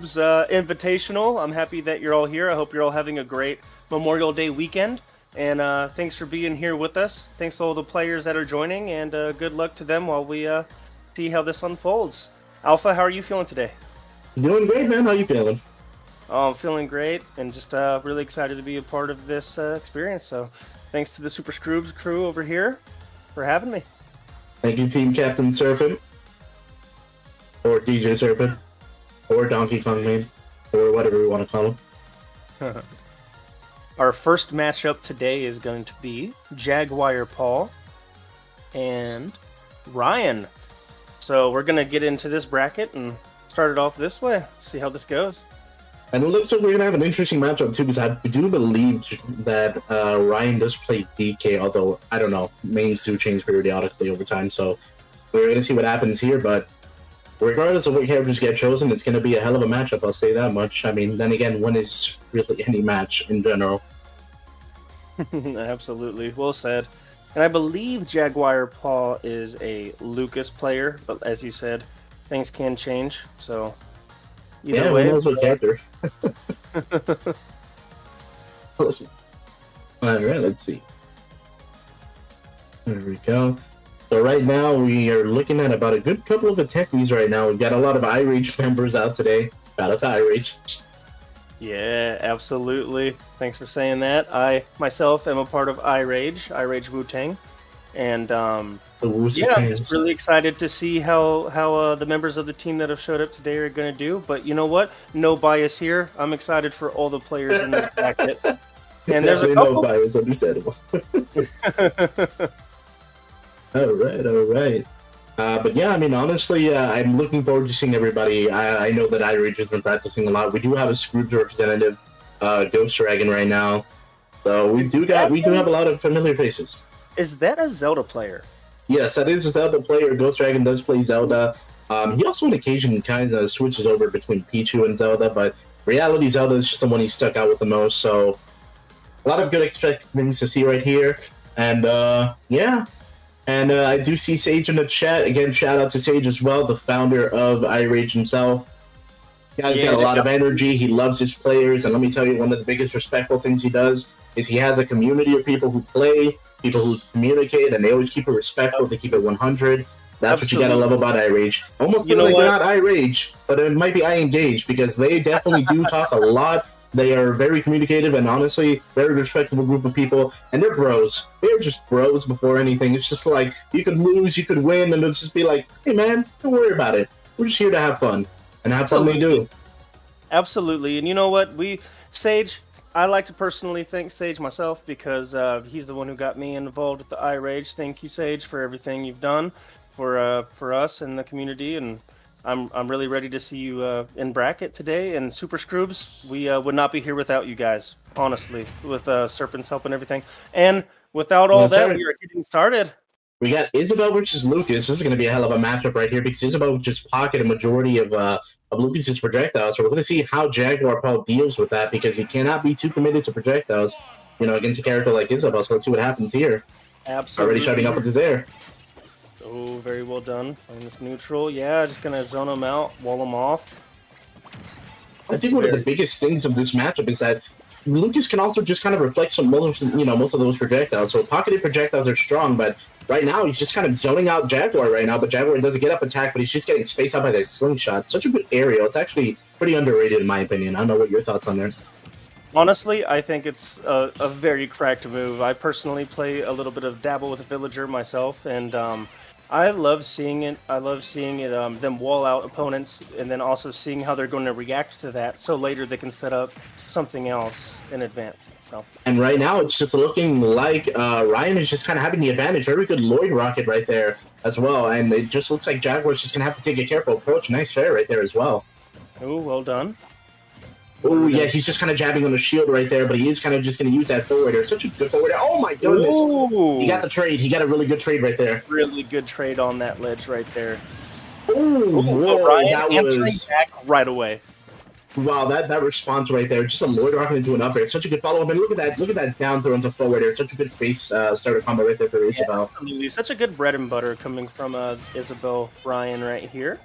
SuperScroobs Invitational. I'm happy that you're all here. I hope you're all having a great Memorial Day weekend. And thanks for being here with us. Thanks to all the players that are joining, and good luck to them while we see how this unfolds. Alpha, how are you feeling today? Doing great, man. How you feeling? Oh, I'm feeling great, and just really excited to be a part of this experience. So thanks to the SuperScroobs crew over here for having me. Thank you, Team Captain Serpent, or DJ Serpent, or Donkey Kong Man, or whatever we want to call him. Our first matchup today is going to be Jaguar Paul and Ryan. So we're going to get into this bracket and start it off this way, see how this goes. And it looks like we're going to have an interesting matchup, too, because I do believe that Ryan does play DK, although, I don't know, mains do change periodically over time, so we're going to see what happens here, but regardless of what characters get chosen, it's going to be a hell of a matchup, I'll say that much. I mean, then again, when is really any match in general? Absolutely, well said. And I believe Jaguar Paul is a Lucas player, but as you said, things can change, so either way. Who knows what character? Alright, let's see. There we go. So right now we are looking at about a good couple of attendees right now. We've got a lot of iRage members out today. Shout out to iRage. Yeah, absolutely. Thanks for saying that. I myself am a part of iRage Wu-Tang. And yeah, I'm just really excited to see how the members of the team that have showed up today are going to do. But you know what? No bias here. I'm excited for all the players in this bracket. And there's a couple. No bias, understandable. All right. But yeah, I mean, honestly, I'm looking forward to seeing everybody. I know that iRage has been practicing a lot. We do have a Scroobs representative, Ghost Dragon, right now. So we do have a lot of familiar faces. Is that a Zelda player? Yes, that is a Zelda player. Ghost Dragon does play Zelda. He also on occasion kind of switches over between Pichu and Zelda, but reality Zelda is just the one he's stuck out with the most. So a lot of good expected things to see right here. And yeah. And I do see Sage in the chat. Again, shout out to Sage as well, the founder of iRage himself. Guy's got a lot of energy. He loves his players. And let me tell you, one of the biggest respectful things he does is he has a community of people who play, people who communicate, and they always keep it respectful. They keep it 100. That's what you gotta love about iRage. Almost feel like they're not iRage, but it might be iEngage, because they definitely do talk a lot. They are very communicative and honestly very respectable group of people, and they're bros. They're just bros before anything. It's just like you could lose, you could win, and it'll just be like, hey man, don't worry about it. We're just here to have fun, and have fun they do. Absolutely, and you know what? Sage, I like to personally thank Sage myself because he's the one who got me involved with the iRage. Thank you, Sage, for everything you've done for us and the community, and I'm really ready to see you in bracket today. And SuperScroobs, we would not be here without you guys, honestly, with Serpent's help and everything. And without all that, we are getting started. We got Isabel versus Lucas. This is going to be a hell of a matchup right here because Isabel just pocketed a majority of Lucas's projectiles. So we're going to see how Jaguar Paul deals with that because he cannot be too committed to projectiles, against a character like Isabel. So let's see what happens here. Absolutely. Already shutting up with his air. Oh, very well done. Playing this neutral. Yeah, just going to zone him out, wall him off. I think one of the biggest things of this matchup is that Lucas can also just kind of reflect most of those projectiles. So pocketed projectiles are strong, but right now he's just kind of zoning out Jaguar right now. But Jaguar doesn't get up attack, but he's just getting spaced out by their slingshot. Such a good aerial. It's actually pretty underrated in my opinion. I don't know what your thoughts on that. Honestly, I think it's a very cracked move. I personally play a little bit of Dabble with a Villager myself, and I love seeing it. I love seeing it them wall out opponents, and then also seeing how they're going to react to that. So later they can set up something else in advance. So. And right now it's just looking like Ryan is just kind of having the advantage. Very good Lloyd Rocket right there as well, and it just looks like Jaguar's just gonna have to take a careful approach. Nice fair right there as well. Oh, well done. Oh, yeah, he's just kind of jabbing on the shield right there, but he is kind of just going to use that forwarder. Such a good forwarder. Oh, my goodness. Ooh. He got the trade. He got a really good trade right there. Really good trade on that ledge right there. Oh, Ryan answering back right away. Wow, that response right there. Just a Lloyd Rocket into an up air. Such a good follow-up. And look at that down throw into forwarder. Such a good face starter combo right there for Isabel. Absolutely. Such a good bread and butter coming from Isabel Ryan right here.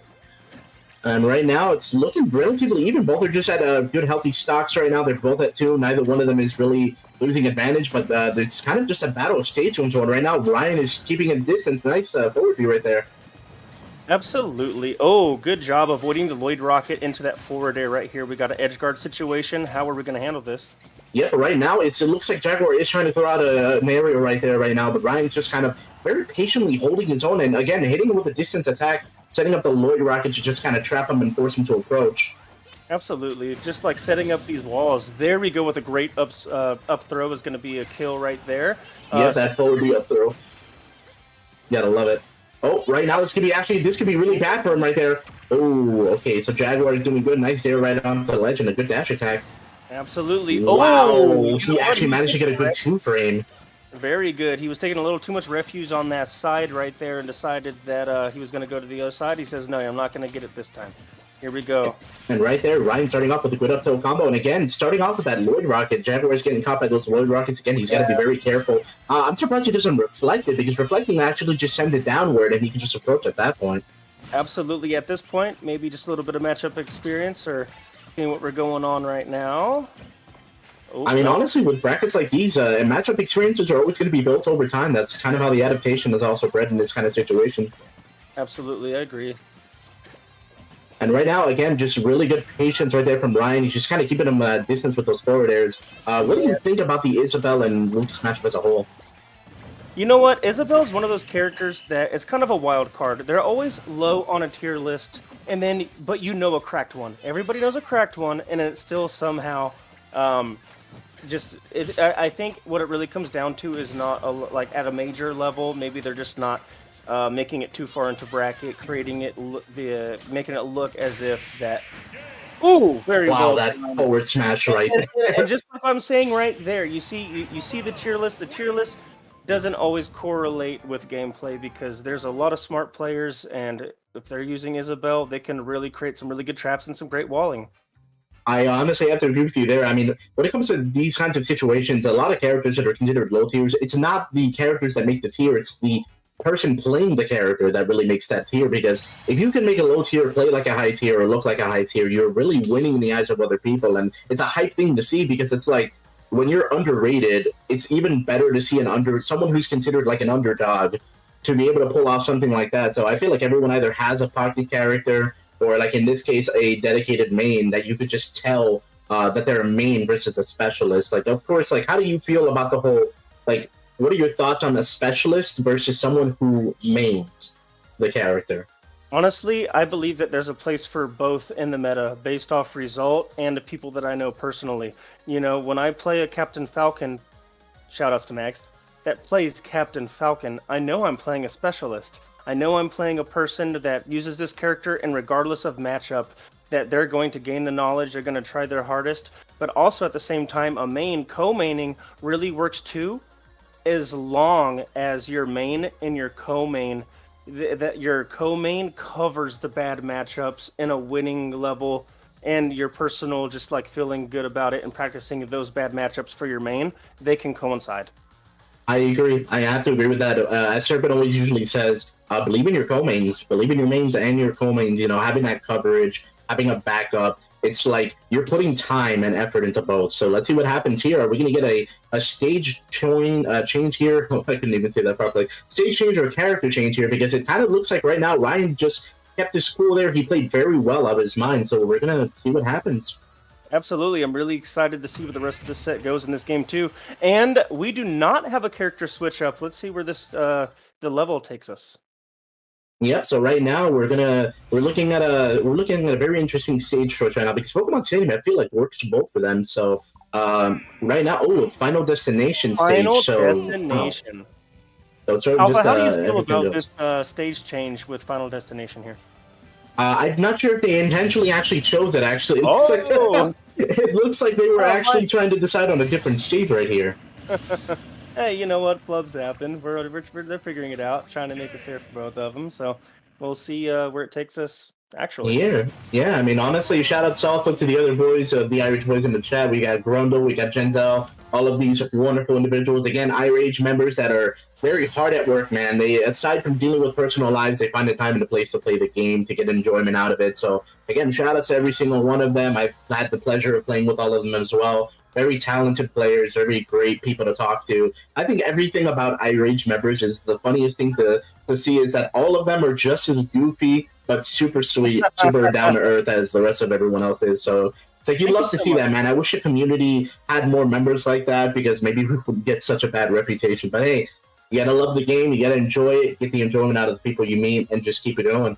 And right now, it's looking relatively even. Both are just at good, healthy stocks right now. They're both at 2. Neither one of them is really losing advantage, but it's kind of just a battle of stage one. Right now, Ryan is keeping a distance. Nice forward view right there. Absolutely. Oh, good job avoiding the Lloyd Rocket into that forward air right here. We got an edge guard situation. How are we going to handle this? Yep, right now it looks like Jaguar is trying to throw out an area right there right now, but Ryan's just kind of very patiently holding his own and, again, hitting him with a distance attack, setting up the Lloyd Rocket to just kind of trap him and force him to approach. Absolutely. Just like setting up these walls. There we go with a great up throw is going to be a kill right there. Yeah, that forward be up throw. You gotta love it. Oh, right now this could be really bad for him right there. Oh, okay, so Jaguar is doing good. Nice there right onto the ledge and a good dash attack. Absolutely. Wow, Oh, he actually managed to get a good 2-frame. Very good. He was taking a little too much refuse on that side right there and decided that he was going to go to the other side. He says, no, I'm not going to get it this time. Here we go. And right there, Ryan starting off with a good up tilt combo. And again, starting off with that Lloyd Rocket. Jaguar's getting caught by those Lloyd Rockets again. He's got to be very careful. I'm surprised he doesn't reflect it, because reflecting actually just sends it downward and he can just approach at that point. Absolutely. At this point, maybe just a little bit of matchup experience or seeing what we're going on right now. Oh, I mean, honestly, with brackets like these, matchup experiences are always going to be built over time. That's kind of how the adaptation is also bred in this kind of situation. Absolutely, I agree. And right now, again, just really good patience right there from Ryan. He's just kind of keeping him distance with those forward airs. What do you think about the Isabel and Lucas matchup as a whole? You know what? Isabel's one of those characters that it's kind of a wild card. They're always low on a tier list, but you know a cracked one. Everybody knows a cracked one, and it's still somehow... I think what it really comes down to is not like at a major level. Maybe they're just not making it too far into bracket, making it look as if that. Ooh, very wow! well. That forward smash right there. And just like I'm saying right there, you see the tier list. The tier list doesn't always correlate with gameplay because there's a lot of smart players, and if they're using Isabel, they can really create some really good traps and some great walling. I honestly have to agree with you there. I mean, when it comes to these kinds of situations, a lot of characters that are considered low tiers, it's not the characters that make the tier, it's the person playing the character that really makes that tier, because if you can make a low tier play like a high tier or look like a high tier, you're really winning in the eyes of other people, and it's a hype thing to see, because it's like, when you're underrated, it's even better to see someone who's considered like an underdog to be able to pull off something like that. So I feel like everyone either has a pocket character or, like in this case, a dedicated main that you could just tell that they're a main versus a specialist. Like, of course, like, how do you feel about the whole, like, what are your thoughts on a specialist versus someone who mains the character? Honestly, I believe that there's a place for both in the meta based off result and the people that I know personally. You know, when I play a Captain Falcon, shoutouts to Max, that plays Captain Falcon, I know I'm playing a specialist. I know I'm playing a person that uses this character, and regardless of matchup, that they're going to gain the knowledge, they're going to try their hardest, but also at the same time, a main, co-maining really works too, as long as your main and your co-main, that your co-main covers the bad matchups in a winning level, and your personal just like feeling good about it and practicing those bad matchups for your main, they can coincide. I agree. I have to agree with that. As Serpent always usually says, believe in your co-mains. Believe in your mains and your co-mains. You know, having that coverage, having a backup. It's like you're putting time and effort into both. So let's see what happens here. Are we going to get a stage change here? Oh, I couldn't even say that properly. Stage change or character change here, because it kind of looks like right now Ryan just kept his cool there. He played very well out of his mind. So we're going to see what happens. Absolutely. I'm really excited to see where the rest of this set goes in this game too. And we do not have a character switch up. Let's see where this the level takes us. Yep. So right now we're looking at a very interesting stage choice right now, because Pokemon Stadium, I feel like, works both for them. So right now, Final Destination stage. Final Destination. So it's sort of Alpha, just, how do you feel about this stage change with Final Destination here? I'm not sure if they intentionally actually chose it. Actually, it looks like they were actually trying to decide on a different stage right here. Hey, you know what? Flubs happen. They're figuring it out, trying to make it fair for both of them. So we'll see where it takes us actually. Yeah. I mean, honestly, shout out Southwood to the other boys, the Irish boys in the chat. We got Grundle, we got Genzel, all of these wonderful individuals. Again, iRage members that are very hard at work, man. They, aside from dealing with personal lives, they find the time and the place to play the game to get enjoyment out of it. So, again, shout out to every single one of them. I've had the pleasure of playing with all of them as well. Very talented players, very great people to talk to. I think everything about iRage members is the funniest thing to see is that all of them are just as goofy but super sweet, super down to earth as the rest of everyone else is. So it's like you Thank you love to so see much. that, man. I wish the community had more members like that because maybe we would get such a bad reputation. But hey, you gotta love the game, you gotta enjoy it, get the enjoyment out of the people you meet, and just keep it going.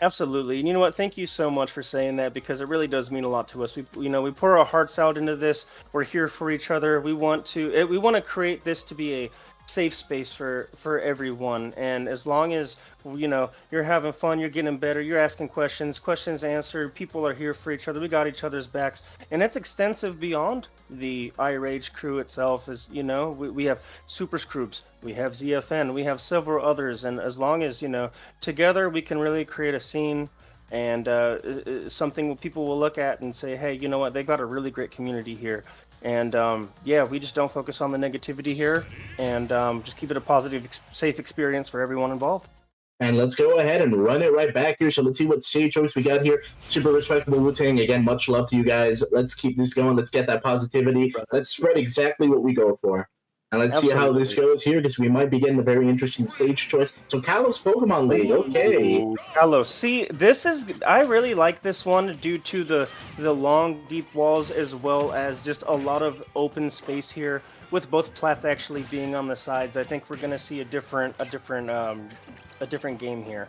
Absolutely. And you know what? Thank you so much for saying that because it really does mean a lot to us. We pour our hearts out into this. We're here for each other. We want to create this to be a safe space for everyone. And as long as you're having fun, you're getting better, you're asking questions answered, people are here for each other. We got each other's backs, and it's extensive beyond the iRage crew itself. As we have SuperScroobs, we have ZFN, we have several others, and as long as together we can really create a scene and something people will look at and say, hey, you know what, they've got a really great community here. And yeah, we just don't focus on the negativity here, and just keep it a positive, safe experience for everyone involved. And let's go ahead and run it right back here. So let's see what stage choice we got here. Super respectable Wu-Tang. Again, much love to you guys. Let's keep this going. Let's get that positivity. Let's spread exactly what we go for. And let's see how this goes here, because we might be getting a very interesting stage choice. So Kalos Pokemon League, okay. Kalos. See, I really like this one due to the long, deep walls, as well as just a lot of open space here, with both plats actually being on the sides. I think we're going to see a different game here.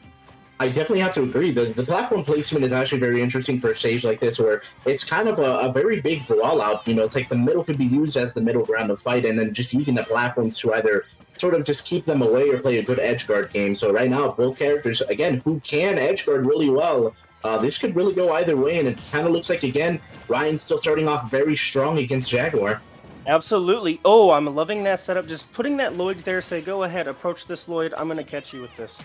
I definitely have to agree. The platform placement is actually very interesting for a stage like this, where it's kind of a very big brawl out. It's like the middle could be used as the middle ground of fight, and then just using the platforms to either sort of just keep them away or play a good edge guard game. So right now, both characters, again, who can edge guard really well, this could really go either way, and it kind of looks like, again, Ryan's still starting off very strong against Jaguar. Absolutely. Oh, I'm loving that setup. Just putting that Lloyd there, say, go ahead, approach this Lloyd. I'm going to catch you with this.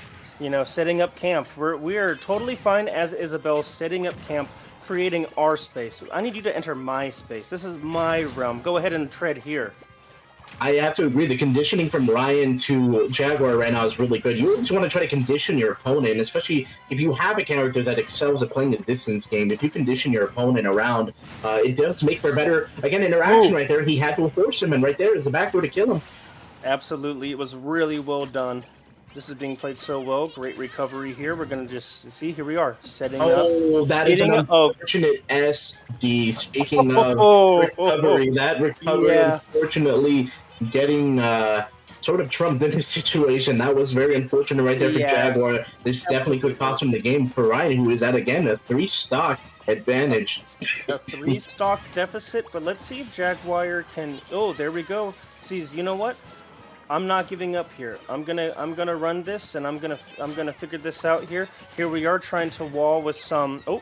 Setting up camp. We are totally fine as Isabel, setting up camp, creating our space. I need you to enter my space. This is my realm. Go ahead and tread here. I have to agree. The conditioning from Ryan to Jaguar right now is really good. You always want to try to condition your opponent, especially if you have a character that excels at playing a distance game. If you condition your opponent around, it does make for a better, again, interaction. Right there. He had to force him, and right there is the backdoor to kill him. Absolutely. It was really well done. This is being played so well. Great recovery here. We're going to just see. Here we are, setting up. Oh, that is an unfortunate SD. Speaking of recovery, that recovery, unfortunately, getting sort of trumped in this situation. That was very unfortunate right there for Jaguar. This definitely could cost him the game for Ryan, who is at, again, a 3-stock advantage. A 3-stock deficit, but let's see if Jaguar can... Oh, there we go. Sees, you know what? I'm not giving up here. I'm gonna run this, and I'm gonna figure this out here. Here we are trying to wall with some. Oh,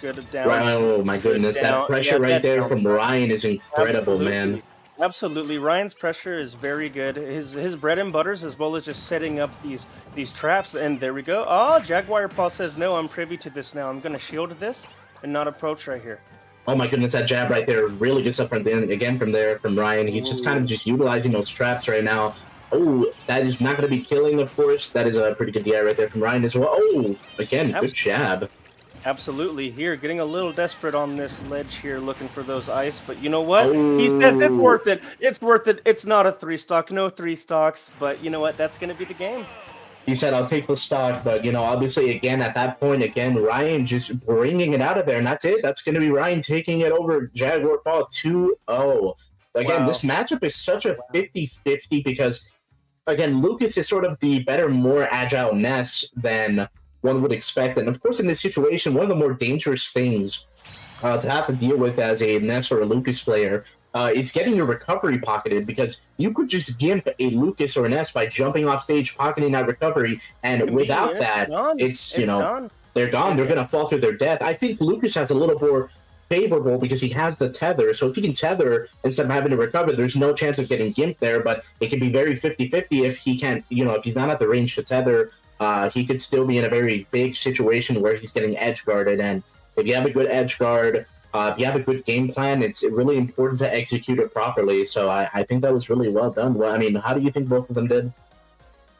good down. Oh my goodness, that pressure right there from Ryan is incredible, man. Absolutely, Ryan's pressure is very good. His bread and butters, as well as just setting up these traps. And there we go. Oh, Jaguar Paul says no. I'm privy to this now. I'm gonna shield this and not approach right here. Oh my goodness, that jab right there really gets up from from Ryan. He's just kind of just utilizing those traps right now. Oh, that is not going to be killing, of course. That is a pretty good DI right there from Ryan as well. Oh, again, good jab. Absolutely. Here, getting a little desperate on this ledge here, looking for those ice. But you know what? He says it's worth it. It's worth it. It's not a 3-stock, no 3 stocks. But you know what? That's going to be the game. He said, I'll take the stock, but, obviously, again, at that point, Ryan just bringing it out of there, and that's it. That's going to be Ryan taking it over Jaguar Paul 2-0. Again, this matchup is such a 50-50 because, again, Lucas is sort of the better, more agile Ness than one would expect. And, of course, in this situation, one of the more dangerous things to have to deal with as a Ness or a Lucas player is getting your recovery pocketed, because you could just gimp a Lucas or an S by jumping off stage, pocketing that recovery, and without that, it's they're gone. They're going to fall to their death. I think Lucas has a little more favorable because he has the tether, so if he can tether instead of having to recover, there's no chance of getting gimped there, but it can be very 50-50 if he can't, if he's not at the range to tether. he could still be in a very big situation where he's getting edge guarded. And if you have a good edge guard, if you have a good game plan, it's really important to execute it properly. So I think that was really well done. Well, I mean, how do you think both of them did?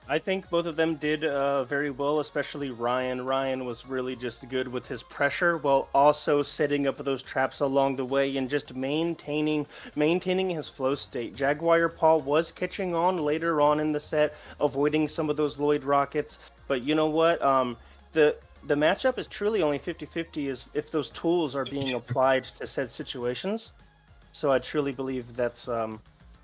I think both of them did very well, especially Ryan. Ryan was really just good with his pressure while also setting up those traps along the way and just maintaining his flow state. Jaguar Paul was catching on later on in the set, avoiding some of those Lloyd rockets. But you know what? The matchup is truly only 50-50 is if those tools are being applied to said situations. So I truly believe that's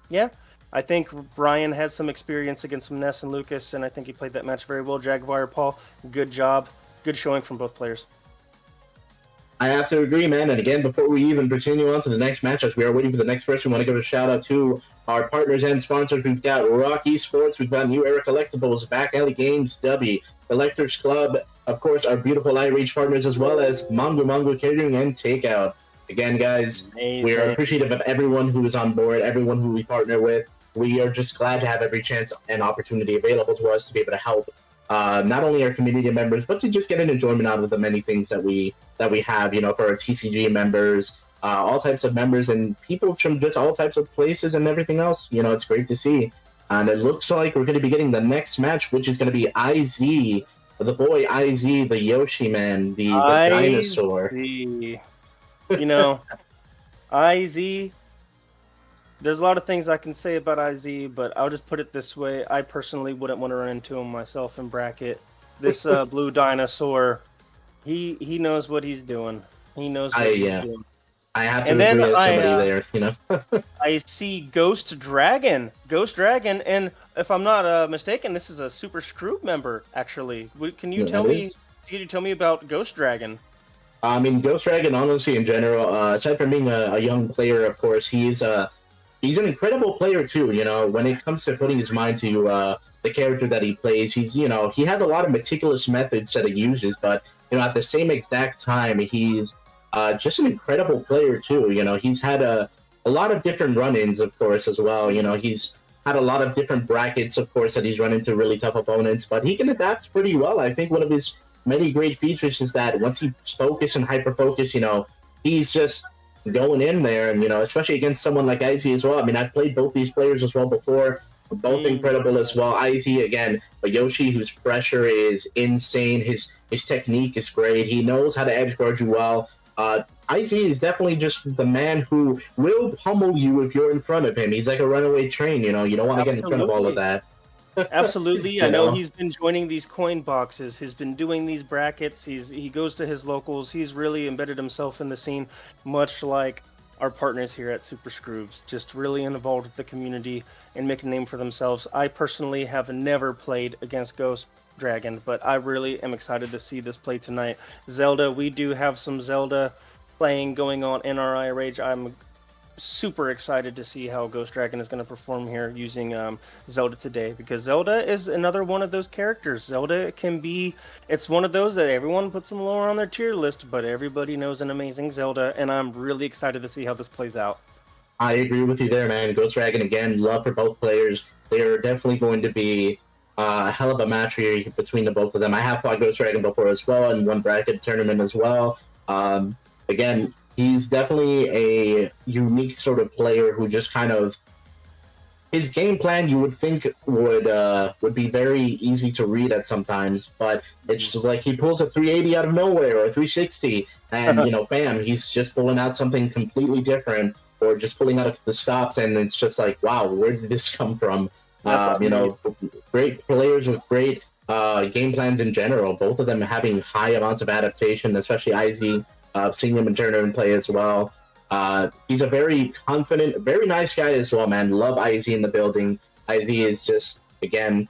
yeah. I think Brian had some experience against some Ness and Lucas, and I think he played that match very well. Jaguar, Paul, good job. Good showing from both players. I have to agree, man. And again, before we even continue on to the next match, as we are waiting for the next person, we want to give a shout out to our partners and sponsors. We've got Rocky Sports, we've got New Era Collectibles, Back Alley Games, W, Collectors Club, of course, our beautiful iReach partners, as well as Mango Catering and Takeout. Again, guys, we are appreciative of everyone who is on board, everyone who we partner with. We are just glad to have every chance and opportunity available to us to be able to help not only our community members, but to just get an enjoyment out of the many things that we have, you know, for our TCG members, all types of members, and people from just all types of places and everything else. You know, it's great to see. And it looks like we're going to be getting the next match, which is going to be I.Zee, the boy I.Zee, the Yoshi man, the dinosaur. You know, I.Zee. There's a lot of things I can say about I.Zee, but I'll just put it this way. I personally wouldn't want to run into him myself in bracket. This blue dinosaur, he knows what he's doing. He knows what he's doing. I have to agree with somebody there, you know. I see Ghost Dragon, and if I'm not mistaken, this is a SuperScroobs member, actually. Can you tell me about Ghost Dragon? I mean, Ghost Dragon, honestly, in general, aside from being a young player, of course, he's an incredible player too. You know, when it comes to putting his mind to the character that he plays, he has a lot of meticulous methods that he uses, but you know, at the same exact time, he's just an incredible player too. You know, he's had a lot of different run-ins, of course, as well. You know, he's had a lot of different brackets, of course, that he's run into really tough opponents, but he can adapt pretty well. I think one of his many great features is that once he's focused and hyper-focused, you know, he's just going in there, and you know, especially against someone like I.Zee as well. I mean, I've played both these players as well before, both incredible as well. I.Zee, again, but Yoshi, whose pressure is insane. His technique is great. He knows how to edge guard you well. I.Zee is definitely just the man who will pummel you if you're in front of him. He's like a runaway train, you know. You don't want to get in front of all of that. Absolutely. I know he's been joining these coin boxes. He's been doing these brackets. He goes to his locals. He's really embedded himself in the scene, much like our partners here at SuperScroobs, just really involved with the community and making a name for themselves. I personally have never played against Ghost Dragon, but I really am excited to see this play tonight. Zelda, we do have some Zelda playing going on in our iRage. I'm super excited to see how Ghost Dragon is going to perform here using Zelda today, because Zelda is another one of those characters. Zelda it's one of those that everyone puts them lower on their tier list, but everybody knows an amazing Zelda, and I'm really excited to see how this plays out. I agree with you there, man. Ghost Dragon, again, love for both players. They're definitely going to be a hell of a match here between the both of them. I have fought Ghost Dragon before as well in one bracket tournament as well. Again, he's definitely a unique sort of player who just kind of, his game plan you would think would be very easy to read at sometimes, but it's just like he pulls a 380 out of nowhere or a 360, and you know, bam, he's just pulling out something completely different, or just pulling out the stops, and it's just like, wow, where did this come from? You know, great players with great game plans in general. Both of them having high amounts of adaptation, especially I.Zee. Seeing him in tournament play as well. He's a very confident, very nice guy as well, man. Love I.Zee in the building. I.Zee is just, again,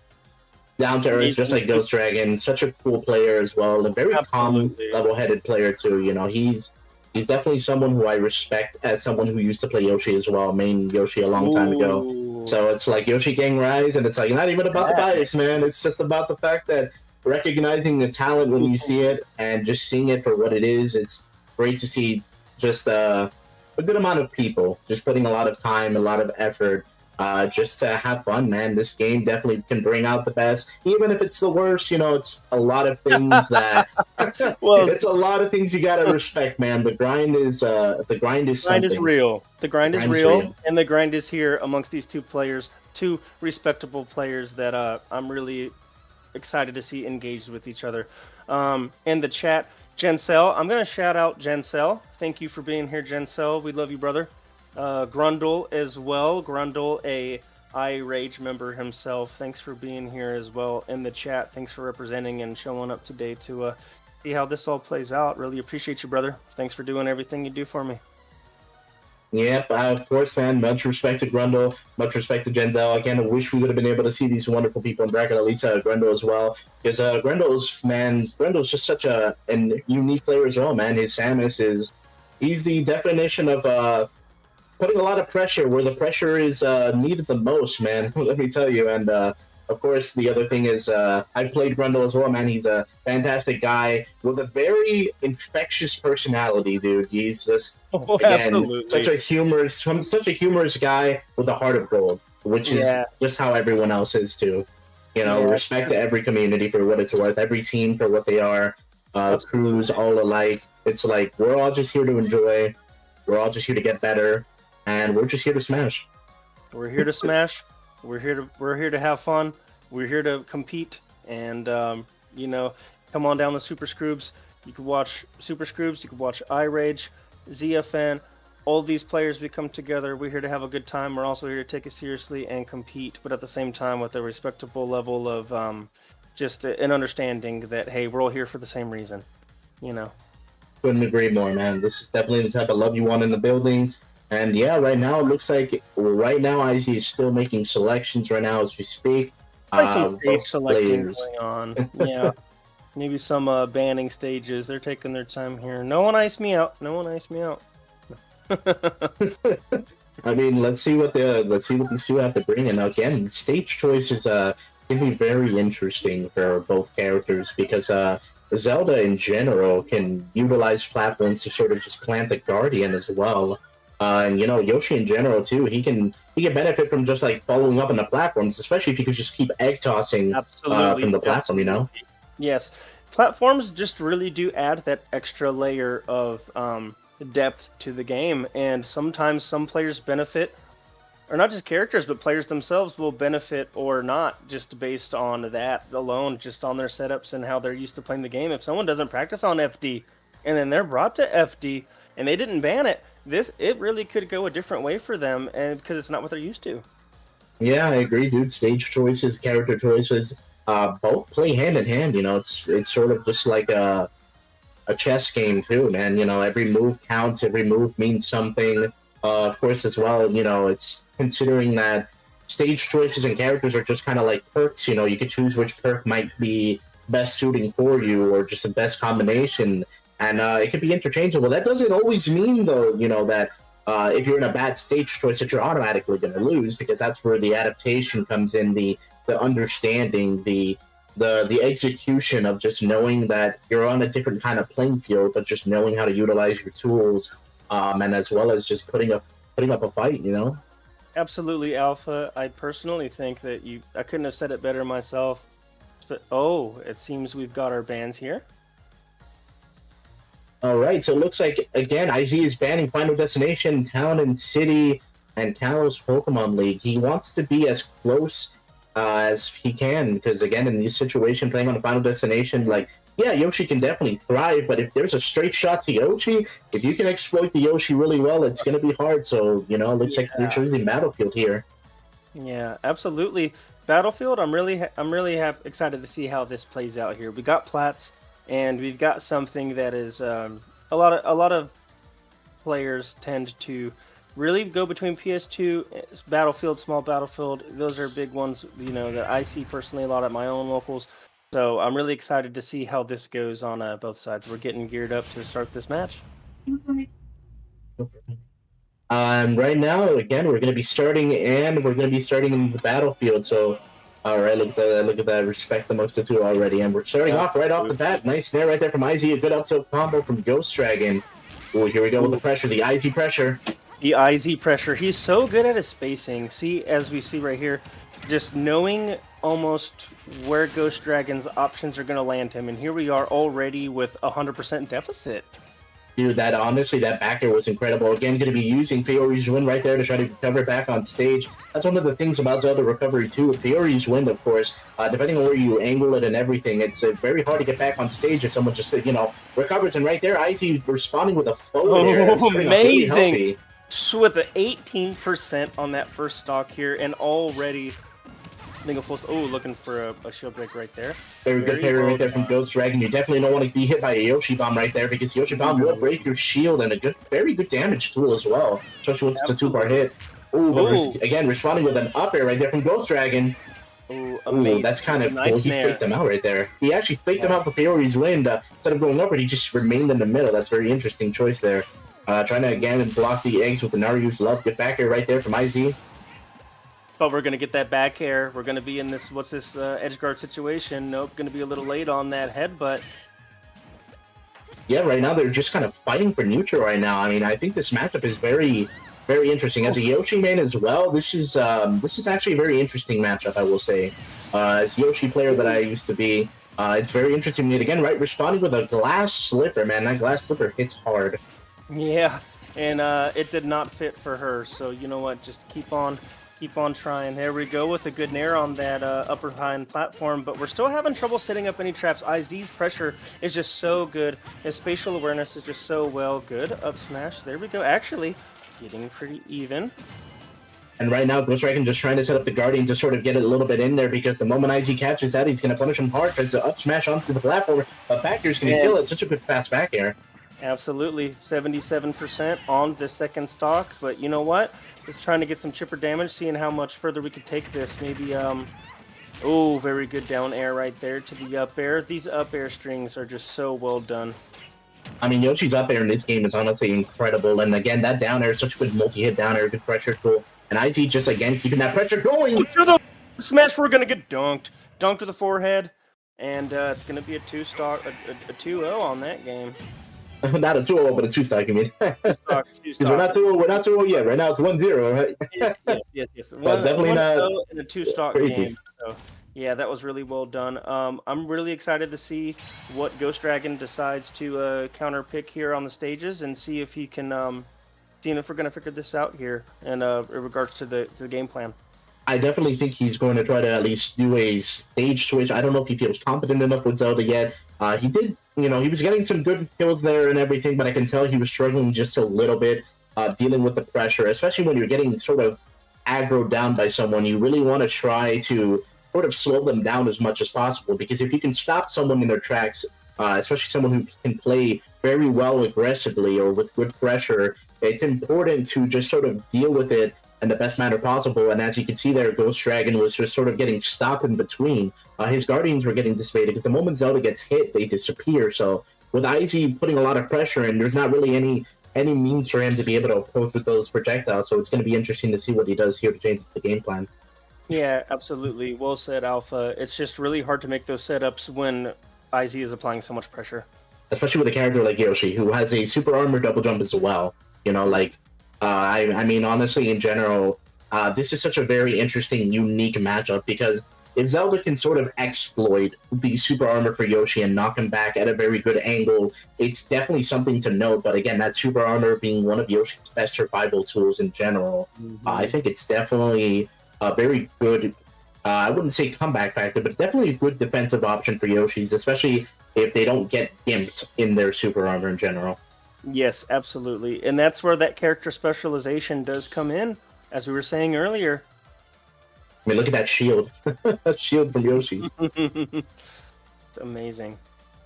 down to earth, just like Ghost Dragon. Such a cool player as well. A very calm, level-headed player too. You know, he's definitely someone who I respect as someone who used to play Yoshi as well, main Yoshi a long time ago. So it's like Yoshi Gang Rise, and it's like not even about the bias, man. It's just about the fact that recognizing the talent when you see it and just seeing it for what it is. It's great to see just a good amount of people just putting a lot of time, a lot of effort just to have fun, man. This game definitely can bring out the best, even if it's the worst. You know, it's a lot of things that Well, it's a lot of things you gotta respect, man. The grind is grind is something. real. The grind is Grind is real, real. and the grind is here amongst these two players, two respectable players that I'm really excited to see engaged with each other. In the chat, Jensel, I'm gonna shout out Jensel. Thank you for being here, Jensel. We love you, brother. Grundle as well. Grundle, a iRage member himself. Thanks for being here as well in the chat. Thanks for representing and showing up today to see how this all plays out. Really appreciate you, brother. Thanks for doing everything you do for me. Yep, of course, man. Much respect to Grundle. Much respect to Genzel. Again, I wish we would have been able to see these wonderful people in bracket, at least Grundle as well. Because Grundle's just such a unique player as well, man. His Samus he's the definition of putting a lot of pressure where the pressure is needed the most, man. Let me tell you. And of course, the other thing is I've played Grundle as well, man. He's a fantastic guy with a very infectious personality, dude. He's just such a humorous guy with a heart of gold, which is just how everyone else is too. You know, respect to every community for what it's worth, every team for what they are, crews all alike. It's like we're all just here to enjoy. We're all just here to get better. And we're just here to smash. We're here to smash. We're here to have fun. We're here to compete. And you know, come on down to SuperScroobs. You can watch SuperScroobs. You can watch iRage, ZFN. All these players, we come together. We're here to have a good time. We're also here to take it seriously and compete, but at the same time with a respectable level of just an understanding that hey, we're all here for the same reason. You know. Couldn't agree more, man. This is definitely the type of love you want in the building. And yeah, right now it looks like I.Zee is still making selections right now as we speak. Some stage selecting going on. Yeah, maybe some banning stages. They're taking their time here. No one iced me out. No one iced me out. I mean, let's see what these two have to bring. And again, stage choice is going to be very interesting for both characters because Zelda in general can utilize platforms to sort of just plant the Guardian as well. And you know, Yoshi in general too, he can benefit from just like following up on the platforms, especially if you could just keep egg tossing from the platform, you know? Yes. Platforms just really do add that extra layer of depth to the game, and sometimes some players benefit, or not just characters, but players themselves will benefit or not just based on that alone, just on their setups and how they're used to playing the game. If someone doesn't practice on FD and then they're brought to FD and they didn't ban it, it really could go a different way for them, and because it's not what they're used to. Yeah, I agree, dude. Stage choices, character choices, both play hand in hand. You know, it's sort of just like a chess game too, man. You know, every move counts. Every move means something. Of course, as well. You know, it's considering that stage choices and characters are just kind of like perks. You know, you could choose which perk might be best suiting for you, or just the best combination. And it could be interchangeable. That doesn't always mean, though, you know, that if you're in a bad stage choice that you're automatically going to lose, because that's where the adaptation comes in, the understanding, the execution of just knowing that you're on a different kind of playing field, but just knowing how to utilize your tools, and as well as just putting up a fight, you know? Absolutely, Alpha. I personally think that I couldn't have said it better myself. But, it seems we've got our bans here. All right, so it looks like, again, I.Zee is banning Final Destination, Town and City, and Kalos Pokemon League. He wants to be as close as he can, because, again, in this situation, playing on a Final Destination, like, yeah, Yoshi can definitely thrive, but if there's a straight shot to Yoshi, if you can exploit the Yoshi really well, it's going to be hard. So, you know, it looks like they're choosing Battlefield here. Yeah, absolutely. Battlefield, I'm really excited to see how this plays out here. We got Plats. And we've got something that is a lot of players tend to really go between PS2, Battlefield, small Battlefield. Those are big ones, you know, that I see personally a lot at my own locals. So I'm really excited to see how this goes on both sides. We're getting geared up to start this match. Right now, again, we're going to be starting in the Battlefield. So. All right, look at that. Respect amongst the two already. And we're starting off right off the bat. Nice snare right there from I.Zee. A good up tilt combo from Ghost Dragon. Oh, here we go with the pressure. The I.Zee pressure. The I.Zee pressure. He's so good at his spacing. See, as we see right here, just knowing almost where Ghost Dragon's options are going to land him. And here we are already with 100% deficit. Dude, that honestly, that backer was incredible. Again, going to be using Fiori's Wind right there to try to recover back on stage. That's one of the things about Zelda recovery too. With Fiori's Wind, of course, depending on where you angle it and everything, it's very hard to get back on stage if someone just, recovers. And right there, I.Zee responding with a forward air. Amazing! Really with an 18% on that first stock here, and already looking for a shield break right there. Very good parry right there from Ghost Dragon. You definitely don't want to be hit by a Yoshi Bomb right there, because Yoshi Bomb will break your shield, and very good damage tool as well, especially when it's a two-part hit. Again, responding with an up air right there from Ghost Dragon. Ooh, that's kind of cool. He faked them out right there. He actually faked them out for Fiori's Wind. Instead of going upward, he just remained in the middle. That's a very interesting choice there. Trying to, again, block the eggs with the Naryu's Love. Good back air right there from I.Zee. But we're going to get that back air. We're going to be in this, edge guard situation. Nope, going to be a little late on that headbutt. Yeah, right now they're just kind of fighting for neutral right now. I mean, I think this matchup is very, very interesting. As a Yoshi main as well, this is actually a very interesting matchup, I will say. As a Yoshi player that I used to be, it's very interesting. And again, right, responding with a glass slipper, man. That glass slipper hits hard. Yeah, and it did not fit for her. So you know what? Just keep on trying. There we go with a good nair on that upper hind platform, but we're still having trouble setting up any traps. I.Zee's pressure is just so good. His spatial awareness is just so well good. Up smash. There we go. Actually, getting pretty even. And right now, Ghost Dragon just trying to set up the Guardian to sort of get it a little bit in there, because the moment I.Zee catches that, he's going to punish him hard, tries to up smash onto the platform, but back air's going to kill it. Such a good fast back air. Absolutely. 77% on the second stock, but you know what? Just trying to get some chipper damage, seeing how much further we could take this. Maybe, very good down air right there to the up air. These up air strings are just so well done. I mean, Yoshi's up air in this game is honestly incredible. And again, that down air is such a good multi-hit down air, good pressure tool. And I.Zee just, again, keeping that pressure going. To the smash, we're going to get dunked. Dunked to the forehead. And it's going to be a 2-0 on that game. Not a 2-0, but a 2-stock, you mean? Because we're not 2-0 yet. Right now it's 1-0, right? Yes. But definitely not in a 2-stock game. So, yeah, that was really well done. I'm really excited to see what Ghost Dragon decides to counter pick here on the stages, and see if he can, seeing if we're going to figure this out here in regards to the game plan. I definitely think he's going to try to at least do a stage switch. I don't know if he feels confident enough with Zelda yet. He did, he was getting some good kills there and everything, but I can tell he was struggling just a little bit, dealing with the pressure, especially when you're getting sort of aggroed down by someone. You really want to try to sort of slow them down as much as possible, because if you can stop someone in their tracks, especially someone who can play very well aggressively or with good pressure, it's important to just sort of deal with it in the best manner possible. And as you can see there, Ghost Dragon was just sort of getting stopped in between. His Guardians were getting dissipated, because the moment Zelda gets hit, they disappear. So with I.Zee putting a lot of pressure in, there's not really any means for him to be able to approach with those projectiles. So it's going to be interesting to see what he does here to change the game plan. Yeah, absolutely. Well said, Alpha. It's just really hard to make those setups when I.Zee is applying so much pressure. Especially with a character like Yoshi, who has a super armor double jump as well. I mean, honestly, in general, this is such a very interesting, unique matchup, because if Zelda can sort of exploit the super armor for Yoshi and knock him back at a very good angle, it's definitely something to note. But again, that super armor being one of Yoshi's best survival tools in general, I think it's definitely a very good, I wouldn't say comeback factor, but definitely a good defensive option for Yoshi's, especially if they don't get gimped in their super armor in general. Yes, absolutely. And that's where that character specialization does come in, as we were saying earlier. I mean, look at that shield. That shield from Yoshi. It's amazing.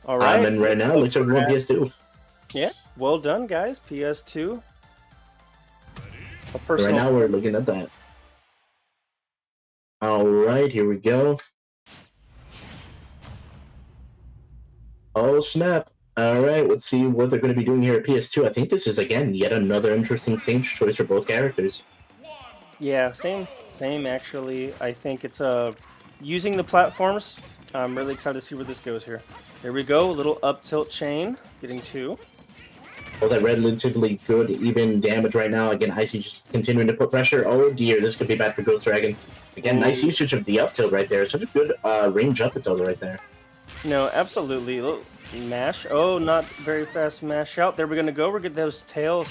All right. And right now, looks like we're on PS2. Yeah, well done, guys. PS2. Right now, we're looking at that. All right, here we go. Oh, snap. All right, let's see what they're going to be doing here at PS2. I think this is, again, yet another interesting stage choice for both characters. Yeah, same, actually. I think it's using the platforms. I'm really excited to see where this goes here. There we go, a little up tilt chain, getting 2. all that relatively good, even damage right now. Again, I.Zee just continuing to put pressure. Oh dear, this could be bad for Ghost Dragon. Again, nice usage of the up tilt right there. Such a good range up tilt right there. No, absolutely. Look, mash. Oh, not very fast mash out. There we're gonna go. We're gonna get those tail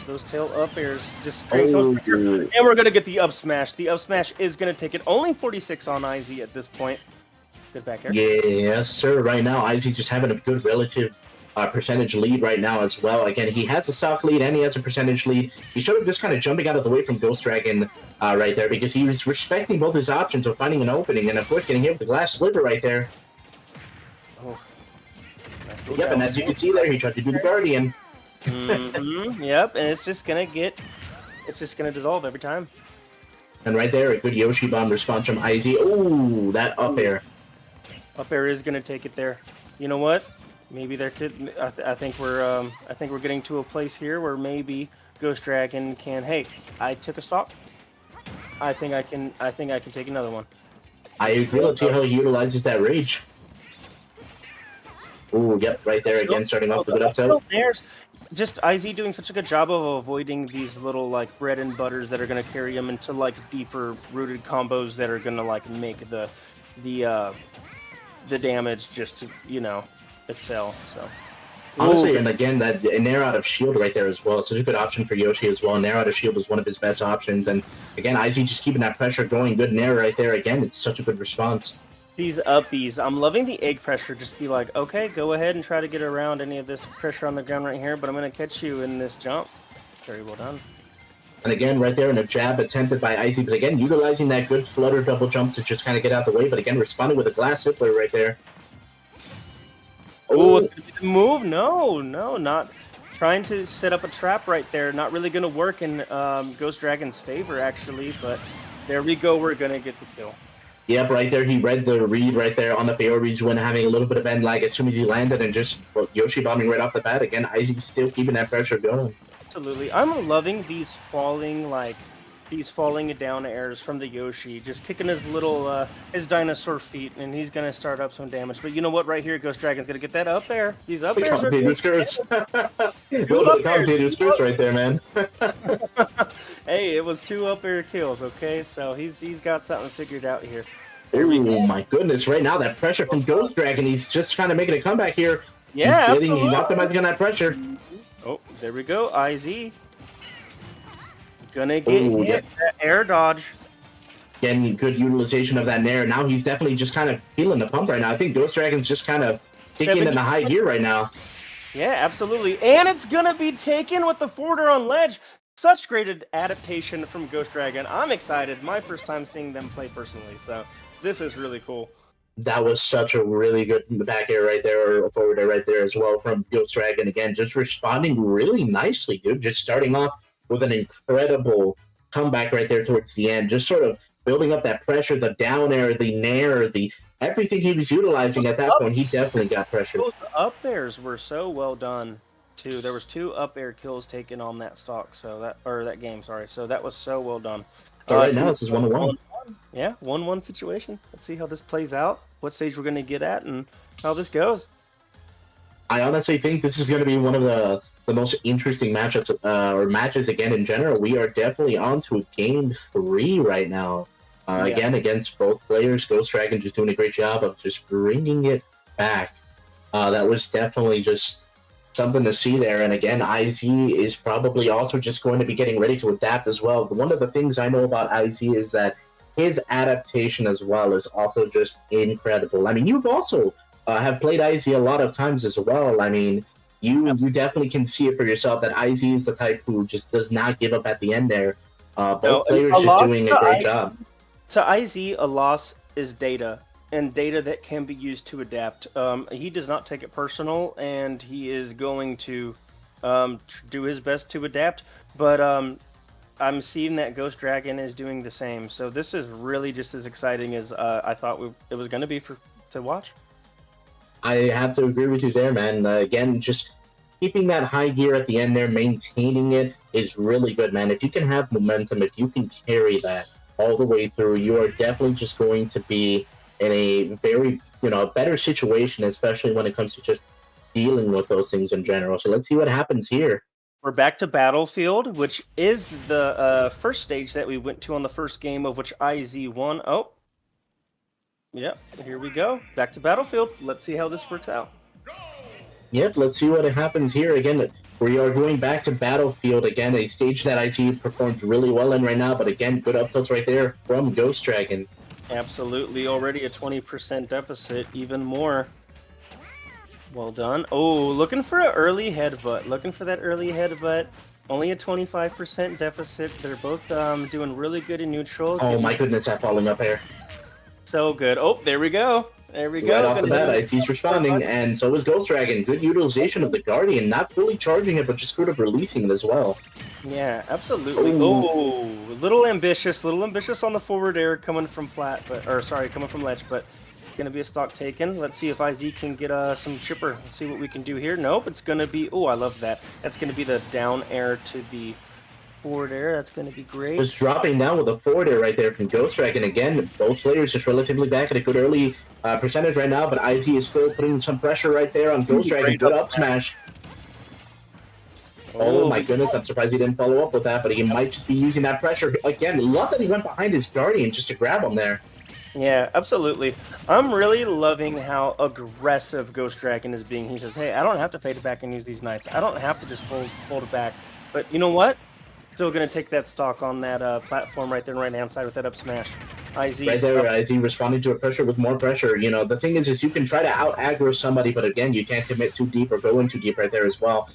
up airs. Just creating so much pressure. And we're gonna get the up smash. The up smash is gonna take it. Only 46 on I.Zee at this point. Good back air. Yes, sir. Right now, I.Zee just having a good relative percentage lead right now as well. Again, he has a stock lead and he has a percentage lead. He's sort of just kind of jumping out of the way from Ghost Dragon right there because he was respecting both his options of finding an opening and, of course, getting hit with the glass sliver right there. Oh. Nice yep, and as you can see there, he tried to do the Guardian. Yep, and it's just gonna dissolve every time. And right there, a good Yoshi bomb response from I.Zee. Oh, that up air. Up air is gonna take it there. You know what? Maybe there could. I think we're getting to a place here where maybe Ghost Dragon can. Hey, I took a stock. I think I can take another one. I agree. Let's see how he utilizes that rage. Oh, yep, right there again, starting off the good up tilt. There's just I.Zee doing such a good job of avoiding these little like bread and butters that are gonna carry him into like deeper rooted combos that are gonna like make the damage just to, you know, excel. So honestly, and again, that nair out of shield right there as well. Such a good option for Yoshi as well. Nair out of shield is one of his best options. And again, I.Zee just keeping that pressure going. Good nair right there. Again, it's such a good response. These uppies, I'm loving the egg pressure. Just be like, okay, go ahead and try to get around any of this pressure on the ground right here, but I'm going to catch you in this jump. Very well done. And again, right there in a jab attempted by I.Zee, but again, utilizing that good flutter double jump to just kind of get out the way, but again, responding with a glass zipper right there. Oh, it's going to be the move? No, not trying to set up a trap right there. Not really going to work in Ghost Dragon's favor, actually, but there we go. We're going to get the kill. Yep, right there. He read the read right there on the Faories when having a little bit of end lag as soon as he landed and just Yoshi bombing right off the bat. Again, I.Zee still keeping that pressure going. Absolutely. I'm loving these falling down airs from the Yoshi, just kicking his little his dinosaur feet, and he's gonna start up some damage. But you know what? Right here, Ghost Dragon's gonna get that up air. These up airs. Commentator skirts. Commentator skirts right there, man. Hey, it was 2 up air kills. Okay, so he's got something figured out here. Oh my goodness! Right now, that pressure from Ghost Dragon. He's just kind of making a comeback here. Yeah, he's optimizing on that pressure. Oh, there we go. I.Zee gonna get hit. That air dodge. Getting good utilization of that nair. Now he's definitely just kind of feeling the pump right now. I think Ghost Dragon's just kind of kicking in the high gear right now. Yeah, absolutely. And it's gonna be taken with the forwarder on ledge. Such great adaptation from Ghost Dragon. I'm excited. My first time seeing them play personally, so this is really cool. That was such a really good back air right there, or forward air right there as well from Ghost Dragon. Again, just responding really nicely, dude. Just starting off with an incredible comeback right there towards the end. Just sort of building up that pressure, the down air, the nair, everything he was utilizing at that point. He definitely got pressure. Those up airs were so well done. There was 2 up air kills taken on that stock, so that game, sorry. So that was so well done. So right now this is 1-1. Yeah, 1-1 situation. Let's see how this plays out, what stage we're going to get at, and how this goes. I honestly think this is going to be one of the most interesting matchups or matches again in general. We are definitely on to game 3 right now. Again, against both players. Ghost Dragon just doing a great job of just bringing it back. That was definitely just something to see there. And again, I.Zee is probably also just going to be getting ready to adapt as well. One of the things I know about I.Zee is that his adaptation as well is also just incredible. I mean, you've also have played I.Zee a lot of times as well. I mean, you definitely can see it for yourself that I.Zee is the type who just does not give up at the end there. Both players just doing a great job. To I.Zee, a loss is data, and data that can be used to adapt. He does not take it personal, and he is going to do his best to adapt. But I'm seeing that Ghost Dragon is doing the same. So this is really just as exciting as I thought it was going to be to watch. I have to agree with you there, man. Again, just keeping that high gear at the end there, maintaining it is really good, man. If you can have momentum, if you can carry that all the way through, you are definitely just going to be in a very, better situation, especially when it comes to just dealing with those things in general. So let's see what happens here. We're back to Battlefield, which is the first stage that we went to on the first game, of which I.Zee won. Oh, yep, here we go. Back to Battlefield. Let's see how this works out. Yep, let's see what happens here. Again, we are going back to Battlefield again, a stage that I.Zee performed really well in right now, but again, good up tilts right there from Ghost Dragon. Absolutely, already a 20% deficit, even more. Well done. Oh, looking for an early headbutt. Looking for that early headbutt. Only a 25% deficit. They're both doing really good in neutral. Oh my goodness, that falling up air. So good. Oh, there we go. There we go. Right off the bat, I.Zee's responding, and so is Ghost Dragon. Good utilization of the Guardian, not fully charging it, but just sort of releasing it as well. Yeah, absolutely. Oh, little ambitious on the forward air coming from flat, coming from ledge, but gonna be a stock taken. Let's see if I.Zee can get some chipper. Let's see what we can do here. Nope, it's gonna be. Oh, I love that. That's gonna be the down air to the forward air. That's gonna be great. Just dropping down with a forward air right there from Ghost Dragon. Again, both players just relatively back at a good early percentage right now, but I.Zee is still putting some pressure right there on Ghost Dragon. Good up smash. Oh my goodness, I'm surprised he didn't follow up with that, but he might just be using that pressure. Again, love that he went behind his Guardian just to grab him there. Yeah, absolutely. I'm really loving how aggressive Ghost Dragon is being. He says, hey, I don't have to fade it back and use these knights. I don't have to just fold it back. But you know what? Still going to take that stock on that platform right there on the right-hand side with that up smash. I.Zee. Right there, I.Zee responding to a pressure with more pressure. You know, the thing is you can try to out-aggro somebody, but again, you can't commit too deep or go in too deep right there as well.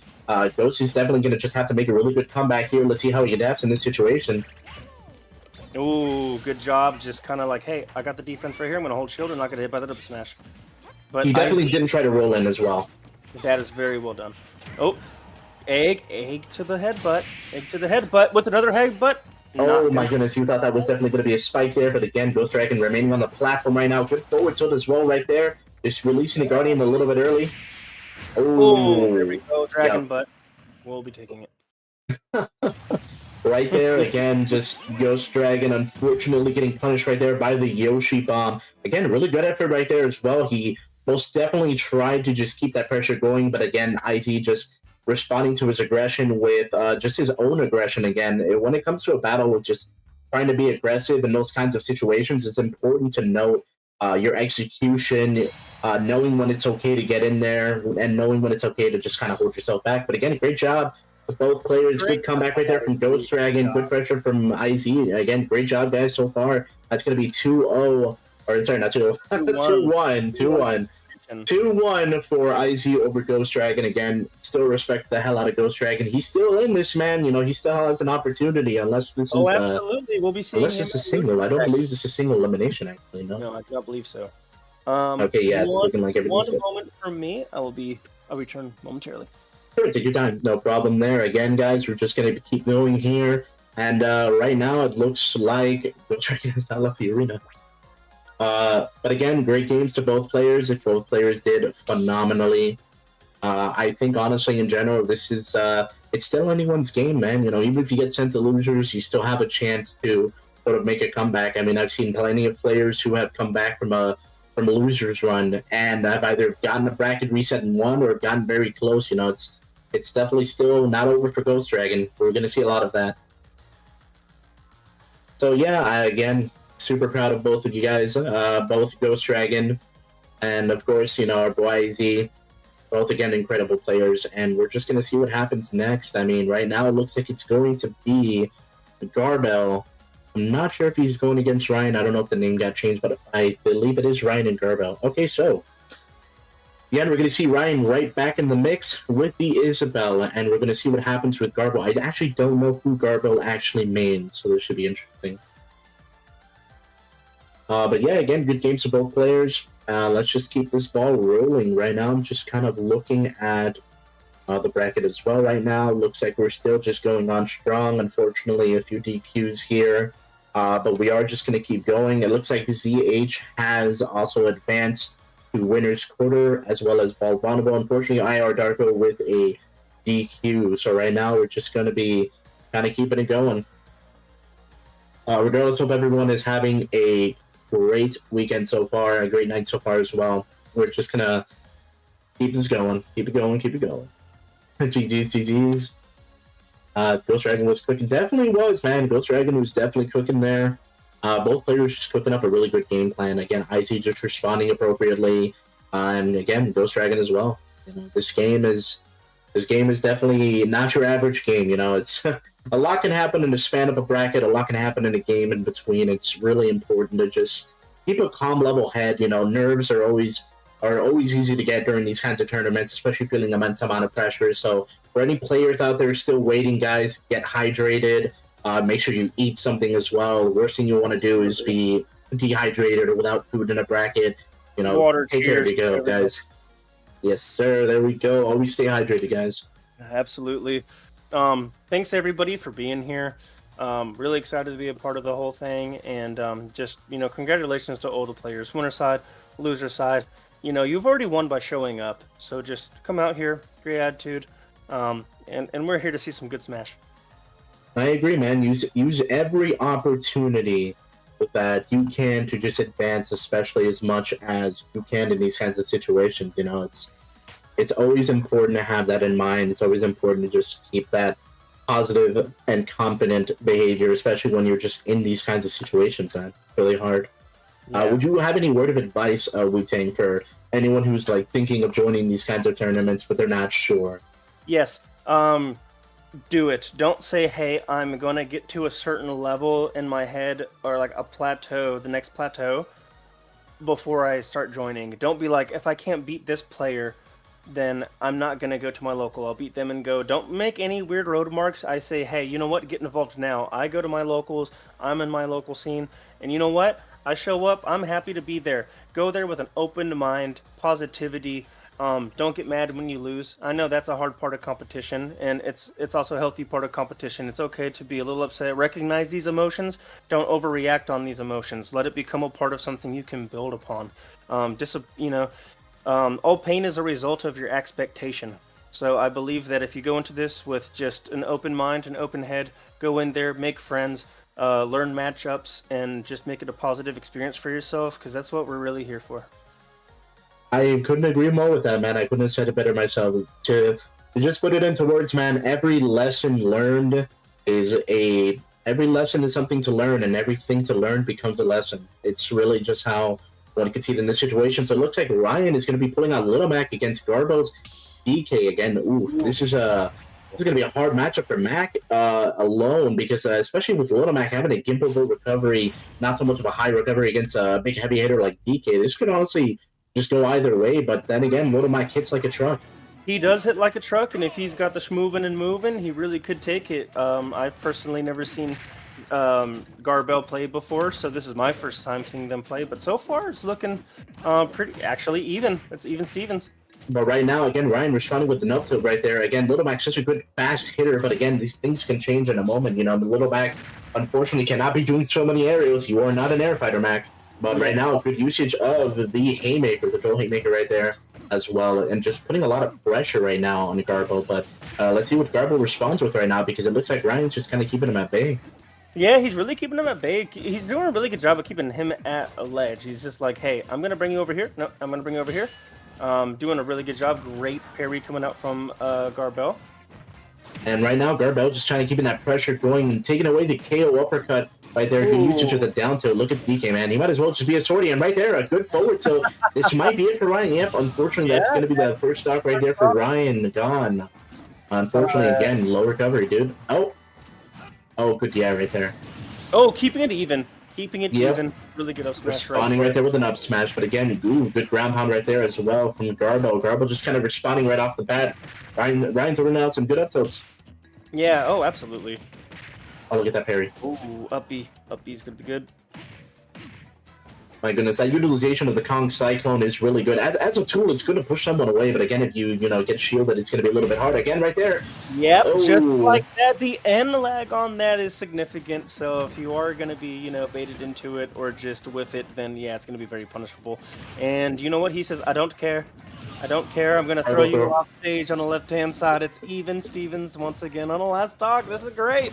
Ghost is definitely going to just have to make a really good comeback here. Let's see how he adapts in this situation. Ooh, good job. Just kind of like, hey, I got the defense right here. I'm going to hold shield and not get hit by the up smash. But he definitely didn't try to roll in as well. That is very well done. Oh, egg to the headbutt with another headbutt. Oh my goodness, you thought that was definitely going to be a spike there, but again, Ghost Dragon remaining on the platform right now. Good forward tilt as well right there. Just releasing the Guardian a little bit early. Oh, there we go, Dragon Butt. We'll be taking it. Right there, again, just Ghost Dragon unfortunately getting punished right there by the Yoshi bomb. Again, really good effort right there as well. He most definitely tried to just keep that pressure going, but again, I.Zee just responding to his aggression with just his own aggression again. When it comes to a battle with just trying to be aggressive in those kinds of situations, it's important to note your execution, knowing when it's okay to get in there, and knowing when it's okay to just kind of hold yourself back. But again, great job with both players. Good comeback right there from Ghost Dragon. Good pressure from I.Zee. Again, great job, guys, so far. That's going to be 2-0. Or, sorry, not 2-0. 2-1. 2-1. 2-1 for I.Zee over Ghost Dragon. Again, still respect the hell out of Ghost Dragon. He's still in this, man. You know, he still has an opportunity unless this is... absolutely. We'll be seeing unless it's a single. I don't believe this is a single elimination, actually. No, I do not believe so. Okay, yeah, it's looking like everything's good. One moment from me. I'll return momentarily. Sure, take your time. No problem there. Again, guys, we're just going to keep going here. And right now, it looks like Ghost Dragon has not left the arena. But again, great games to both players. If both players did phenomenally. I think, honestly, in general, this is it's still anyone's game, man. You know, even if you get sent to losers, you still have a chance to sort of make a comeback. I mean, I've seen plenty of players who have come back from a losers run and have either gotten a bracket reset and won or gotten very close. You know, it's definitely still not over for Ghost Dragon. We're going to see a lot of that. So yeah, again, super proud of both of you guys, both Ghost Dragon and, of course, you know, our boy I.Zee. Both, again, incredible players, and we're just going to see what happens next. I mean, right now it looks like it's going to be GarBel. I'm not sure if he's going against Ryan. I don't know if the name got changed, but I believe it is Ryan and GarBel. Okay, so again, we're going to see Ryan right back in the mix with the Isabel, and we're going to see what happens with GarBel. I actually don't know who GarBel actually mains, so this should be interesting. But yeah, again, good games to both players. Let's just keep this ball rolling. Right now, I'm just kind of looking at the bracket as well right now. Looks like we're still just going on strong. Unfortunately, a few DQs here. But we are just going to keep going. It looks like ZH has also advanced to winner's quarter as well as Bonobo. Unfortunately, IR Darko with a DQ. So right now, we're just going to be kind of keeping it going. Regardless, hope everyone is having a great weekend so far, a great night so far as well. We're just gonna keep this going, keep it going. GG's. Ghost Dragon was cooking. Definitely was, man. Ghost Dragon was definitely cooking there. Both players just cooking up a really good game plan. Again, I.Zee just responding appropriately. And again, Ghost Dragon as well. This game is definitely not your average game. It's a lot can happen in the span of a bracket. A lot can happen in a game in between. It's really important to just keep a calm, level head. Nerves are always easy to get during these kinds of tournaments, especially feeling immense amount of pressure. So for any players out there still waiting, guys, get hydrated. Make sure you eat something as well. The worst thing you want to do is be dehydrated or without food in a bracket. Water, take care of you, go, guys. Yes, sir. There we go. Always stay hydrated, guys. Absolutely. Thanks everybody for being here. Really excited to be a part of the whole thing, and just congratulations to all the players, winner side, loser side. You've already won by showing up, so just come out here, great attitude, and we're here to see some good Smash. I agree, man. Use every opportunity that you can to just advance, especially as much as you can in these kinds of situations. It's always important to have that in mind. It's always important to just keep that positive and confident behavior, especially when you're just in these kinds of situations, man. Really hard. Yeah. Would you have any word of advice, Wu-Tang, for anyone who's thinking of joining these kinds of tournaments, but they're not sure? Yes. Do it. Don't say, hey, I'm going to get to a certain level in my head, or a plateau, the next plateau, before I start joining. Don't be like, if I can't beat this player, then I'm not going to go to my local. I'll beat them and go. Don't make any weird road marks. I say, hey, you know what? Get involved now. I go to my locals. I'm in my local scene. And you know what? I show up. I'm happy to be there. Go there with an open mind, positivity. Don't get mad when you lose. I know that's a hard part of competition, and it's also a healthy part of competition. It's okay to be a little upset. Recognize these emotions. Don't overreact on these emotions. Let it become a part of something you can build upon. All pain is a result of your expectation. So I believe that if you go into this with just an open mind, an open head, go in there, make friends, learn matchups, and just make it a positive experience for yourself, because that's what we're really here for. I couldn't agree more with that, man. I couldn't have said it better myself. To just put it into words, man, every lesson learned every lesson is something to learn, and everything to learn becomes a lesson. It's really just how one can see it in this situation. So it looks like Ryan is going to be pulling out Little Mac against GarBel's DK again. Ooh, this is going to be a hard matchup for Mac alone, because especially with Little Mac having a gimbal recovery, not so much of a high recovery against a big heavy hitter like DK, this could honestly just go either way. But then again, Little Mac hits like a truck. He does hit like a truck, and if he's got the schmoovin' and moving, he really could take it. I've personally never seen GarBel play before, so this is my first time seeing them play. But so far, it's looking pretty, actually even. It's even Stevens. But right now, again, Ryan responding with the up tilt right there. Again, Little Mac's such a good fast hitter, but again, these things can change in a moment. The Little Mac, unfortunately, cannot be doing so many aerials. You are not an air fighter, Mac. But right now, good usage of the haymaker, the troll haymaker right there as well, and just putting a lot of pressure right now on GarBel. But let's see what GarBel responds with right now, because it looks like Ryan's just kind of keeping him at bay. Yeah, he's really keeping him at bay. He's doing a really good job of keeping him at a ledge. He's just like, hey, I'm going to bring you over here. No, I'm going to bring you over here. Doing a really good job. Great parry coming out from GarBel. And right now, GarBel just trying to keep that pressure going and taking away the KO uppercut right there. Good usage of the down tilt. Look at DK, man. He might as well just be a swordy. And right there, a good forward tilt. This might be it for Ryan. Yep, unfortunately, that's going to be the first stock right there for Ryan. Gone. Unfortunately, again, low recovery, dude. Oh, good, yeah, right there. Oh, keeping it even. Keeping it even. Really good up smash. Responding right there with an up smash. But again, good ground pound right there as well from GarBel. GarBel just kind of responding right off the bat. Ryan throwing out some good up tilts. Yeah, oh, absolutely. Oh, look at that parry. Ooh, up B. Up B's going to be good. My goodness, that utilization of the Kong Cyclone is really good. As a tool, it's good to push someone away, but again, if you get shielded, it's going to be a little bit hard. Again, right there. Yep, just like that. The end lag on that is significant, so if you are going to be, baited into it or just whiff it, then yeah, it's going to be very punishable. And you know what? He says, I don't care. I don't care. I'm going to throw you off stage on the left-hand side. It's even Stevens once again on the last stock. This is great.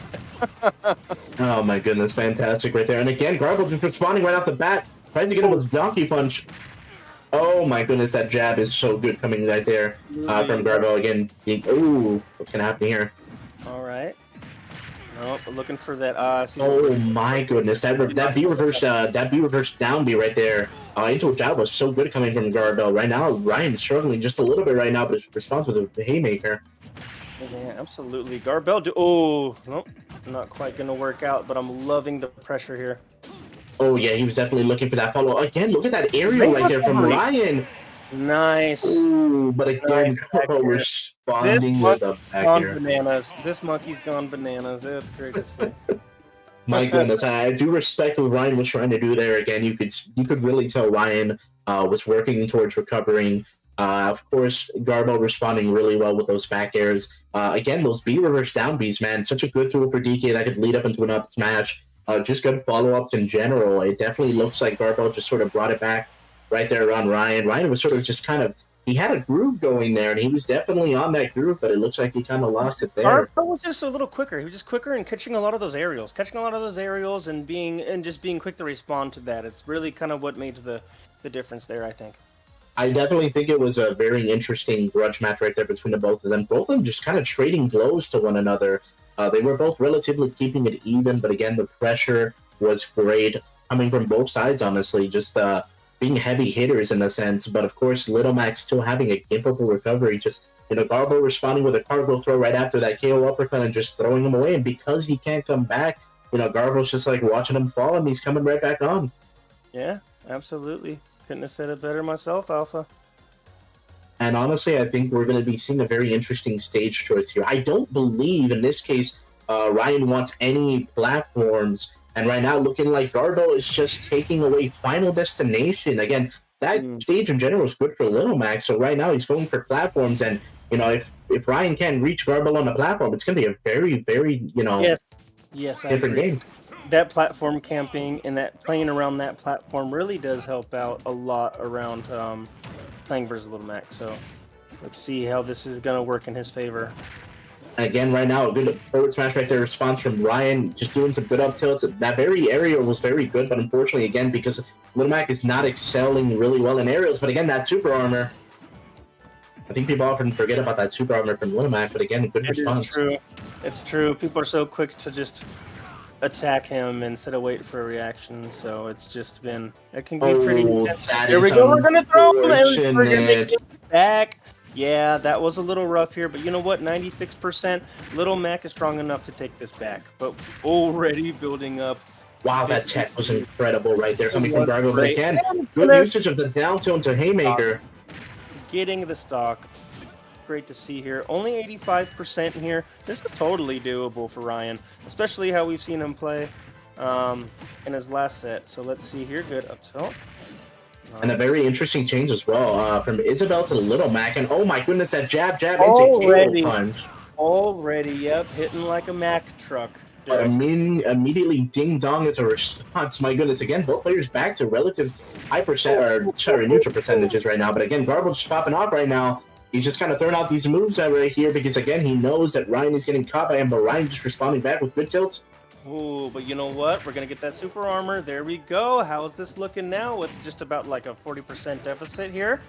Oh, my goodness. Fantastic right there. And again, GarBel just responding right off the bat. Trying to get him with Donkey Punch. Oh my goodness, that jab is so good coming right there from GarBel again. Ooh, what's going to happen here? All right. Oh, looking for that. Oh my goodness, that B reverse down B right there. Into a jab was so good coming from GarBel. Right now, Ryan's struggling just a little bit right now, but his response was a haymaker. Yeah, absolutely. GarBel. Oh, nope, not quite gonna work out. But I'm loving the pressure here. Oh yeah, he was definitely looking for that follow. Again, look at that aerial right there from Ryan. Nice. Ooh, but again, GarBel responding with a back air. Bananas. This monkey's gone bananas. It's great to see. My goodness, I do respect what Ryan was trying to do there. Again, you could really tell Ryan was working towards recovering. Of course, GarBel responding really well with those back airs. Again, those B reverse down Bs, man, such a good tool for DK that could lead up into an up smash. Just good follow-ups in general. It definitely looks like GarBel just sort of brought it back right there around Ryan. Ryan was sort of just kind of, he had a groove going there, and he was definitely on that groove, but it looks like he kind of lost it there. GarBel was just a little quicker. He was just quicker and catching a lot of those aerials, and just being quick to respond to that. It's really kind of what made the difference there, I think. I definitely think it was a very interesting grudge match right there between the both of them. Both of them just kind of trading blows to one another. They were both relatively keeping it even, but again, the pressure was great coming from both sides, honestly, just being heavy hitters in a sense. But of course, Little Mac still having a gimpable recovery, just, GarBel responding with a cargo throw right after that KO uppercut and just throwing him away. And because he can't come back, GarBel's just like watching him fall, and he's coming right back on. Yeah, absolutely. Couldn't have said it better myself, Alpha. And honestly, I think we're going to be seeing a very interesting stage choice here. I don't believe, in this case, Ryan wants any platforms. And right now, looking like GarBel is just taking away Final Destination. Again, that stage in general is good for Little Mac. So right now, he's going for platforms. And, if Ryan can't reach GarBel on the platform, it's going to be a very, very, yes, different game. That platform camping and that playing around that platform really does help out a lot around playing versus Little Mac. So let's see how this is going to work in his favor. Again, right now, a good forward smash right there. Response from Ryan, just doing some good up tilts. That very aerial was very good, but unfortunately, again, because Little Mac is not excelling really well in aerials. But again, that super armor. I think people often forget about that super armor from Little Mac, but again, good response. It's true. It's true. People are so quick to just attack him instead of wait for a reaction, so it's just been, it can be pretty intense. Here we go, we're gonna throw him and we're gonna make it back. Yeah, that was a little rough here, but you know what, 96%, Little Mac is strong enough to take this back, but already building up. Wow, that tech was incredible right there coming from GarBel, but again, good usage of the down tilt to haymaker. Getting the stock. Great to see here. Only 85% here. This is totally doable for Ryan, especially how we've seen him play in his last set. So let's see here. Good up tilt. Nice. And a very interesting change as well from Isabel to Little Mac. And oh my goodness, that jab into KO punch. Already, yep, hitting like a Mac truck. But immediately ding dong as a response. My goodness, again, both players back to relative neutral percentages right now. But again, GarBel just popping off right now. He's just kind of throwing out these moves right here because, again, he knows that Ryan is getting caught by him, but Ryan just responding back with good tilts. Ooh, but you know what? We're going to get that super armor. There we go. How is this looking now? It's just about like a 40% deficit here.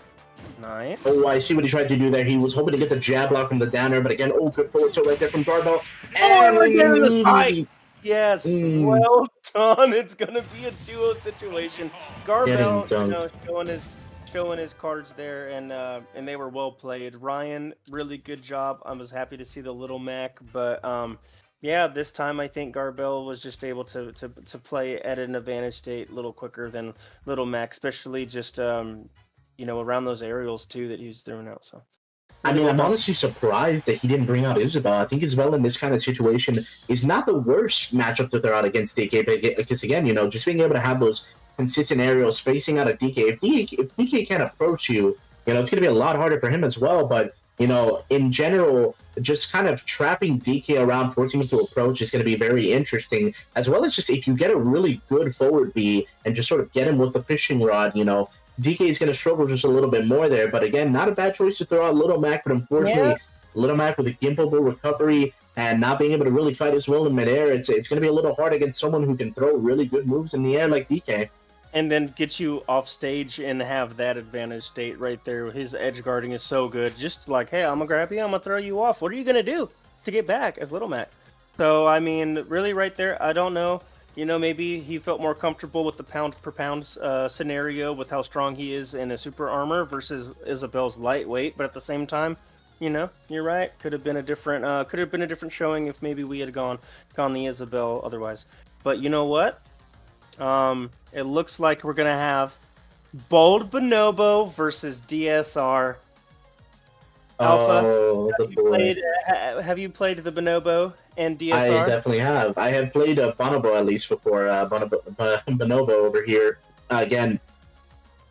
Nice. Oh, I see what he tried to do there. He was hoping to get the jab block from the downer, but again, good forward tilt right there from GarBel. And we're getting the fight. Yes, well done. It's going to be a duo situation. GarBel, showing his cards there, and they were well played. Ryan, really good job. I was happy to see the Little Mac, but yeah, this time I think GarBel was just able to play at an advantage state a little quicker than Little Mac, especially just around those aerials too that he was throwing out. So I mean, I'm honestly surprised that he didn't bring out Isabel. I think Isabel in this kind of situation is not the worst matchup to throw out against DK, because again, just being able to have those consistent aerials spacing out of DK. If DK can't approach you, it's going to be a lot harder for him as well. But, in general, just kind of trapping DK around, forcing him to approach is going to be very interesting, as well as just if you get a really good forward B and just sort of get him with the fishing rod, DK is going to struggle just a little bit more there. But again, not a bad choice to throw out Little Mac, but unfortunately, Little Mac with a gimpable recovery and not being able to really fight as well in midair, it's going to be a little hard against someone who can throw really good moves in the air like DK. And then get you off stage and have that advantage state right there. His edge guarding is so good. Just like, hey, I'm going to grab you, I'm going to throw you off. What are you going to do to get back as Little Mac? So I mean, really, right there, I don't know. Maybe he felt more comfortable with the pound per pound scenario with how strong he is in a super armor versus Isabel's lightweight. But at the same time, you're right. Could have been a different showing if maybe we had gone the Isabel otherwise. But you know what? It looks like we're gonna have Bold Bonobo versus DSR. Alpha, Oh, the boy. have you played the Bonobo and I DSR? definitely have. I have played Bonobo at least before. Bonobo over here. Again,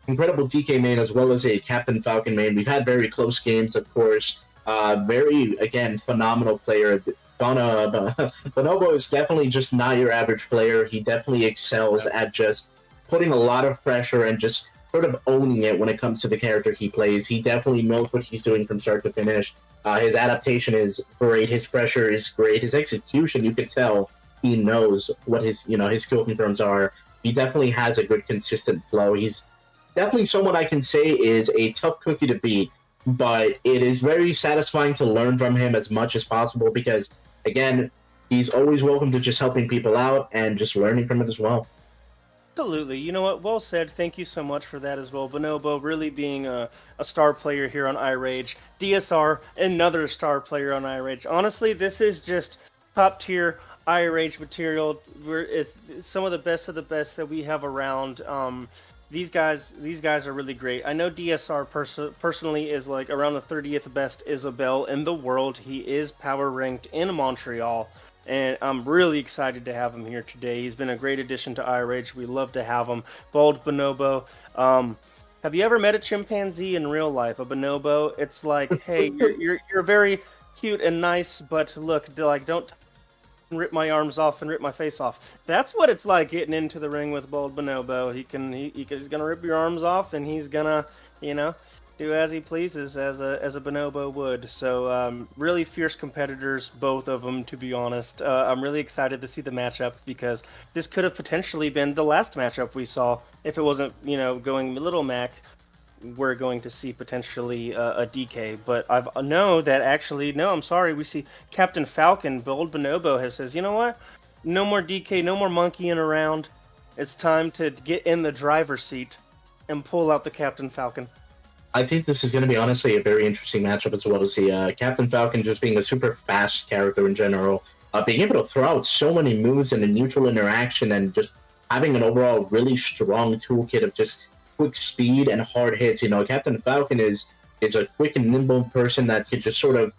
incredible DK main as well as a Captain Falcon main. We've had very close games, of course. Very, again, phenomenal player. Bonobo is definitely just not your average player. He definitely excels at just putting a lot of pressure and just sort of owning it when it comes to the character he plays. He definitely knows what he's doing from start to finish. His adaptation is great. His pressure is great. His execution, you could tell he knows what his skill confirms are. He definitely has a good consistent flow. He's definitely someone I can say is a tough cookie to beat, but it is very satisfying to learn from him as much as possible because, again, he's always welcome to just helping people out and just learning from it as well. Absolutely. You know what? Well said. Thank you so much for that as well. Bonobo really being a star player here on iRage. DSR, another star player on iRage. Honestly, this is just top tier iRage material. It's some of the best that we have around. These guys are really great. I know DSR personally is like around the 30th best Isabel in the world. He is power ranked in Montreal. And I'm really excited to have him here today. He's been a great addition to iRage. We love to have him. Bold Bonobo. Have you ever met a chimpanzee in real life? A bonobo? It's like, hey, you're very cute and nice, but look, like don't rip my arms off and rip my face off. That's what it's like getting into the ring with Bold Bonobo. He's gonna rip your arms off, and he's gonna, do as he pleases as a bonobo would. So really fierce competitors, both of them, to be honest. I'm really excited to see the matchup because this could have potentially been the last matchup we saw if it wasn't going Little Mac. We're going to see potentially a DK, but I know that actually no. I'm sorry. We see Captain Falcon, Bold Bonobo, has says, you know what? No more DK, no more monkeying around. It's time to get in the driver's seat and pull out the Captain Falcon. I think this is going to be honestly a very interesting matchup as well to see. Captain Falcon just being a super fast character in general, being able to throw out so many moves in a neutral interaction, and just having an overall really strong toolkit of just quick speed and hard hits. Captain Falcon is a quick and nimble person that could just sort of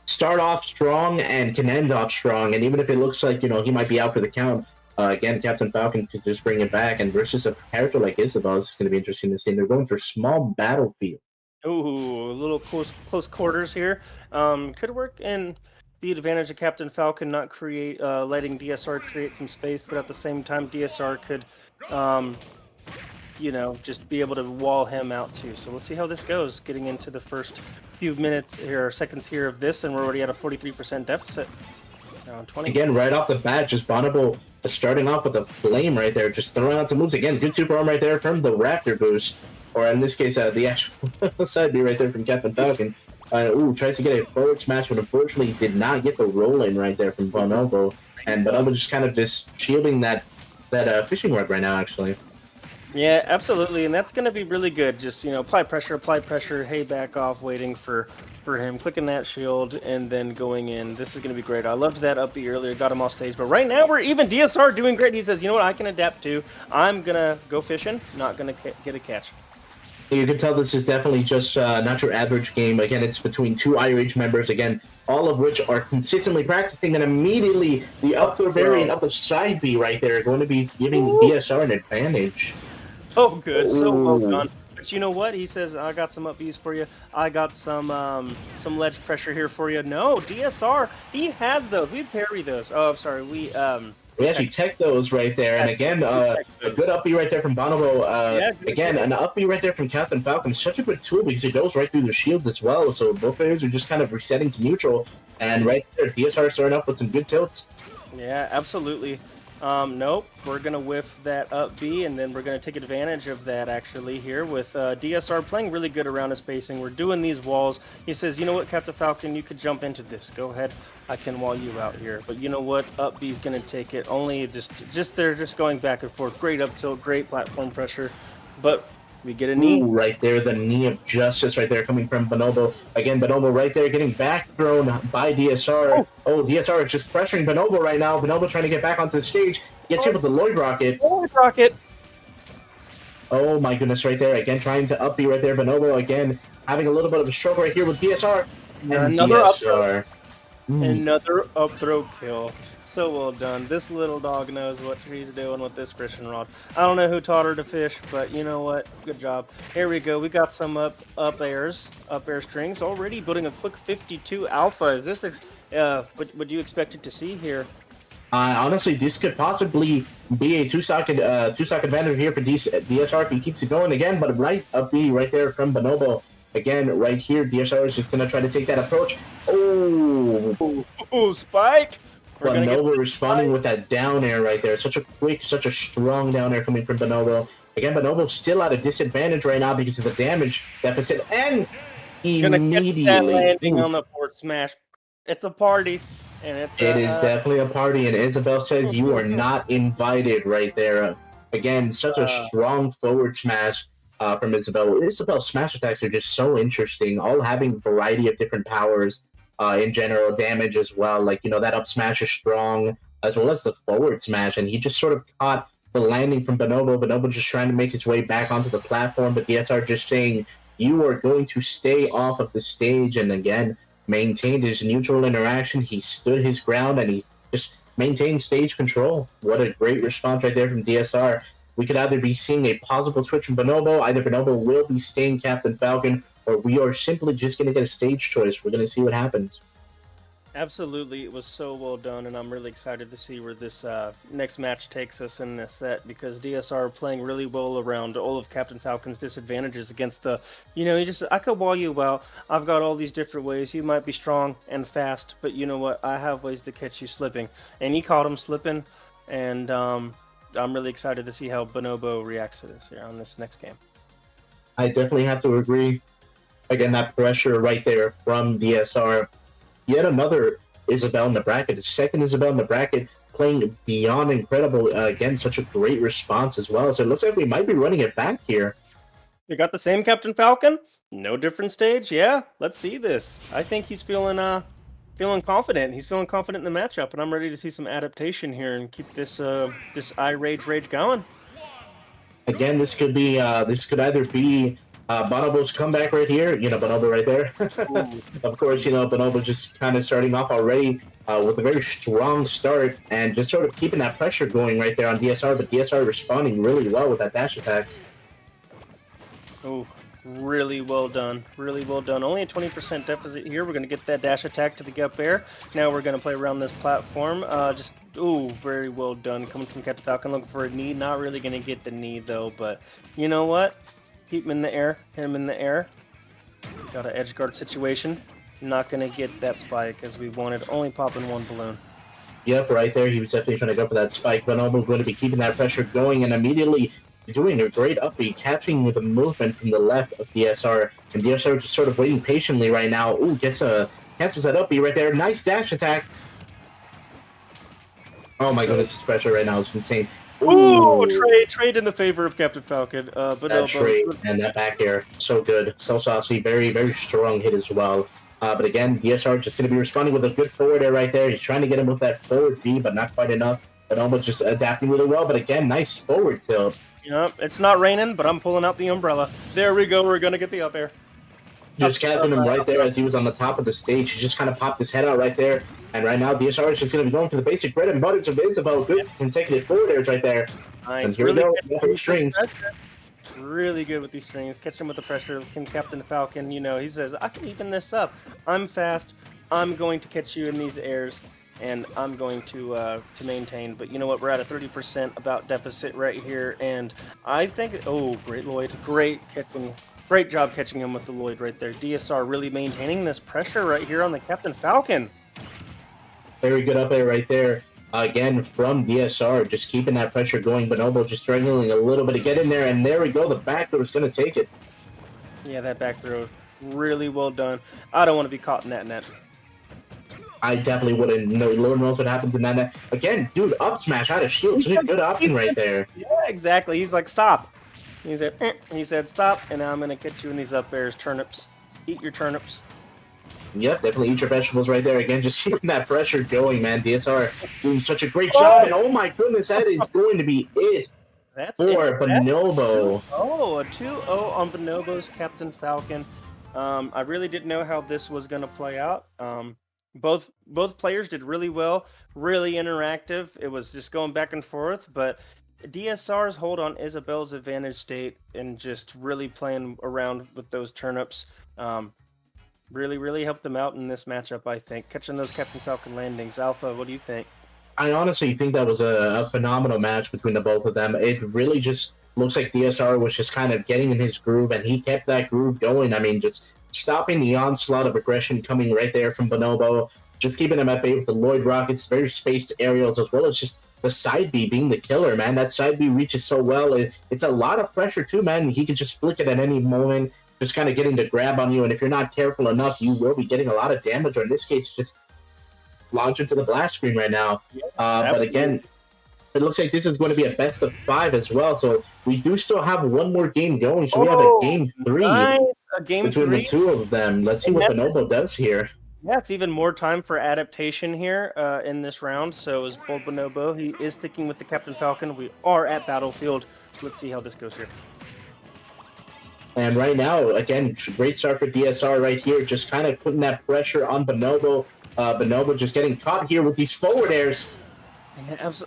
start off strong and can end off strong. And even if it looks like he might be out for the count, again, Captain Falcon could just bring it back, and versus a character like Isabel, it's going to be interesting to see. And they're going for small battlefield. Ooh, a little close quarters here. Could work in the advantage of Captain Falcon not letting DSR create some space, but at the same time, DSR could, just be able to wall him out too. So let's see how this goes. Getting into the first few minutes here, or seconds here of this, and we're already at a 43% deficit. 20. Again, right off the bat, just Bonobo starting off with a flame right there, just throwing out some moves. Again, good super arm right there from the Raptor boost, or in this case, the actual side B right there from Captain Falcon. Tries to get a forward smash, but unfortunately did not get the roll in right there from Bonobo. And Bonobo just kind of just shielding that fishing rod right now, actually. Yeah, absolutely, and that's going to be really good. Just apply pressure. Hey, back off, waiting for him, clicking that shield, and then going in. This is going to be great. I loved that up B earlier, got him off stage, but right now we're even. DSR doing great. He says, you know what, I can adapt to. I'm gonna go fishing, not gonna get a catch. You can tell this is definitely just not your average game. Again, it's between two iRage members, again, all of which are consistently practicing, and immediately the upper variant of the side B right there going to be giving DSR an advantage. So good, so well done. But you know what? He says, I got some up Bs for you. I got some ledge pressure here for you. No, DSR, he has those. We parry those. Oh, I'm sorry. We actually tech those right there. And again, a good up B right there from Bonobo. Again, an up B right there from Captain Falcon. Such a good tool because it goes right through the shields as well. So both players are just kind of resetting to neutral. And right there, DSR starting up with some good tilts. Yeah, absolutely. Nope. We're gonna whiff that up B, and then we're gonna take advantage of that actually here with DSR playing really good around his spacing. We're doing these walls. He says, "You know what, Captain Falcon, you could jump into this. Go ahead. I can wall you out here." But you know what? Up B's gonna take it. Only just they're just going back and forth. Great up tilt, great platform pressure, but we get a knee. Ooh, right there, the knee of justice right there coming from Bonobo. Again, Bonobo right there getting back thrown by DSR. Oh, DSR is just pressuring Bonobo right now. Bonobo trying to get back onto the stage. Gets hit with the Lloyd Rocket. Lloyd Rocket. Oh my goodness, right there. Again, trying to up B right there. Bonobo again having a little bit of a struggle right here with DSR. And Another DSR. Another up throw kill. So well done. This little dog knows what she's doing with this fishing rod. I don't know who taught her to fish, but you know what? Good job. Here we go. We got some up air strings already building a quick 52 alpha. Is this what you expected to see here? Honestly, this could possibly be a two-stock advantage here for DSR if he keeps it going again, but right up B right there from Bonobo. Again, right here, DSR is just going to try to take that approach. Oh, Spike! Bonobo responding with that down air right there. Such a quick, such a strong down air coming from Bonobo. Again, Bonobo's still at a disadvantage right now because of the damage deficit. And immediately... That landing on the port smash. It's a party. And it is definitely a party. And Isabel says you are not invited right there. Again, such a strong forward smash from Isabel. Isabel's smash attacks are just so interesting, all having a variety of different powers. In general, damage as well. Like, you know, that up smash is strong, as well as the forward smash. And he just sort of caught the landing from Bonobo. Bonobo just trying to make his way back onto the platform, but DSR just saying, you are going to stay off of the stage. And again, maintained his neutral interaction. He stood his ground, and he just maintained stage control. What a great response right there from DSR. We could either be seeing a possible switch from Bonobo, either Bonobo will be staying Captain Falcon, or we are simply just going to get a stage choice. We're going to see what happens. Absolutely. It was so well done, and I'm really excited to see where this next match takes us in this set, because DSR are playing really well around all of Captain Falcon's disadvantages against the, you know, I could wall you out. I've got all these different ways. You might be strong and fast, but you know what? I have ways to catch you slipping. And he caught him slipping, and I'm really excited to see how Bonobo reacts to this here on this next game. I definitely have to agree. Again, that pressure right there from DSR. Yet another Isabel in the bracket. The second Isabel in the bracket playing beyond incredible. Again, such a great response as well. So it looks like we might be running it back here. You got the same Captain Falcon? No different stage? Yeah, let's see this. I think he's feeling confident. He's feeling confident in the matchup, and I'm ready to see some adaptation here and keep this rage going. Again, this could either be Bonobo's comeback right here. You know, Bonobo right there. Of course, you know, Bonobo just kind of starting off already with a very strong start and just sort of keeping that pressure going right there on DSR, but DSR responding really well with that dash attack. Oh, really well done. Really well done. Only a 20% deficit here. We're going to get that dash attack to the up air. Now we're going to play around this platform. Very well done. Coming from Captain Falcon, looking for a knee. Not really going to get the knee, though, but you know what? Keep him in the air. Hit him in the air. Got an edge guard situation. Not going to get that spike as we wanted. Only popping one balloon. Yep, right there. He was definitely trying to go for that spike. Bonobo going to be keeping that pressure going and immediately doing a great upbeat, catching the movement from the left of DSR. And DSR just sort of waiting patiently right now. Ooh, catches that upbeat right there. Nice dash attack. Oh my goodness, this pressure right now is insane. Ooh, trade in the favor of Captain Falcon. But that trade and that back air, so good, so saucy, very, very strong hit as well. But again, DSR just going to be responding with a good forward air right there. He's trying to get him with that forward B, but not quite enough. But almost just adapting really well. But again, nice forward tilt. Yep, it's not raining, but I'm pulling out the umbrella. There we go. We're going to get the up air. Just catching him right there as he was on the top of the stage. He just kind of popped his head out right there. And right now, DSR is just going to be going for the basic bread and butter of Isabel. Good consecutive forward airs right there. Nice. And here we go. Strings. Really good with these strings. Catch him with the pressure. Can Captain Falcon, you know, he says, I can even this up. I'm fast. I'm going to catch you in these airs. And I'm going to maintain. But you know what? We're at a 30% about deficit right here. And I think, oh, great Lloyd. Great catching. Great job catching him with the Lloyd right there. DSR really maintaining this pressure right here on the Captain Falcon. Very good up there right there. again from DSR, just keeping that pressure going. Bonobo just struggling a little bit to get in there, and there we go. The back throw is going to take it. Yeah, that back throw, really well done. I don't want to be caught in that net. I definitely wouldn't. No, Lord knows what happens in that net. Again, dude, up smash out of shield. Such a good option right there. Yeah, exactly. He's like, stop. He said, he said, stop, and now I'm going to catch you in these up airs, turnips. Eat your turnips. Yep, definitely eat your vegetables right there. Again, just keeping that pressure going, man. DSR doing such a great job, and oh my goodness, that is going to be it for Bonobo. Oh, a 2-0 on Bonobo's Captain Falcon. I really didn't know how this was going to play out. Both players did really well, really interactive. It was just going back and forth, but DSR's hold on Isabel's advantage state and just really playing around with those turnips really helped them out in this matchup, I think. Catching those Captain Falcon landings. Alpha, what do you think? I honestly think that was a phenomenal match between the both of them. It really just looks like DSR was just kind of getting in his groove, and he kept that groove going. I mean, just stopping the onslaught of aggression coming right there from Bonobo, just keeping him at bay with the Lloyd Rockets, very spaced aerials, as well as just the side B being the killer, man. That side B reaches so well. It's a lot of pressure, too, man. He can just flick it at any moment, just kind of getting to grab on you, and if you're not careful enough, you will be getting a lot of damage, or in this case, just launch into the blast screen right now. But again, it looks like this is going to be a best of 5 as well, so we do still have one more game going, so we have a game 3 between the two of them. Let's see what Bonobo does here. Yeah, it's even more time for adaptation here in this round. So is Bold Bonobo. He is sticking with the Captain Falcon. We are at Battlefield. Let's see how this goes here. And right now, again, great start for DSR right here, just kind of putting that pressure on Bonobo. Bonobo just getting caught here with these forward airs.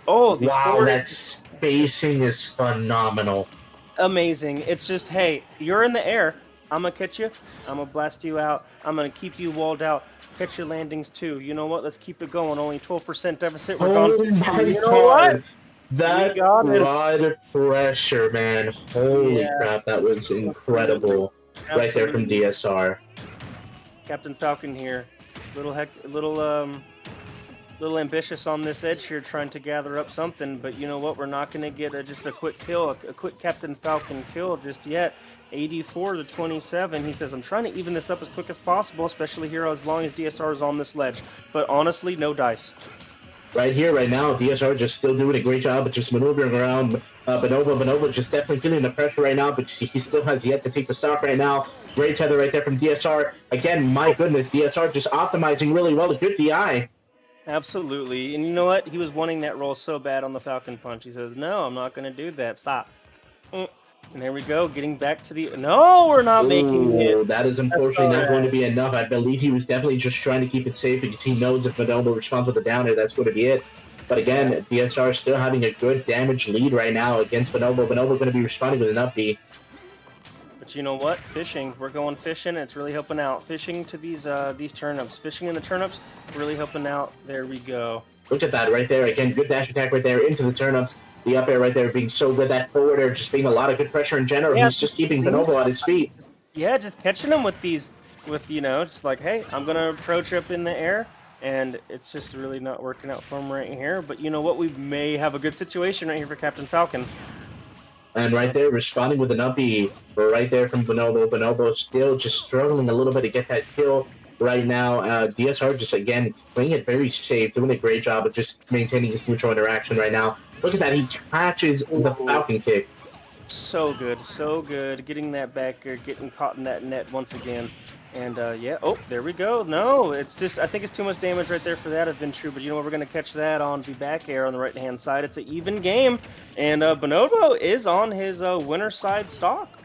Oh, these wow, that spacing is phenomenal. Amazing. It's just, hey, you're in the air. I'm going to catch you. I'm going to blast you out. I'm going to keep you walled out. Catch your landings, too. You know what? Let's keep it going. Only 12% deficit. We're going. You know what? That broad pressure, man. Holy crap, that was incredible. Absolutely. Right there from DSR. Captain Falcon here. Little ambitious on this edge here, trying to gather up something, but you know what? We're not going to get just a quick kill, a quick Captain Falcon kill just yet. 84 to 27. He says, I'm trying to even this up as quick as possible, especially here as long as DSR is on this ledge. But honestly, no dice. Right here, right now, DSR just still doing a great job of just maneuvering around Bonobo just definitely feeling the pressure right now, but he still has yet to take the stock right now. Great tether right there from DSR. Again, my goodness, DSR just optimizing really well. A good DI. Absolutely. And you know what? He was wanting that roll so bad on the Falcon Punch. He says, no, I'm not going to do that. Stop. And there we go. Getting back to the... No, we're not making it. That is unfortunately not going to be enough. I believe he was definitely just trying to keep it safe because he knows if Bonobo responds with a down air, that's going to be it. But again, DSR is still having a good damage lead right now against Bonobo. Bonobo going to be responding with an up B. But you know what? Fishing. We're going fishing. It's really helping out. Fishing to these turnips. Fishing in the turnips, really helping out. There we go. Look at that right there. Again, good dash attack right there into the turnips. The up air right there being so good. That forward air just being a lot of good pressure in general. He's just keeping Bonobo at his feet. Yeah, just catching him with these, just like, hey, I'm going to approach up in the air. And it's just really not working out for him right here. But you know what? We may have a good situation right here for Captain Falcon. And right there, responding with an up B right there from Bonobo. Bonobo still just struggling a little bit to get that kill right now. DSR just, again, playing it very safe, doing a great job of just maintaining his neutral interaction right now. Look at that. He catches the Falcon kick. So good. So good. Getting that back air, getting caught in that net once again. And, yeah. Oh, there we go. No, it's just, I think it's too much damage right there for that to have been true. But you know what? We're going to catch that on the back air on the right-hand side. It's an even game. And Bonobo is on his winner side stock.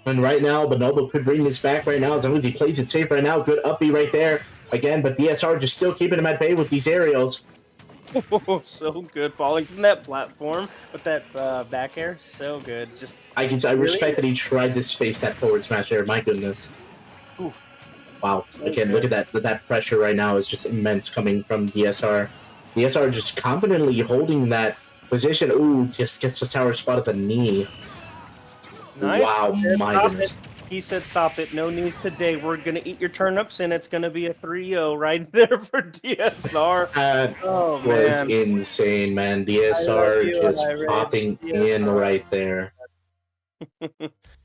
And right now, Bonobo could bring this back right now as long as he plays it safe right now. Good up B right there. Again, but DSR just still keeping him at bay with these aerials. Oh, so good. Falling from that platform with that back air. So good. Just I respect that he tried to space that forward smash there. My goodness. Oof. Wow. Again, look at that. That pressure right now is just immense coming from DSR. DSR just confidently holding that position. Ooh, just gets the sour spot at the knee. Nice. Wow, my goodness. He said, "Stop it! No knees today. We're gonna eat your turnips, and it's gonna be a 3-0 right there for DSR." That Oh was man, insane, man. I love DSR you, just I-Rage. popping in DSR. right there.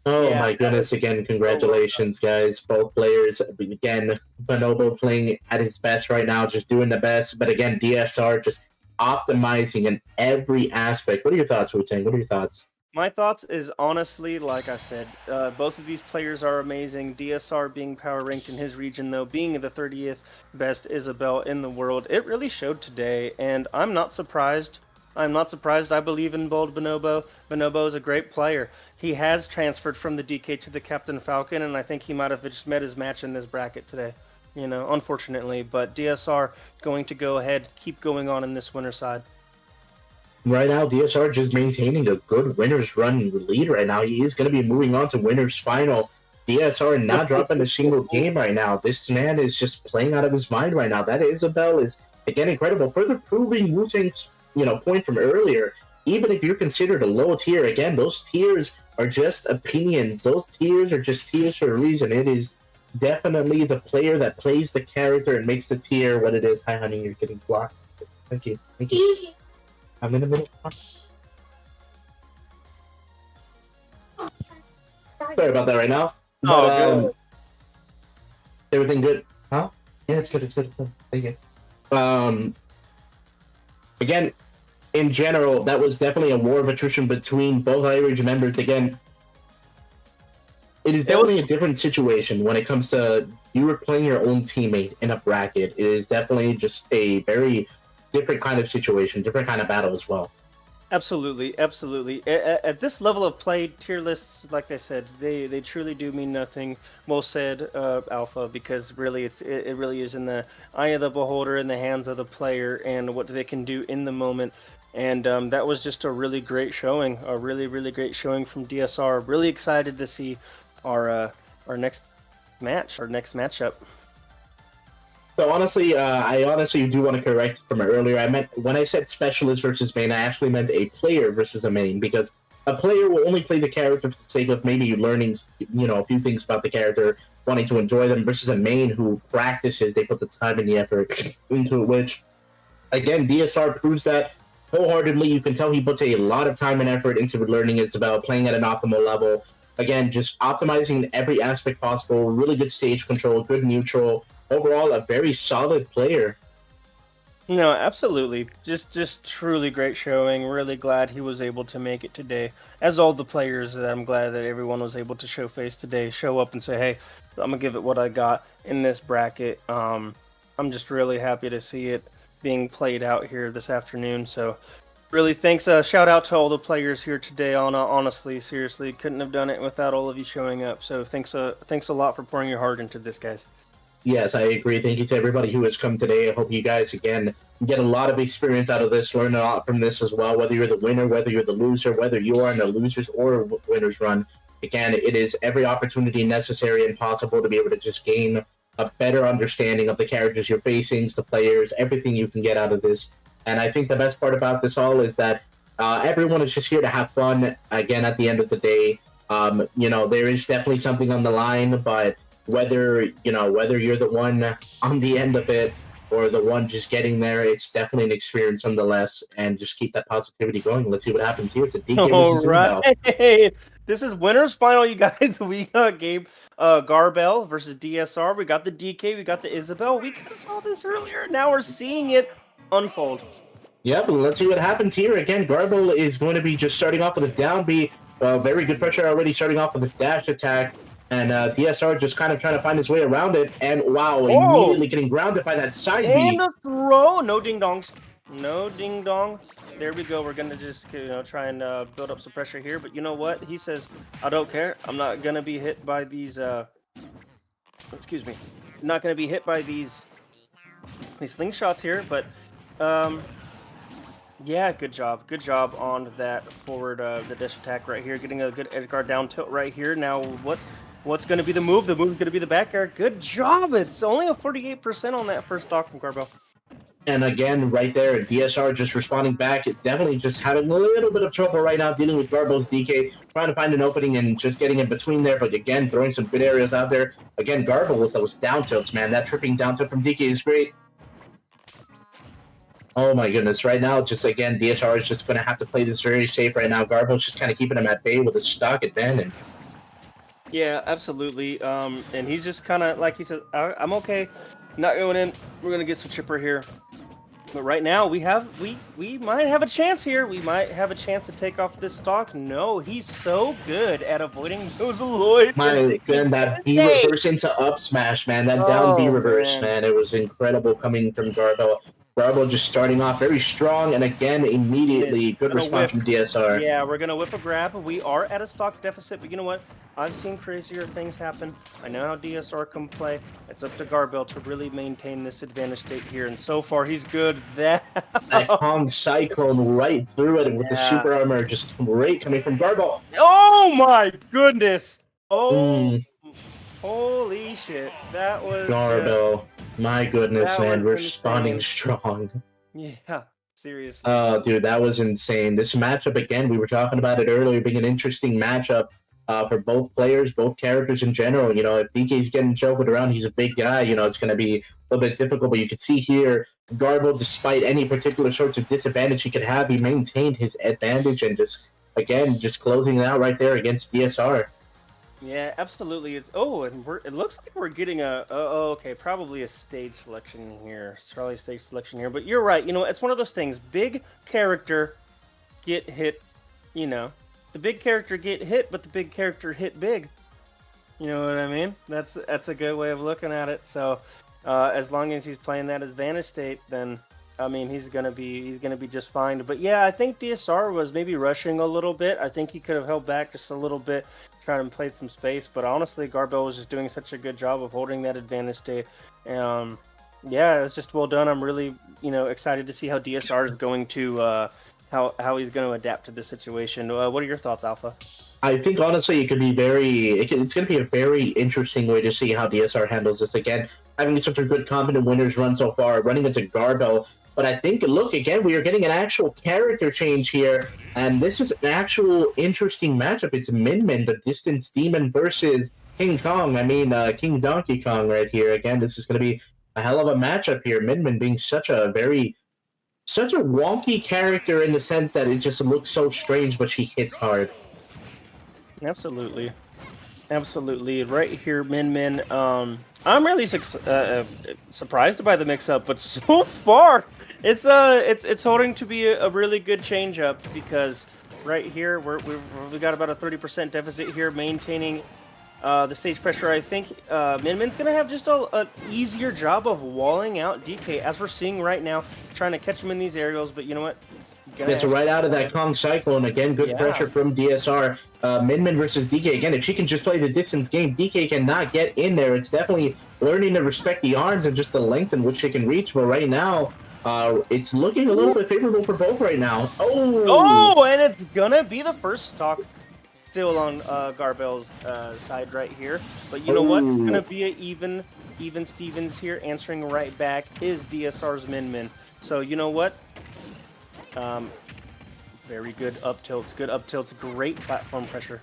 Oh Yeah, my that was goodness, again, so well done. congratulations, guys. Both players. Again, Bonobo playing at his best right now, just doing the best. But again, DSR just optimizing in every aspect. What are your thoughts, Wu-Tang? What are your thoughts? My thoughts is honestly, like I said, both of these players are amazing. DSR being power ranked in his region, though, being the 30th best Isabel in the world, it really showed today, and I'm not surprised. I'm not surprised. I believe in Bold Bonobo. Bonobo is a great player. He has transferred from the DK to the Captain Falcon, and I think he might have just met his match in this bracket today. You know, unfortunately, but DSR going to go ahead, keep going on in this winner side. Right now, DSR just maintaining a good winners run lead right now. He is going to be moving on to winners final. DSR not dropping a single game right now. This man is just playing out of his mind right now. That Isabel is again incredible, further proving Wu-Tang's point from earlier. Even if you're considered a low tier, again, those tiers are just opinions. Those tiers are just tiers for a reason. It is definitely the player that plays the character and makes the tier what it is. Hi, honey, you're getting blocked. Thank you. Thank you. I'm in a minute. Sorry about that right now. But Good. everything good? Huh? Yeah, it's good. It's good. It's good. Thank you. Again, in general, that was definitely a war of attrition between both I.Zee members. Again, it is definitely a different situation when it comes to you were playing your own teammate in a bracket. It is definitely just a very different kind of situation, different kind of battle as well. Absolutely, absolutely. At this level of play, tier lists, like I said, they truly do mean nothing. Well said, Alpha, because really it really is in the eye of the beholder, in the hands of the player, and what they can do in the moment. And that was just a really great showing, a really great showing from DSR. Really excited to see our next match, our next matchup. So honestly, I honestly do want to correct from earlier. I meant when I said specialist versus main, I actually meant a player versus a main, because a player will only play the character for the sake of maybe learning, a few things about the character, wanting to enjoy them, versus a main who practices. They put the time and the effort into it, which, again, DSR proves that wholeheartedly. You can tell he puts a lot of time and effort into learning Isabel, playing at an optimal level. Again, just optimizing in every aspect possible. Really good stage control, good neutral. Overall, a very solid player. No, absolutely. Just truly great showing. Really glad he was able to make it today. As all the players, I'm glad that everyone was able to show face today, show up and say, "Hey, I'm gonna give it what I got in this bracket." I'm just really happy to see it being played out here this afternoon. So, really, thanks. Shout out to all the players here today. Honestly, seriously, couldn't have done it without all of you showing up. So, thanks a lot for pouring your heart into this, guys. Yes, I agree. Thank you to everybody who has come today. I hope you guys, again, get a lot of experience out of this, learn a lot from this as well, whether you're the winner, whether you're the loser, whether you are in a losers or winners run. Again, it is every opportunity necessary and possible to be able to just gain a better understanding of the characters you're facing, the players, everything you can get out of this. And I think the best part about this all is that everyone is just here to have fun. Again, at the end of the day, there is definitely something on the line, but whether you're the one on the end of it or the one just getting there, it's definitely an experience nonetheless. And just keep that positivity going. Let's see what happens here. It's a DK versus Isabel. This is winners final, you guys. We got GarBel versus DSR. We got the DK. We got the Isabel. We kind of saw this earlier. Now we're seeing it unfold. Yep, let's see what happens here. Again, GarBel is going to be just starting off with a down B. Very good pressure already, starting off with a dash attack. And DSR just kind of trying to find his way around it. And wow, immediately getting grounded by that side B. And the throw. No ding-dongs. No ding-dong. There we go. We're going to just try and build up some pressure here. But you know what? He says, I don't care. I'm not going to be hit by these... excuse me. I'm not going to be hit by these slingshots here. But... yeah, good job. Good job on that forward, the dash attack right here. Getting a good Edgar down tilt right here. Now, what's going to be the move? The move's going to be the back air. Good job. It's only a 48% on that first stock from GarBel. And again, right there, DSR just responding back. Definitely just having a little bit of trouble right now dealing with GarBel's DK, trying to find an opening and just getting in between there. But again, throwing some good areas out there. Again, GarBel with those down tilts, man. That tripping down tilt from DK is great. Oh my goodness, right now, just again, DSR is just going to have to play this very safe right now. GarBel's just kind of keeping him at bay with a stock advantage. Yeah, absolutely. And he's just kind of, like he said, I'm okay. Not going in. We're going to get some chipper here. But right now, we might have a chance here. We might have a chance to take off this stock. No, he's so good at avoiding those Lloyd. My God, that B reverse into up smash, man. That down B reverse, man. It was incredible coming from GarBel. GarBel just starting off very strong, and again, immediately good response from DSR. Yeah, we're going to whip a grab. We are at a stock deficit, but you know what? I've seen crazier things happen. I know how DSR can play. It's up to GarBel to really maintain this advantage state here, and so far he's good. That Kong Cyclone right through it with the super armor, just great coming from GarBel. Oh my goodness! Oh, holy shit! That was GarBel. My goodness, man, we're responding strong. Yeah, seriously. Oh, dude, that was insane. This matchup, again, we were talking about it earlier, being an interesting matchup. For both players, both characters in general. You know, if DK's getting juggled around, he's a big guy, you know, it's going to be a little bit difficult. But you can see here, GarBel, despite any particular sorts of disadvantage he could have, he maintained his advantage and just, again, just closing it out right there against DSR. Yeah, absolutely. It's and it looks like we're getting okay, probably a stage selection here. It's probably a stage selection here. But you're right. You know, it's one of those things. Big character get hit, you know. The big character get hit, but the big character hit big. You know what I mean? That's a good way of looking at it. So, as long as he's playing that advantage state, then I mean he's gonna be just fine. But yeah, I think DSR was maybe rushing a little bit. I think he could have held back just a little bit, trying to play some space. But honestly, GarBel was just doing such a good job of holding that advantage state. Yeah, it's just well done. I'm really excited to see how DSR is going to. How he's going to adapt to this situation. What are your thoughts, Alpha? I think honestly, it's going to be a very interesting way to see how DSR handles this again. Having such a good confident winners run so far, running into GarBel. But I think, look, again, we are getting an actual character change here, and this is an actual interesting matchup. It's Min Min, the Distance Demon, versus King Kong. I mean, King Donkey Kong right here. Again, this is going to be a hell of a matchup here. Min Min being such a wonky character in the sense that it just looks so strange, but she hits hard. Absolutely. Right here, Min Min. I'm really surprised by the mix-up, but so far, it's holding to be a really good change-up because right here we got about a 30% deficit here, maintaining the stage pressure. I think Min Min's gonna have just an easier job of walling out DK, as we're seeing right now, trying to catch him in these aerials. But you know what? It's right out of that Kong Cyclone. Again, good pressure from DSR. Min Min versus DK. Again, if she can just play the distance game, DK cannot get in there. It's definitely learning to respect the arms and just the length in which she can reach. But right now, it's looking a little bit favorable for both right now. Oh, and it's gonna be the first stock still on GarBel's side right here. But you know what? It's gonna be an even Stevens here. Answering right back is DSR's Min Min. So you know what? Very good up tilts. Great platform pressure.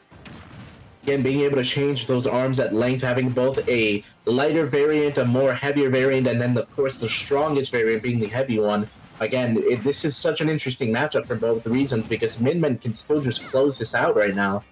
Again, being able to change those arms at length, having both a lighter variant, a more heavier variant, and then, of course, the strongest variant being the heavy one. Again, this is such an interesting matchup for both reasons because Min Min can still just close this out right now.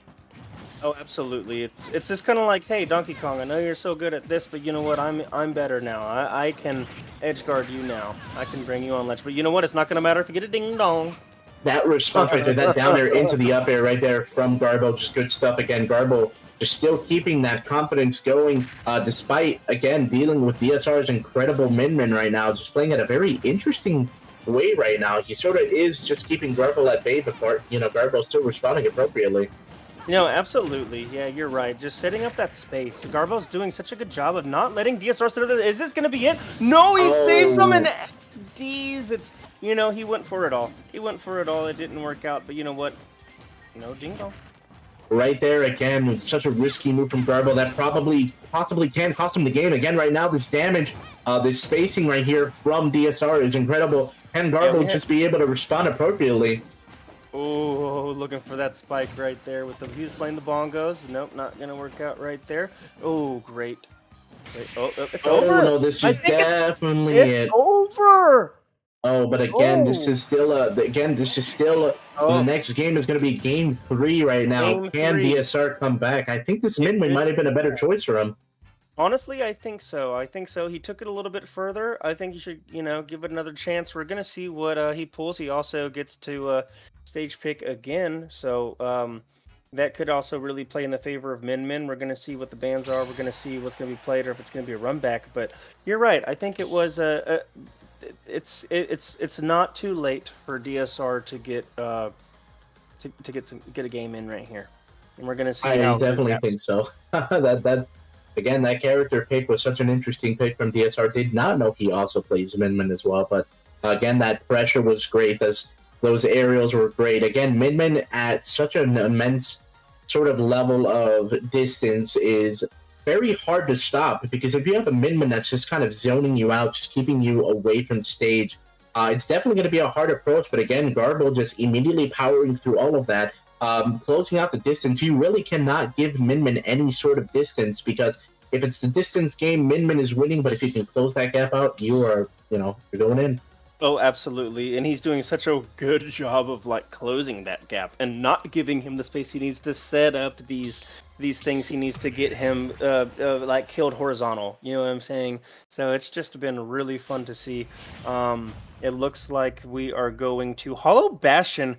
Oh, absolutely. It's just kind of like, hey, Donkey Kong, I know you're so good at this, but you know what? I'm better now. I can edge guard you now. I can bring you on ledge. But you know what? It's not going to matter if you get a ding-dong. That response right there, that down air into the up air right there from GarBel, just good stuff. Again, GarBel just still keeping that confidence going, despite, again, dealing with DSR's incredible Min Min right now, just playing at a very interesting way right now. He sort of is just keeping GarBel at bay, but GarBel's still responding appropriately. No, absolutely. Yeah, you're right. Just setting up that space. GarBel's doing such a good job of not letting DSR sit there. Is this going to be it? No, he saves him in D's. It's, he went for it all. It didn't work out. But you know what? No ding-dong. Right there again, with such a risky move from GarBel that possibly can cost him the game. Again, right now, this damage The spacing right here from DSR is incredible. Can GarBel just be able to respond appropriately? Oh, looking for that spike right there with the. He was playing the bongos. Nope, not gonna work out right there. Oh, great. Wait, it's over. No, this is definitely it's over. Oh, but again, this is still the next game is going to be game 3 right now. Can DSR come back? I think this Min might have been a better choice for him. Honestly, I think so. He took it a little bit further. I think you should, give it another chance. We're gonna see what he pulls. He also gets to stage pick again, so that could also really play in the favor of Min. We're gonna see what the bans are. We're gonna see what's gonna be played, or if it's gonna be a run back. But you're right. I think it was it's not too late for DSR to get get a game in right here, and we're gonna see. I definitely think so. Again, that character pick was such an interesting pick from DSR. Did not know he also plays Min as well, but again, that pressure was great. Those aerials were great. Again, Min at such an immense sort of level of distance is very hard to stop, because if you have a Min that's just kind of zoning you out, just keeping you away from stage, it's definitely going to be a hard approach. But again, GarBel just immediately powering through all of that, closing out the distance. You really cannot give Min any sort of distance, because if it's the distance game, Min is winning. But if you can close that gap out, you're going in. Oh, absolutely. And he's doing such a good job of closing that gap and not giving him the space he needs to set up these things he needs to get him killed horizontal. You know what I'm saying? So it's just been really fun to see. It looks like we are going to Hollow Bastion.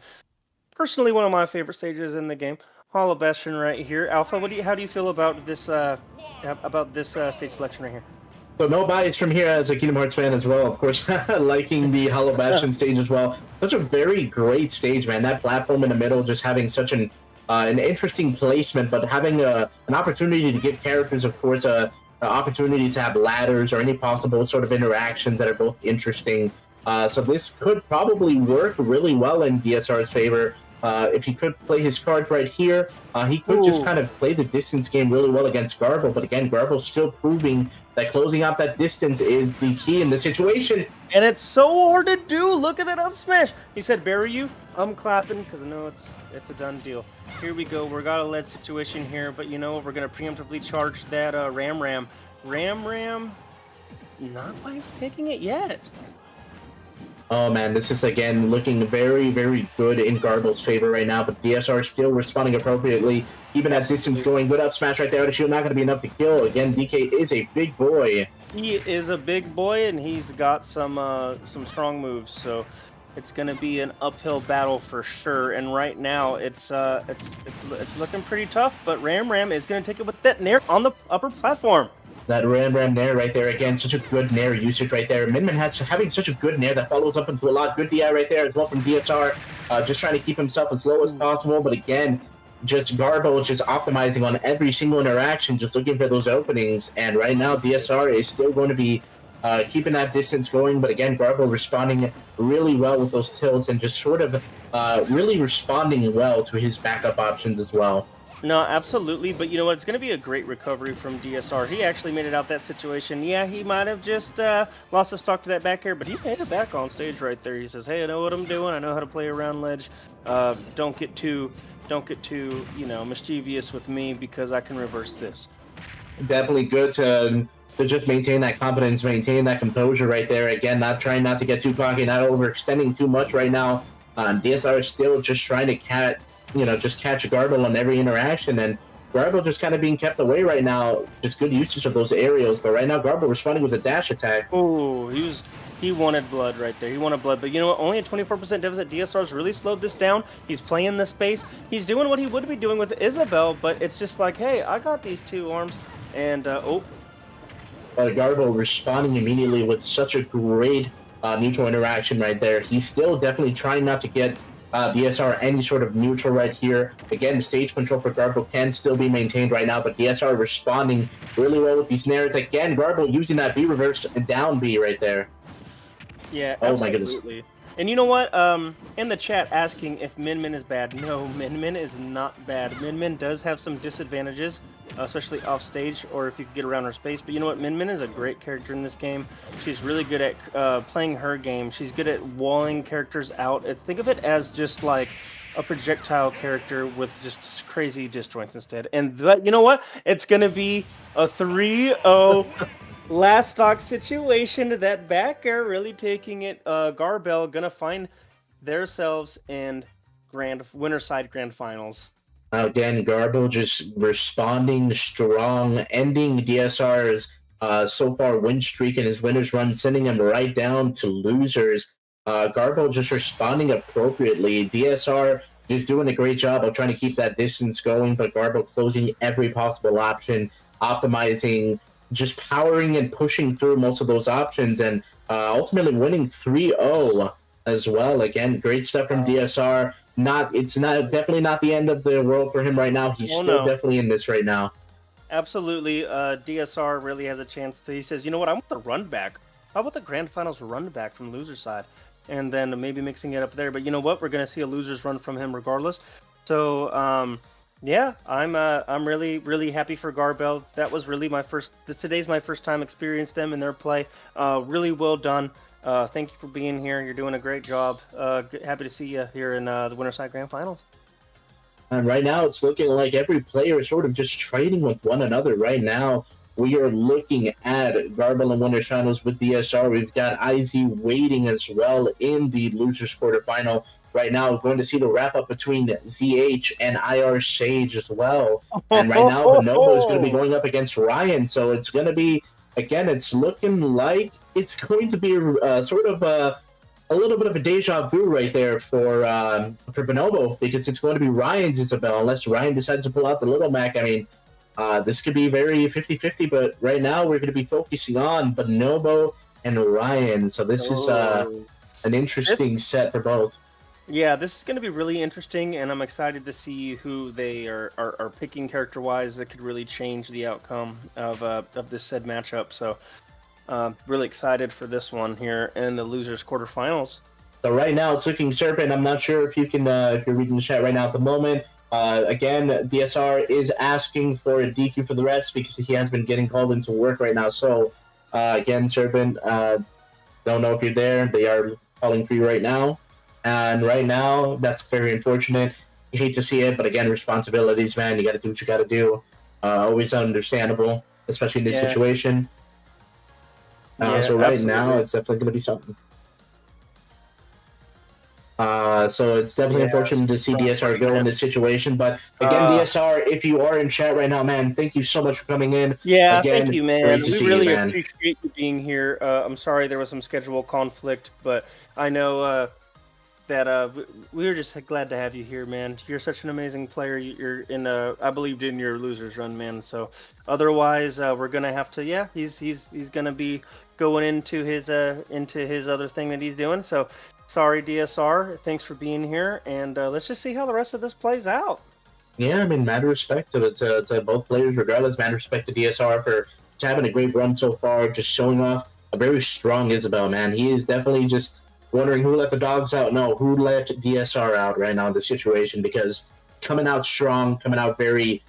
Personally, one of my favorite stages in the game. Hollow Bastion right here. Alpha, how do you feel about this stage selection right here? So no bias from here as a Kingdom Hearts fan as well, of course, liking the Hollow Bastion stage as well. Such a very great stage, man. That platform in the middle just having such an interesting placement, but having an opportunity to give characters, of course, opportunities to have ladders or any possible sort of interactions that are both interesting. So this could probably work really well in DSR's favor. If he could play his cards right here, he could just kind of play the distance game really well against GarBel. But again, GarBel's still proving that closing out that distance is the key in this situation. And it's so hard to do. Look at that up smash. He said, "Bury you." I'm clapping because I know it's a done deal. Here we go. We got a lead situation here, but we're gonna preemptively charge that Ram. Ram, not quite taking it yet. Oh man, this is again looking very, very good in GarBel's favor right now, but DSR still responding appropriately, even at distance going. Good up smash right there. The shield not going to be enough to kill. Again, DK is a big boy. He is a big boy, and he's got some strong moves, so it's going to be an uphill battle for sure. And right now, it's looking pretty tough, but Ram is going to take it with that nair on the upper platform. That Ram nair right there, again, such a good nair usage right there. Min having such a good nair that follows up into a lot. Good DI right there as well from DSR, just trying to keep himself as low as possible. But again, just GarBel is just optimizing on every single interaction, just looking for those openings. And right now, DSR is still going to be keeping that distance going. But again, GarBel responding really well with those tilts and just sort of really responding well to his backup options as well. No, absolutely, but you know what? It's going to be a great recovery from DSR. He actually made it out that situation. Yeah, he might have just lost his stock to that back air, but he made it back on stage right there. He says, "Hey, I know what I'm doing. I know how to play around ledge. Don't get too mischievous with me, because I can reverse this." Definitely good to just maintain that confidence, maintain that composure right there. Again, not trying not to get too cocky, not overextending too much right now. DSR is still just trying to catch a GarBel on every interaction, and GarBel just kind of being kept away right now. Just good usage of those aerials, but right now GarBel responding with a dash attack. Oh, he wanted blood right there. He wanted blood, but you know what? Only a 24% deficit. DSR's really slowed this down. He's playing the space. He's doing what he would be doing with Isabel, but it's just like, hey, I got these two arms, and But GarBel responding immediately with such a great neutral interaction right there. He's still definitely trying not to get DSR any sort of neutral right here. Again, stage control for GarBel can still be maintained right now, but DSR responding really well with these snares. Again, GarBel using that B reverse and down B right there. Yeah, oh absolutely. My goodness. And you know what? In the chat asking if Min is bad. No, Min is not bad. Min does have some disadvantages. especially off stage, or if you could get around her space. But you know what? Min Min is a great character in this game. She's really good at playing her game. She's good at walling characters out. Think of it as just like a projectile character with just crazy disjoints instead. And you know what? It's gonna be a 3-0 last stock situation. That back air really taking it. GarBel gonna find themselves in winner side grand finals. Again, GarBel just responding strong, ending DSR's so far win streak and his winners run, sending him right down to losers. GarBel just responding appropriately. DSR just doing a great job of trying to keep that distance going, but GarBel closing every possible option, optimizing, just powering and pushing through most of those options, and ultimately winning 3-0 as well. Again, great stuff from DSR. It's definitely not the end of the world for him right now. He's still definitely in this right now. Absolutely. DSR really has a chance to. He says, you know what? I want the run back. How about the grand finals run back from loser side, and then maybe mixing it up there. But you know what? We're gonna see a losers run from him regardless. So yeah, I'm really happy for GarBel. That was really today's my first time experience them in their play. Really well done. Thank you for being here. You're doing a great job. Happy to see you here in the winner side grand finals. And right now, it's looking like every player is sort of just trading with one another. Right now, we are looking at GarBel and winners finals with DSR. We've got I.Zee waiting as well in the losers quarterfinal. Right now, we're going to see the wrap up between ZH and IR Sage as well. And right now, Bonobo is going to be going up against Ryan. So it's going to be, again, it's looking like it's going to be sort of a little bit of a deja vu right there for Bonobo, because it's going to be Ryan's Isabel, unless Ryan decides to pull out the Little Mac. I mean, this could be very 50-50, but right now we're going to be focusing on Bonobo and Ryan. So this is an interesting set for both. Yeah, this is going to be really interesting, and I'm excited to see who they are picking character-wise that could really change the outcome of this said matchup. So really excited for this one here in the losers quarterfinals. So right now it's looking Serpent. I'm not sure if you can if you're reading the chat right now at the moment. Again, DSR is asking for a DQ for the rest because he has been getting called into work right now. So again, Serpent, don't know if you're there. They are calling for you right now. And right now, that's very unfortunate. You hate to see it, but again, responsibilities, man. You got to do what you got to do. Always understandable, especially in this situation. So right now, it's definitely going to be something. So it's definitely unfortunate to see DSR go in this situation. But again, DSR, if you are in chat right now, man, thank you so much for coming in. Yeah, again, thank you, man. Great to see really you, man. appreciate you being here. I'm sorry there was some schedule conflict, but I know that we were just glad to have you here, man. You're such an amazing player. You're in I believed in your losers run, man. So otherwise, we're gonna have to. Yeah, he's gonna be going into his other thing that he's doing. So sorry, DSR. Thanks for being here, and let's just see how the rest of this plays out. Yeah, I mean, mad respect to both players, regardless. Mad respect to DSR for having a great run so far, just showing off a very strong Isabel, man. He is definitely just wondering who let the dogs out. No, who let DSR out right now in this situation, because coming out strong, coming out very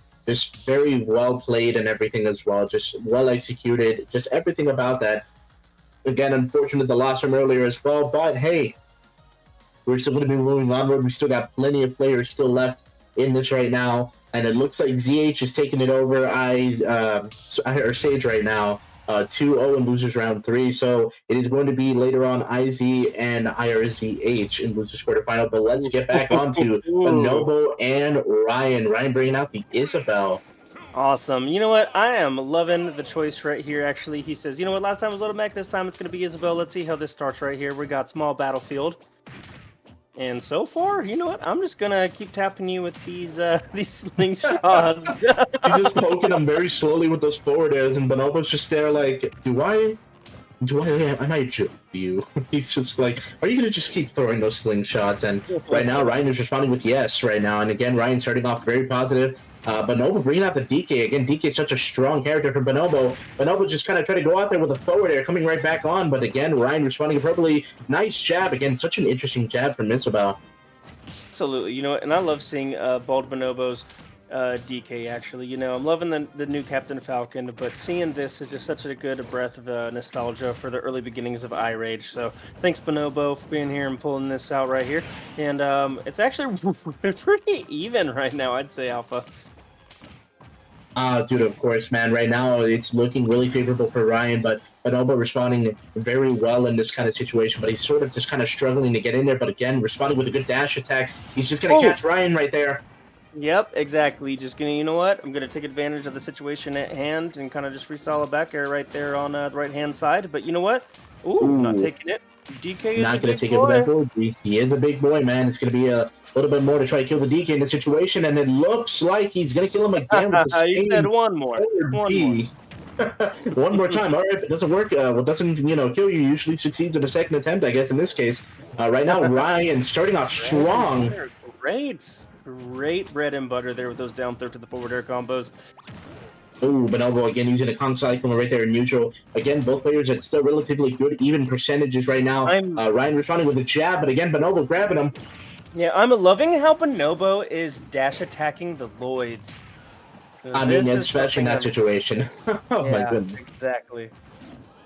well played and everything as well, just well executed, just everything about that. Again, unfortunate the loss from earlier as well, but hey, we're still going to be moving onward. We still got plenty of players still left in this right now, and it looks like ZH is taking it over. Sage right now. 2-0 in losers round 3, so it is going to be later on I.Zee and IRZH in losers quarterfinal. But let's get back onto Bonobo and Ryan. Ryan bringing out the Isabel. Awesome. You know what? I am loving the choice right here. Actually, he says, you know what? Last time was Little Mac. This time it's going to be Isabel. Let's see how this starts right here. We got small battlefield. And so far, you know what? I'm just gonna keep tapping you with these slingshots. He's just poking him very slowly with those forward airs, and Bonobo's just there like, I might jump you. He's just like, are you gonna just keep throwing those slingshots? And right now, Ryan is responding with yes right now. And again, Ryan starting off very positive. Bonobo bringing out the DK. Again, DK is such a strong character for Bonobo. Bonobo just kind of tried to go out there with a forward air, coming right back on. But again, Ryan responding appropriately. Nice jab. Again, such an interesting jab from Isabel. Absolutely. You know what? And I love seeing bald Bonobos DK actually. You know, I'm loving the new Captain Falcon, but seeing this is just such a good breath of nostalgia for the early beginnings of iRage. So thanks Bonobo for being here and pulling this out right here. And it's actually pretty even right now, I'd say, Alpha. Dude, of course, man. Right now, it's looking really favorable for Ryan, but Bonobo responding very well in this kind of situation. But he's sort of just kind of struggling to get in there. But again, responding with a good dash attack. He's just gonna catch Ryan right there. Yep, exactly. Just gonna, you know what? I'm gonna take advantage of the situation at hand and kind of just freestyle a back air right there on the right hand side. But you know what? Ooh, not taking it. DK is not gonna take it with that boy. He is a big boy, man. It's gonna be a little bit more to try to kill the DK in the situation, and it looks like he's gonna kill him again with the same. You said one more. One more time. All right, if it doesn't work, what doesn't kill you usually succeeds in the second attempt, I guess. In this case, right now Ryan starting off strong. Great bread and butter there with those down throw to the forward air combos. Ooh, Bonobo again using a Kong Cyclone right there in neutral. Again, both players at still relatively good, even percentages right now. Ryan responding with a jab, but again, Bonobo grabbing him. Yeah, I'm loving how Bonobo is dash attacking the Lloyds. I mean, especially in that situation. Oh my goodness. Exactly.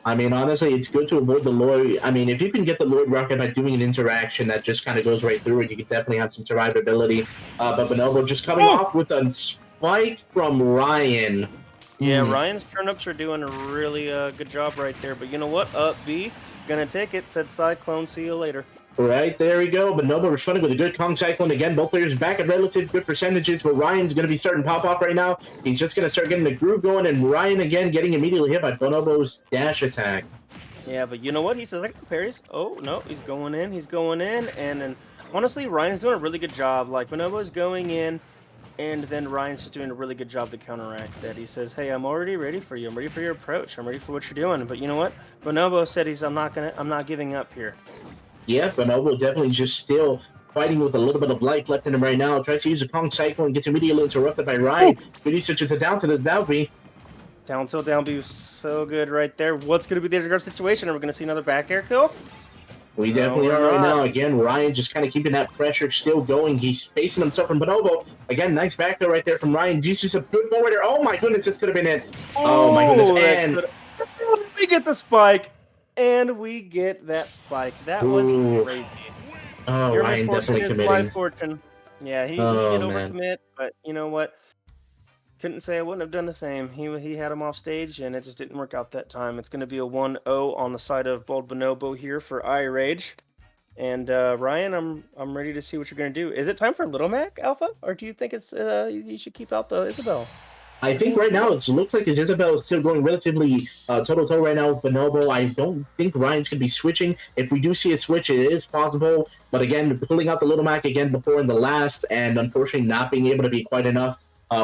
I mean, honestly, it's good to avoid the Lloyd. I mean, if you can get the Lloyd rocket by doing an interaction that just kind of goes right through it, you can definitely have some survivability. But Bonobo just coming off with a spike from Ryan. Yeah, Ryan's turnips are doing a really good job right there. But you know what? Up B, gonna take it. Said Cyclone. See you later. Right, there we go. Bonobo responding with a good Kong Cyclone. Again, both players back at relative good percentages, but Ryan's going to be starting pop-off right now. He's just going to start getting the groove going, and Ryan again getting immediately hit by Bonobo's dash attack. Yeah, but you know what? He says, like, parries. Oh, no, he's going in. And then, honestly, Ryan's doing a really good job. Like, Bonobo's going in, and then Ryan's just doing a really good job to counteract that. He says, hey, I'm already ready for you. I'm ready for your approach. I'm ready for what you're doing. But you know what? Bonobo said I'm not giving up here. Yeah, Bonobo definitely just still fighting with a little bit of life left in him right now. Tries to use a Kong Cyclone, gets immediately interrupted by Ryan. Good usage of the down to the down B. Down tilt down B was so good right there. What's going to be the guard situation? Are we going to see another back air kill? We definitely are right now. Again, Ryan just kind of keeping that pressure still going. He's spacing himself from Bonobo. Again, nice back there right there from Ryan. Uses a good forwarder. Oh my goodness, this could have been it. Oh my goodness. And we get the spike. And we get that spike. That was crazy. Oh, Your Ryan definitely committing. My fortune. Yeah, he did overcommit, but you know what? Couldn't say I wouldn't have done the same. He had him off stage, and it just didn't work out that time. It's going to be a 1-0 on the side of Bold Bonobo here for iRage. And Ryan, I'm ready to see what you're going to do. Is it time for Little Mac Alpha, or do you think it's you should keep out the Isabel? I think right now it looks like Isabel is still going relatively toe-to-toe right now with Bonobo. I don't think Ryan's going to be switching. If we do see a switch, it is possible. But again, pulling out the Little Mac again before in the last, and unfortunately not being able to be quite enough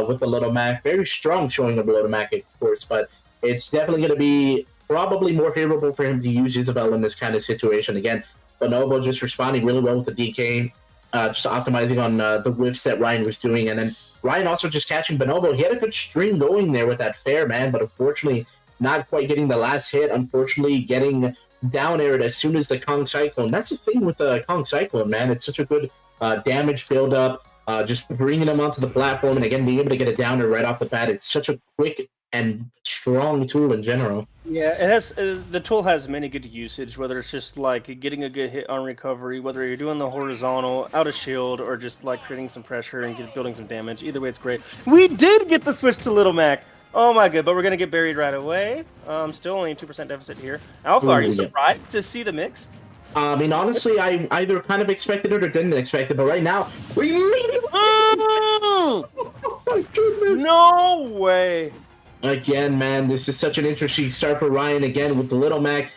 with the Little Mac. Very strong showing of the Little Mac, of course, but it's definitely going to be probably more favorable for him to use Isabel in this kind of situation. Again, Bonobo just responding really well with the DK, just optimizing on the whiffs that Ryan was doing, and then Ryan also just catching Bonobo. He had a good string going there with that fair, man, but unfortunately not quite getting the last hit. Unfortunately getting down aired as soon as the Kong Cyclone. That's the thing with the Kong Cyclone, man. It's such a good damage build-up, just bringing them onto the platform, and again, being able to get it down there right off the bat. It's such a quick and strong tool in general. Yeah, it has. The tool has many good usage, whether it's just like getting a good hit on recovery, whether you're doing the horizontal out of shield, or just like creating some pressure and building some damage. Either way, it's great. We did get the switch to Little Mac. Oh my god, but we're gonna get buried right away. Still only 2% deficit here. Alpha, are you surprised to see the mix? I mean, honestly, I either kind of expected it or didn't expect it, but right now, we immediately... Oh my goodness! No way! Again, man, this is such an interesting start for Ryan, again, with the Little Mac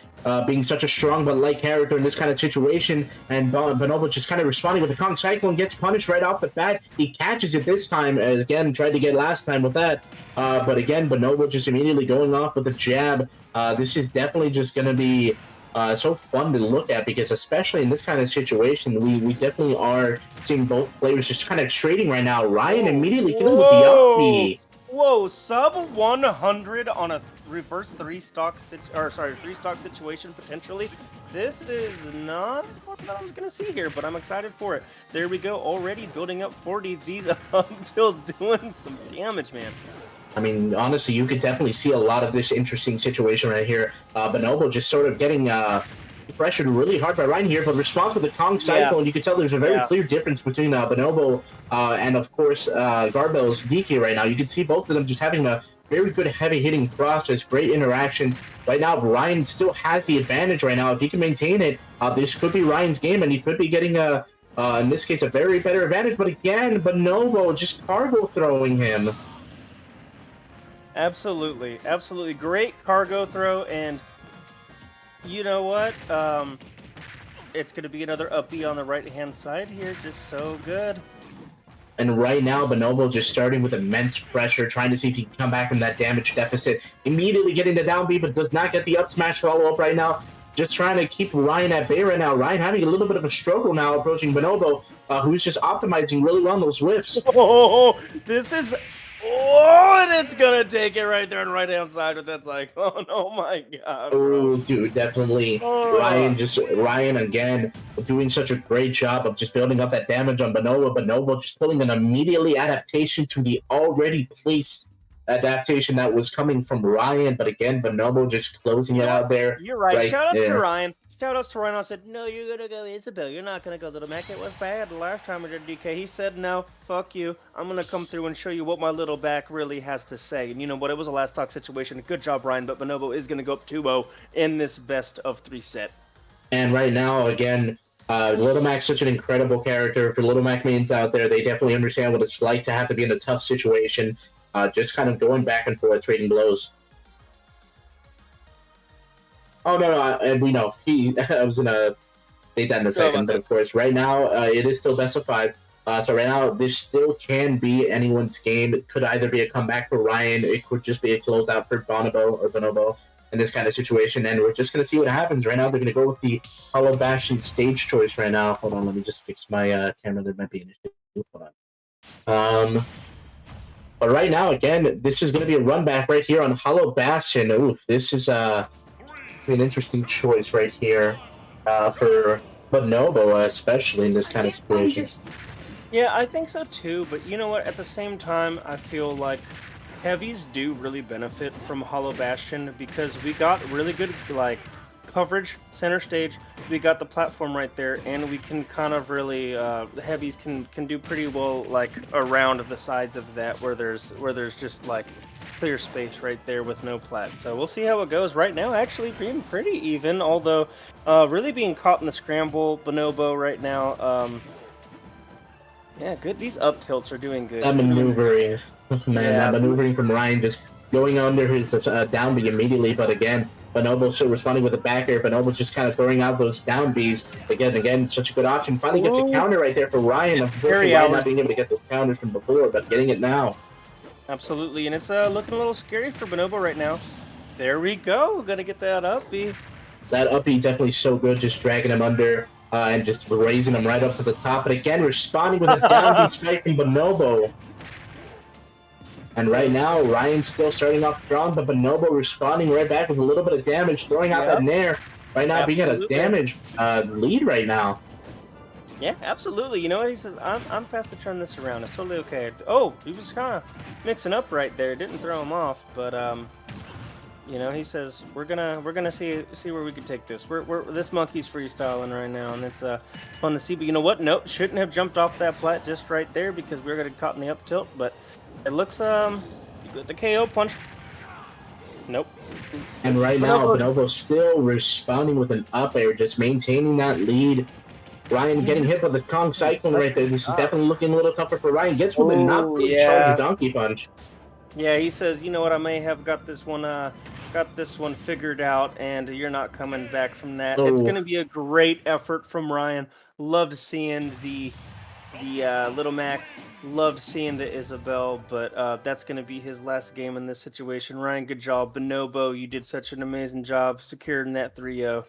being such a strong but light character in this kind of situation, and Bonobo just kind of responding with the Kong Cyclone, gets punished right off the bat. He catches it this time, again, tried to get last time with that, but again, Bonobo just immediately going off with a jab. This is definitely just going to be so fun to look at, because especially in this kind of situation, we definitely are seeing both players just kind of trading right now. Ryan immediately killing with the up B. Whoa, sub 100 on a reverse three stock situation potentially. This is not what I was going to see here, but I'm excited for it. There we go, already building up 40. These up tilts doing some damage, man. I mean, honestly, you could definitely see a lot of this interesting situation right here. Bonobo just sort of getting pressured really hard by Ryan here, but responds with the Kong Cycle, and you can tell there's a very clear difference between Bonobo and, of course, GarBel's DK right now. You can see both of them just having a very good heavy-hitting process, great interactions. Right now, Ryan still has the advantage right now. If he can maintain it, this could be Ryan's game, and he could be getting, in this case, a very better advantage. But again, Bonobo just cargo throwing him. Absolutely, absolutely. Great cargo throw, and you know what? It's going to be another up B on the right-hand side here. Just so good. And right now, Bonobo just starting with immense pressure, trying to see if he can come back from that damage deficit. Immediately getting the down B, but does not get the up smash follow-up right now. Just trying to keep Ryan at bay right now. Ryan having a little bit of a struggle now approaching Bonobo, who's just optimizing really well on those whiffs. Oh, this is... Oh, and it's gonna take it right there on the right-hand side with that cyclone. Oh my god. Oh, dude, definitely. Ryan again doing such a great job of just building up that damage on Bonobo. Bonobo just pulling an immediately adaptation to the already placed adaptation that was coming from Ryan. But again, Bonobo just closing it out there. You're right. Shout out to Ryan. Shout outs to Ryan. I said, no, you're going to go Isabel. You're not going to go to the Mac. It was bad the last time we did DK. He said, no, fuck you. I'm going to come through and show you what my little back really has to say. And you know what? It was a last talk situation. Good job, Ryan. But Bonobo is going to go up 2-0 in this best of 3 set. And right now, again, Little Mac's such an incredible character. For Little Mac mains out there, they definitely understand what it's like to have to be in a tough situation. Just kind of going back and forth, trading blows. Oh, no, and we know. I was going to take that in a second, but of course, right now, it is still best of 5. So right now, this still can be anyone's game. It could either be a comeback for Ryan, it could just be a closeout for Bonobo in this kind of situation, and we're just going to see what happens. Right now, they're going to go with the Hollow Bastion stage choice right now. Hold on, let me just fix my camera. There might be an issue. Hold on. But right now, again, this is going to be a run back right here on Hollow Bastion. Oof, this is an interesting choice right here for Bonobo, especially in this kind of situation. Yeah, I think so too, but you know what? At the same time, I feel like heavies do really benefit from Hollow Bastion because we got really good coverage center stage. We got the platform right there, and we can kind of really the heavies can do pretty well around the sides of that where there's just clear space right there with no plat. So we'll see how it goes. Right now, actually being pretty even, although really being caught in the scramble. Bonobo right now. Yeah, good. These up tilts are doing good. That maneuvering, that maneuvering from Ryan, just going under his down B immediately. But again, Bonobo still responding with a back air. Bonobo just kind of throwing out those down Bs. Again, such a good option. Finally gets a counter right there for Ryan. Unfortunately, Ryan not being able to get those counters from before, but getting it now. Absolutely, and it's looking a little scary for Bonobo right now. There we go. Gonna get that up B. That up B definitely so good, just dragging him under. And just raising him right up to the top. But again, responding with a down B strike from Bonobo. And right now, Ryan's still starting off strong, but Bonobo responding right back with a little bit of damage, throwing out that nair. Right now, being at a damage lead right now. Yeah, absolutely. You know what? He says, I'm fast to turn this around. It's totally okay. Oh, he was kind of mixing up right there. Didn't throw him off, but you know, he says we're gonna see where we can take this. This monkey's freestyling right now, and it's fun to see. But you know what? Nope, shouldn't have jumped off that plat just right there because we were gonna caught in the up tilt. But it looks the KO punch. Nope. And right now, Bonobo's still responding with an up air, just maintaining that lead. Ryan getting hit with the Kong Cyclone right there. This is definitely looking a little tougher for Ryan. Gets with a not really charged donkey punch. Yeah, he says, you know what? I may have got this one figured out, and you're not coming back from that. Oh. It's going to be a great effort from Ryan. Loved seeing the Little Mac. Loved seeing the Isabel, but that's going to be his last game in this situation. Ryan, good job. Bonobo, you did such an amazing job securing that 3-0.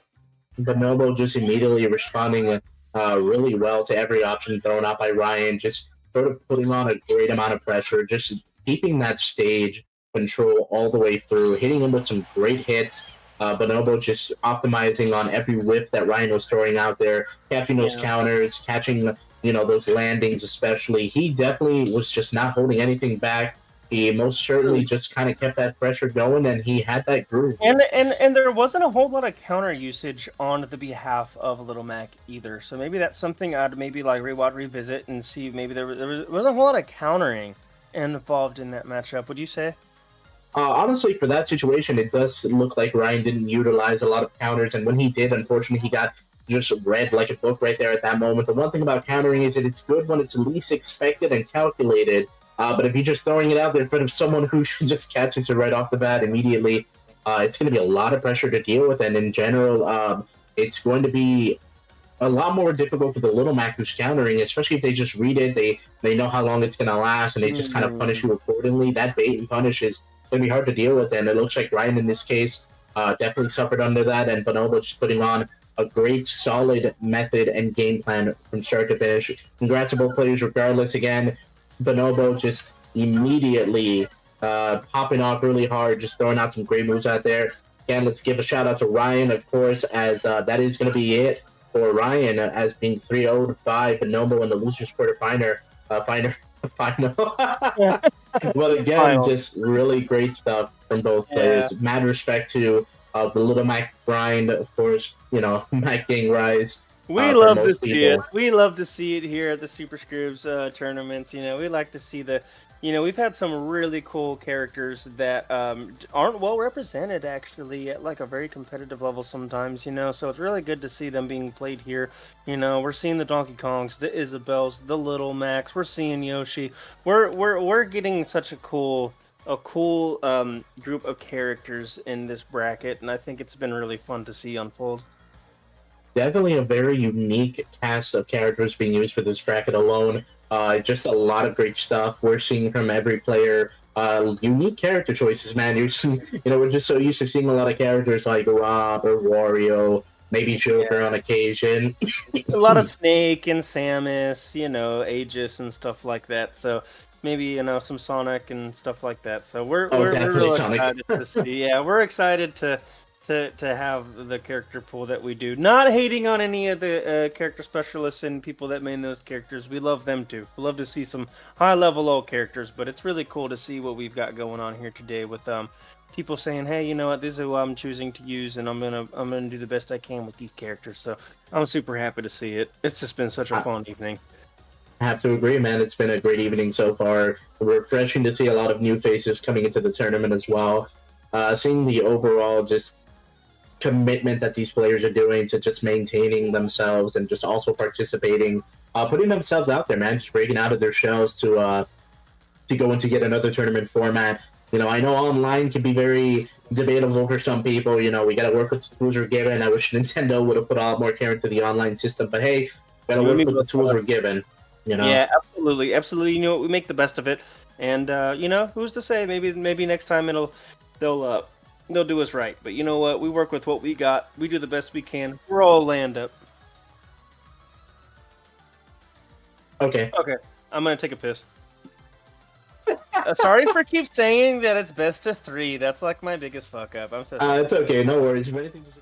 Bonobo just immediately responding really well to every option thrown out by Ryan, just sort of putting on a great amount of pressure, just keeping that stage control all the way through, hitting him with some great hits, Bonobo just optimizing on every whip that Ryan was throwing out there, catching those counters, catching those landings especially. He definitely was just not holding anything back. He most certainly just kind of kept that pressure going, and he had that groove. And there wasn't a whole lot of counter usage on the behalf of Little Mac either. So maybe that's something I'd maybe like revisit and see. Maybe there wasn't a whole lot of countering involved in that matchup. Would you say? Honestly, for that situation, it does look like Ryan didn't utilize a lot of counters, and when he did, unfortunately, he got just read like a book right there at that moment. The one thing about countering is that it's good when it's least expected and calculated. But if you're just throwing it out there in front of someone who just catches it right off the bat immediately, it's going to be a lot of pressure to deal with. And in general, it's going to be a lot more difficult for the Little Mac who's countering, especially if they just read it. They know how long it's going to last, and they just kind of punish you accordingly. That bait and punish is going to be hard to deal with. And it looks like Ryan, in this case, definitely suffered under that. And Bonobo just putting on a great, solid method and game plan from start to finish. Congrats to both players regardless. Again, Bonobo just immediately popping off really hard, just throwing out some great moves out there. Again, let's give a shout out to Ryan, of course, as that is going to be it for Ryan, as being 3-0'd by Bonobo in the losers quarterfinal. But again, just really great stuff from both players. Mad respect to the Little Mac grind, of course, Mac Gang Rise. We love to see it. We love to see it here at the SuperScroobs tournaments. We like to see we've had some really cool characters that aren't well represented actually at like a very competitive level sometimes. So it's really good to see them being played here. We're seeing the Donkey Kongs, the Isabels, the Little Macs. We're seeing Yoshi. We're getting such a cool group of characters in this bracket, and I think it's been really fun to see unfold. Definitely a very unique cast of characters being used for this bracket alone. Just a lot of great stuff we're seeing from every player. Unique character choices, man. We're just so used to seeing a lot of characters like Rob or Wario, maybe Joker on occasion. A lot of Snake and Samus, Aegis and stuff like that. So maybe some Sonic and stuff like that. So we're really excited to see. Yeah, we're excited to have the character pool that we do. Not hating on any of the character specialists and people that main those characters. We love them too. We love to see some high-level old characters, but it's really cool to see what we've got going on here today with people saying, "Hey, you know what? This is who I'm choosing to use, and I'm gonna do the best I can with these characters." So I'm super happy to see it. It's just been such a fun evening. I have to agree, man. It's been a great evening so far. Refreshing to see a lot of new faces coming into the tournament as well. Seeing the overall just commitment that these players are doing to just maintaining themselves and just also participating, putting themselves out there, man, just breaking out of their shells to go into yet another tournament format. I know online can be very debatable for some people. We got to work with the tools we're given. I wish Nintendo would have put a lot more care into the online system, but hey, got to work with the tools we're given. Yeah, absolutely. We make the best of it, and who's to say? Maybe next time they'll do us right. But you know what? We work with what we got. We do the best we can. We're all land up. Okay. I'm gonna take a piss. Sorry for keep saying that it's best of 3. That's like my biggest fuck up. I'm so sorry. It's okay. No worries. If anything, just...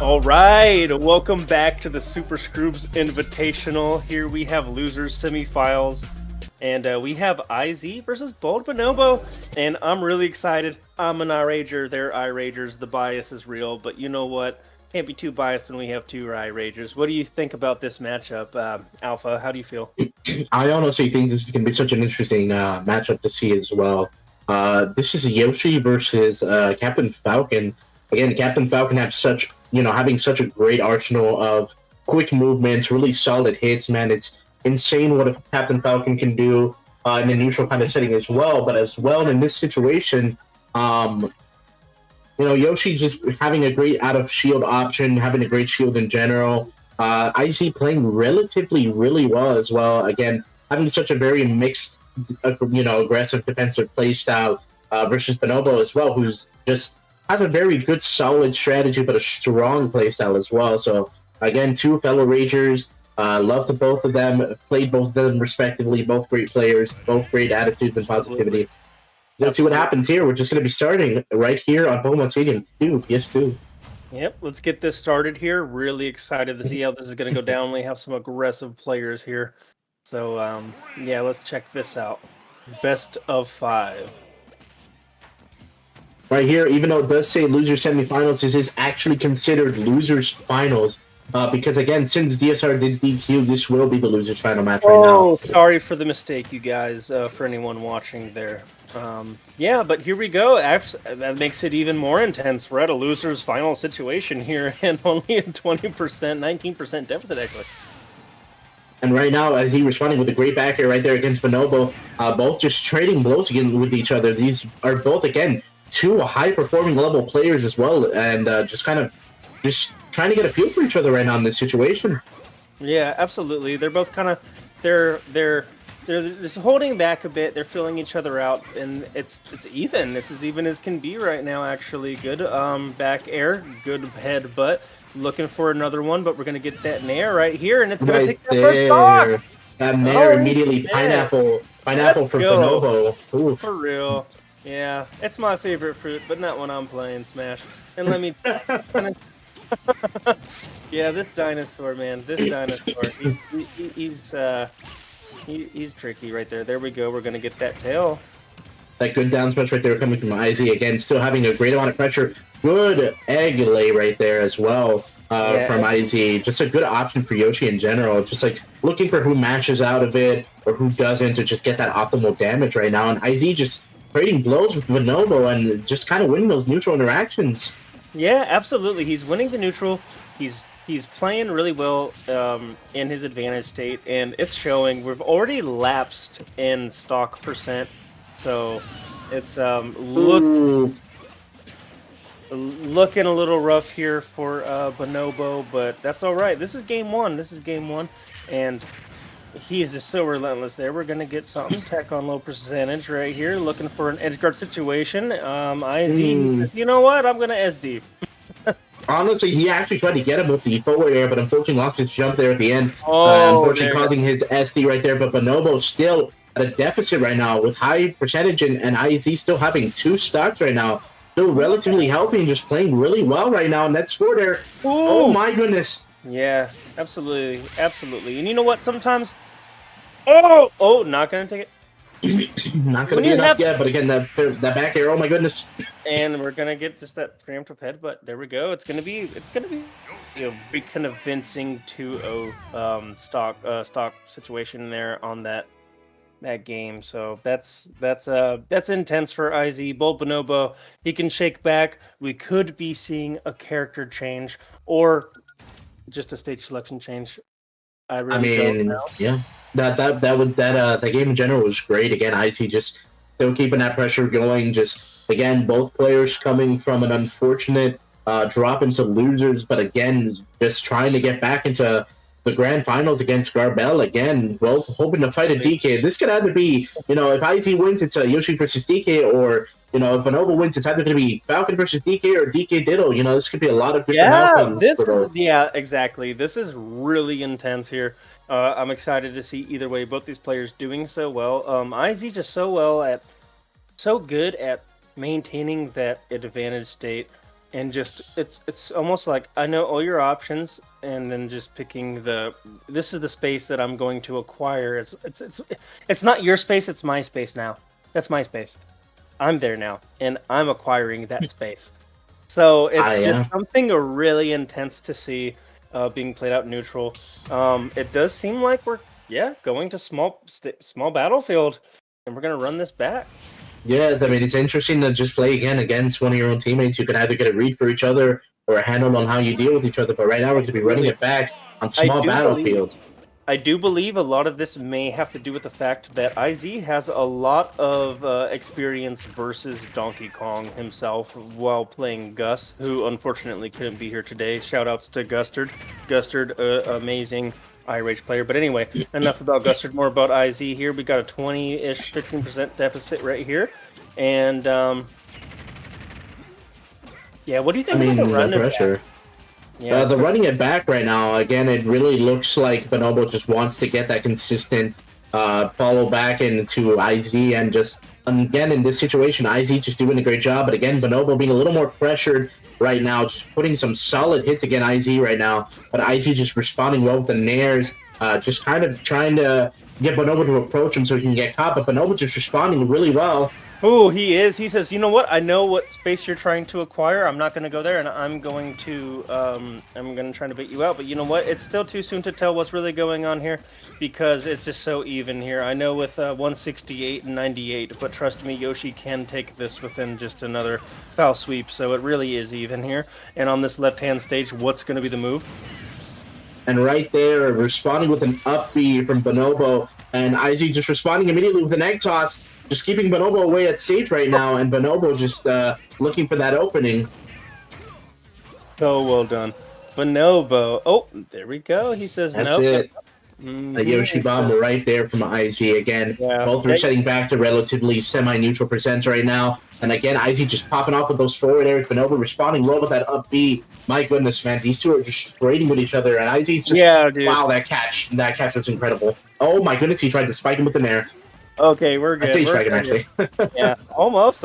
All right, welcome back to the SuperScroobs Invitational. Here we have losers semifinals, and we have I.Zee versus Bonobo, and I'm really excited. I'm an I-Rager, they're I-Ragers, the bias is real, but you know what? Can't be too biased when we have two I-Ragers. What do you think about this matchup, Alpha? How do you feel? I honestly think this is going to be such an interesting matchup to see as well. This is Yoshi versus Captain Falcon. Again, Captain Falcon having such a great arsenal of quick movements, really solid hits. Man, it's insane what Captain Falcon can do in a neutral kind of setting as well. But as well in this situation, Yoshi just having a great out of shield option, having a great shield in general. I.Zee playing relatively really well as well. Again, having such a very mixed, aggressive defensive play style versus Bonobo as well, who's just has a very good, solid strategy, but a strong play style as well. So again, two fellow Ragers. Love to both of them. Played both of them respectively. Both great players. Both great attitudes and positivity. Let's see what happens here. We're just going to be starting right here on Pokemon Stadium 2, PS2. Yep, let's get this started here. Really excited to see how this is going to go down. We have some aggressive players here. So, yeah, let's check this out. Best of 5. Right here, even though it does say loser semifinals, this is actually considered losers finals. Because, again, since DSR did DQ, this will be the losers final match right now. Oh, sorry for the mistake, you guys, for anyone watching there. Yeah, but here we go. That makes it even more intense. We're at a loser's final situation here, and only a 20%, 19% deficit, actually. And right now, as he responding with a great back air right there against Bonobo, both just trading blows again with each other. These are both, again, two high-performing level players as well, and just trying to get a feel for each other right now in this situation. Yeah, absolutely. They're both kind of they're just holding back a bit. They're filling each other out, and it's even. It's as even as can be right now. Actually, good back air, good head butt. Looking for another one, but we're gonna get that nair right here, and it's gonna take that first stock. That nair immediately pineapple for Bonobo. Ooh. For real. Yeah, it's my favorite fruit, but not when I'm playing Smash. And let me. Yeah, this dinosaur, man. This dinosaur. He's tricky right there. There we go. We're gonna get that tail. That good down smash right there coming from I.Zee. Again, still having a great amount of pressure. Good egg lay right there as well from I.Zee. Just a good option for Yoshi in general. Just like looking for who matches out of it or who doesn't to just get that optimal damage right now. And I.Zee just trading blows with Bonobo and just kind of winning those neutral interactions. Yeah, absolutely. He's winning the neutral. He's playing really well in his advantage state, and it's showing. We've already lapsed in stock percent, so it's looking a little rough here for Bonobo, but that's all right. This is game one. And he is just so relentless there. We're going to get something. Tech on low percentage right here. Looking for an edge guard situation. I.Zee, you know what? I'm going to SD. Honestly, he actually tried to get him with the forward air, but unfortunately lost his jump there at the end. Unfortunately causing his SD right there. But Bonobo still at a deficit right now with high percentage, and I.Zee still having 2 stocks right now. Still relatively healthy and just playing really well right now. And that's for there. Oh my goodness. Yeah, absolutely. And you know what? Sometimes... Oh, not going to take it. Not going to be enough yet, but again, that back air, oh my goodness. And we're going to get just that preemptive head, but there we go. It's going to be very convincing 2-0 stock situation there on that game. So that's intense for I.Zee. Bonobo, he can shake back. We could be seeing a character change or just a stage selection change. Don't know. Yeah. That game in general was great. Again, I.Zee just still keeping that pressure going. Just again, both players coming from an unfortunate drop into losers, but again, just trying to get back into the grand finals against GarBel. Again, both hoping to fight a DK. This could either be, if I.Zee wins, it's Yoshi versus DK, or if Bonobo wins, it's either going to be Falcon versus DK or DK Diddle. This could be a lot of different outcomes. Exactly. This is really intense here. I'm excited to see either way. Both these players doing so well. I.Zee just so good at maintaining that advantage state and just it's almost like I know all your options, and then just picking this is the space that I'm going to acquire. It's not your space, it's my space now. That's my space. I'm there now, and I'm acquiring that space. So it's just Yeah. something really intense to see being played out neutral. It does seem like we're going to small battlefield, and we're gonna run this back. Yes, I mean, it's interesting to just play again against one of your own teammates. You can either get a read for each other or a handle on how you deal with each other. But right now, we're going to be running it back on I small do believe battlefield. I do believe a lot of this may have to do with the fact that I.Zee has a lot of experience versus Donkey Kong himself while playing Gus, who unfortunately couldn't be here today. Shoutouts to Gustard. Gustard, amazing iRage player. But anyway, enough about Gustard, more about I.Zee here. We got a 20-ish, 15% deficit right here. And, yeah, what do you think about the run? The pressure. Yeah, The running it back right now, again, it really looks like Bonobo just wants to get that consistent follow back into I.Zee, and just, again, in this situation, I.Zee just doing a great job, but again, Bonobo being a little more pressured right now, just putting some solid hits against I.Zee right now, but I.Zee just responding well with the nairs, just kind of trying to get Bonobo to approach him so he can get caught, but Bonobo just responding really well. Oh, he is. He says, "You know what? I know what space you're trying to acquire. I'm not going to go there, and I'm going to try to bait you out. But you know what? It's still too soon to tell what's really going on here, because it's just so even here. I know with 168 and 98, but trust me, Yoshi can take this within just another foul sweep. So it really is even here. And on this left-hand stage, what's going to be the move? And right there, responding with an up B from Bonobo, and I.Zee just responding immediately with an egg toss, just keeping Bonobo away at stage right now, and Bonobo just looking for that opening. So well done. Bonobo. Oh, there we go. He says, That's nope. it. Mm-hmm. A Yoshi bomb right there from I.Zee again. Yeah. Both resetting back to relatively semi-neutral percents right now. And again, I.Zee just popping off with those forward airs. Bonobo responding well with that up B. My goodness, man. These two are just trading with each other. And I.Zee's just, dude. Wow, that catch. That catch was incredible. Oh my goodness, he tried to spike him with an air. Okay, we're good. Stage spike him, actually. Yeah, almost.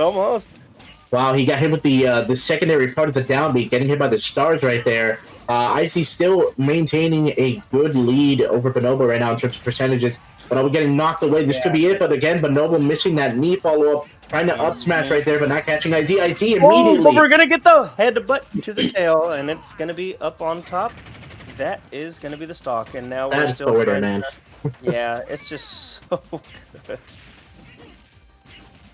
Wow, he got hit with the secondary part of the downbeat, getting hit by the stars right there. I.Zee still maintaining a good lead over Bonobo right now in terms of percentages, but we're getting knocked away. This could be it, but again, Bonobo missing that knee follow-up, trying to up smash right there, but not catching I.Zee. I.Zee immediately. But we're going to get the headbutt to the tail, and it's going to be up on top. That is going to be the stock, and now we're still forward air, man. Yeah, it's just so good.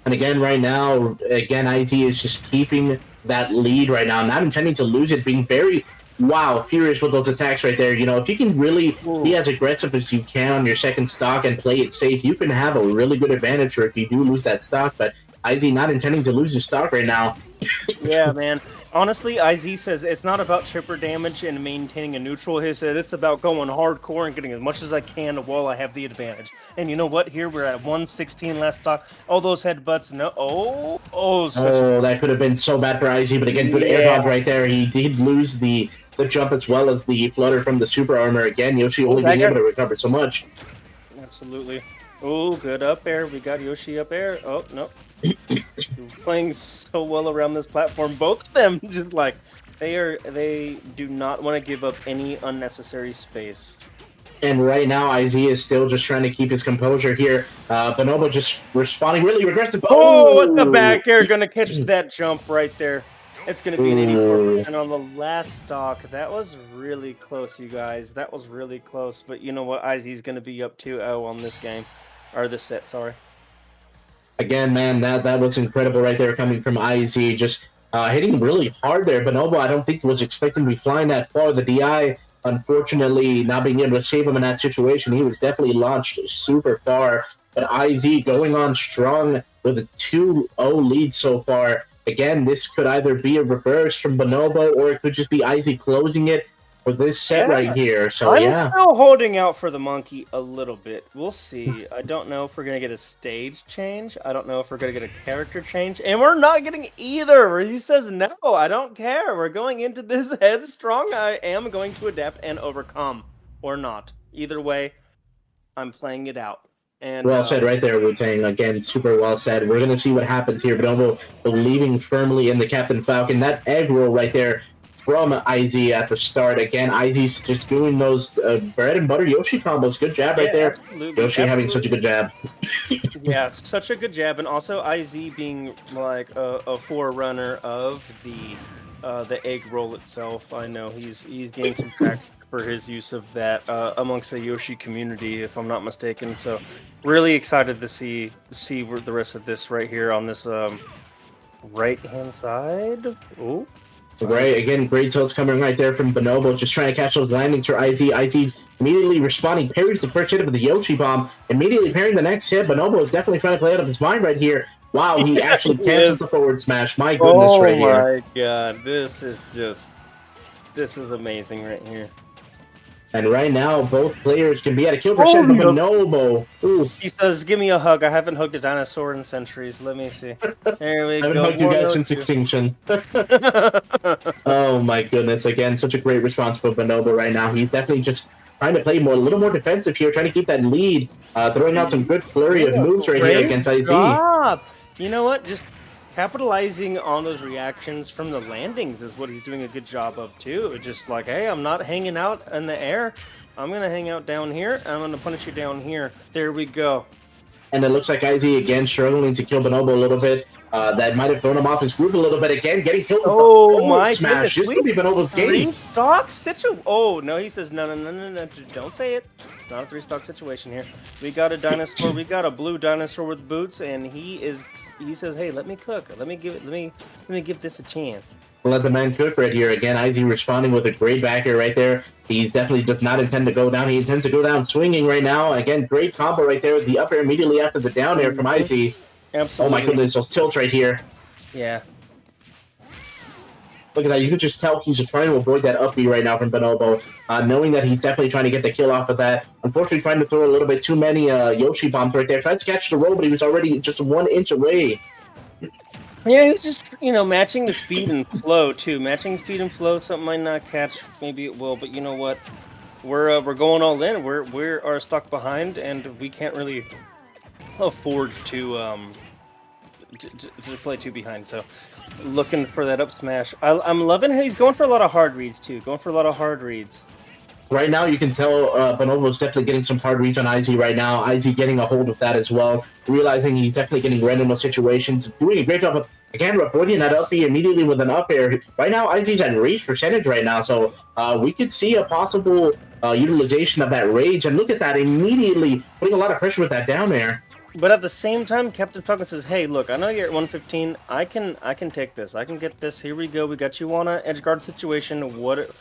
And again, right now, I.Zee is just keeping that lead right now, not intending to lose it, being very, furious with those attacks right there. You know, if you can really be as aggressive as you can on your second stock and play it safe, you can have a really good advantage for if you do lose that stock. But I.Zee not intending to lose his stock right now. Yeah, man. Honestly, I.Zee says it's not about chipper damage and maintaining a neutral. He said it's about going hardcore and getting as much as I can while I have the advantage. And you know what? Here we're at 116 last stock. All those headbutts. No. That could have been so bad for I.Zee. But again, good air dodge right there. He did lose the jump as well as the flutter from the super armor. Again, Yoshi only being able to recover so much. Absolutely. Oh, good up air. We got Yoshi up air. Oh, no. Playing so well around this platform. Both of them just like they do not want to give up any unnecessary space. And right now, I.Zee is still just trying to keep his composure here. Bonobo just responding really aggressive. Oh, with the back air, gonna catch that jump right there. It's gonna be an 84% on the last stock. That was really close, you guys. That was really close. But you know what? I.Zee's gonna be up 2-0 on this game, or this set. Sorry. Again, man, that was incredible right there coming from I.Zee. Just hitting really hard there. Bonobo, I don't think was expecting to be flying that far. The DI, unfortunately, not being able to save him in that situation. He was definitely launched super far. But I.Zee going on strong with a 2-0 lead so far. Again, this could either be a reverse from Bonobo, or it could just be I.Zee closing it for this set right here. So, I'm still holding out for the monkey a little bit. We'll see. I don't know if we're going to get a stage change. I don't know if we're going to get a character change. And we're not getting either. He says, no, I don't care. We're going into this headstrong. I am going to adapt and overcome. Or not. Either way, I'm playing it out. And Well said right there, Wu-Tang. Again, super well said. We're going to see what happens here. Bonobo believing firmly in the Captain Falcon. That egg roll right there from I.Zee at the start. Again, I.Zee's just doing those bread and butter Yoshi combos. Good jab right yeah, there. absolutely, Yoshi having such a good jab. Yeah, such a good jab, and also I.Zee being like a forerunner of the egg roll itself. I know he's gained some traction for his use of that amongst the Yoshi community, if I'm not mistaken. So, really excited to see the rest of this right here on this right hand side. Oh, Right, again, great tilts coming right there from Bonobo, just trying to catch those landings for I.Zee. I.Zee immediately responding, parries the first hit of the Yoshi bomb, immediately parrying the next hit. Bonobo is definitely trying to play out of his mind right here. Wow, he actually cancels the forward smash. My goodness, right here. Oh my god, this is amazing right here. And right now, both players can be at a kill percent, but Bonobo. Oof. He says, "Give me a hug. I haven't hugged a dinosaur in centuries. Let me see." There we I haven't go. hugged you guys since extinction. Oh my goodness! Again, such a great response from Bonobo right now. He's definitely just trying to play a little more defensive here, trying to keep that lead, throwing out some good flurry of moves right here against I.Zee. You know what? Just capitalizing on those reactions from the landings is what he's doing a good job of too. Just like, hey, I'm not hanging out in the air. I'm gonna hang out down here. I'm gonna punish you down here. There we go. And it looks like I.Zee again struggling to kill Bonobo a little bit. That might have thrown him off his group a little bit again, getting killed with the my smash. This could be Bonobo's game. Three-stock situation. Oh no, he says no. Don't say it. It's not a three-stock situation here. We got a dinosaur. We got a blue dinosaur with boots, and he says, hey, let me cook. Let me give this a chance. Let the man cook right here. Again, I.Zee responding with a great back air right there. He's definitely does not intend to go down. He intends to go down swinging right now. Again, great combo right there with the up air immediately after the down air from I.Zee. Absolutely. Oh my goodness, those tilts right here. Yeah. Look at that. You can just tell he's trying to avoid that up B right now from Bonobo, knowing that he's definitely trying to get the kill off of that. Unfortunately, trying to throw a little bit too many Yoshi bombs right there. Tries to catch the roll, but he was already just 1 inch away. Yeah, he was just, matching the speed and flow, too. Matching speed and flow, something might not catch. Maybe it will, but you know what? We're going all in. We are stuck behind, and we can't really afford to play too behind. So, looking for that up smash. I'm loving how he's going for a lot of hard reads, too. Right now, you can tell Bonobo's definitely getting some hard reads on I.Zee right now. I.Zee getting a hold of that as well, realizing he's definitely getting red in those situations. Doing a great job of, again, avoiding that up B immediately with an up air. Right now, I.Zee's at rage percentage right now, so we could see a possible utilization of that rage. And look at that, immediately putting a lot of pressure with that down air. But at the same time, Captain Falcon says, hey, look, I know you're at 115. I can take this. I can get this. Here we go. We got you on an edge guard situation. What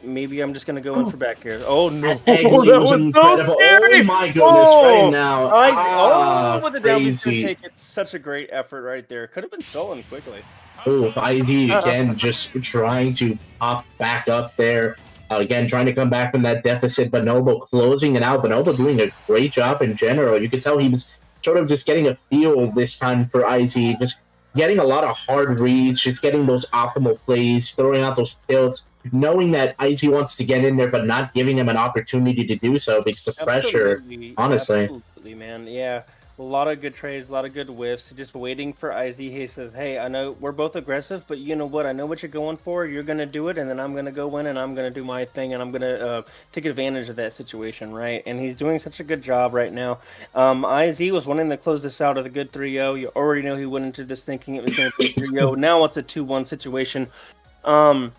maybe I'm just going to go in for back here. Oh, no. That was incredible. So oh, my goodness. Right now. With the down take. It's such a great effort right there. Could have been stolen quickly. Oh, I.Zee again just trying to pop back up there. Again, trying to come back from that deficit. Bonobo closing it out. Bonobo doing a great job in general. You could tell he was sort of just getting a feel this time for I.Zee, just getting a lot of hard reads, just getting those optimal plays, throwing out those tilts, knowing that I.Zee wants to get in there, but not giving him an opportunity to do so because the pressure, honestly. Absolutely, man. Yeah. A lot of good trades, a lot of good whiffs. Just waiting for I.Zee. He says, hey, I know we're both aggressive, but you know what? I know what you're going for. You're going to do it, and then I'm going to go in, and I'm going to do my thing, and I'm going to take advantage of that situation, right? And he's doing such a good job right now. I.Zee was wanting to close this out of the good 3-0. You already know he went into this thinking it was going to be 3-0. Now it's a 2-1 situation. How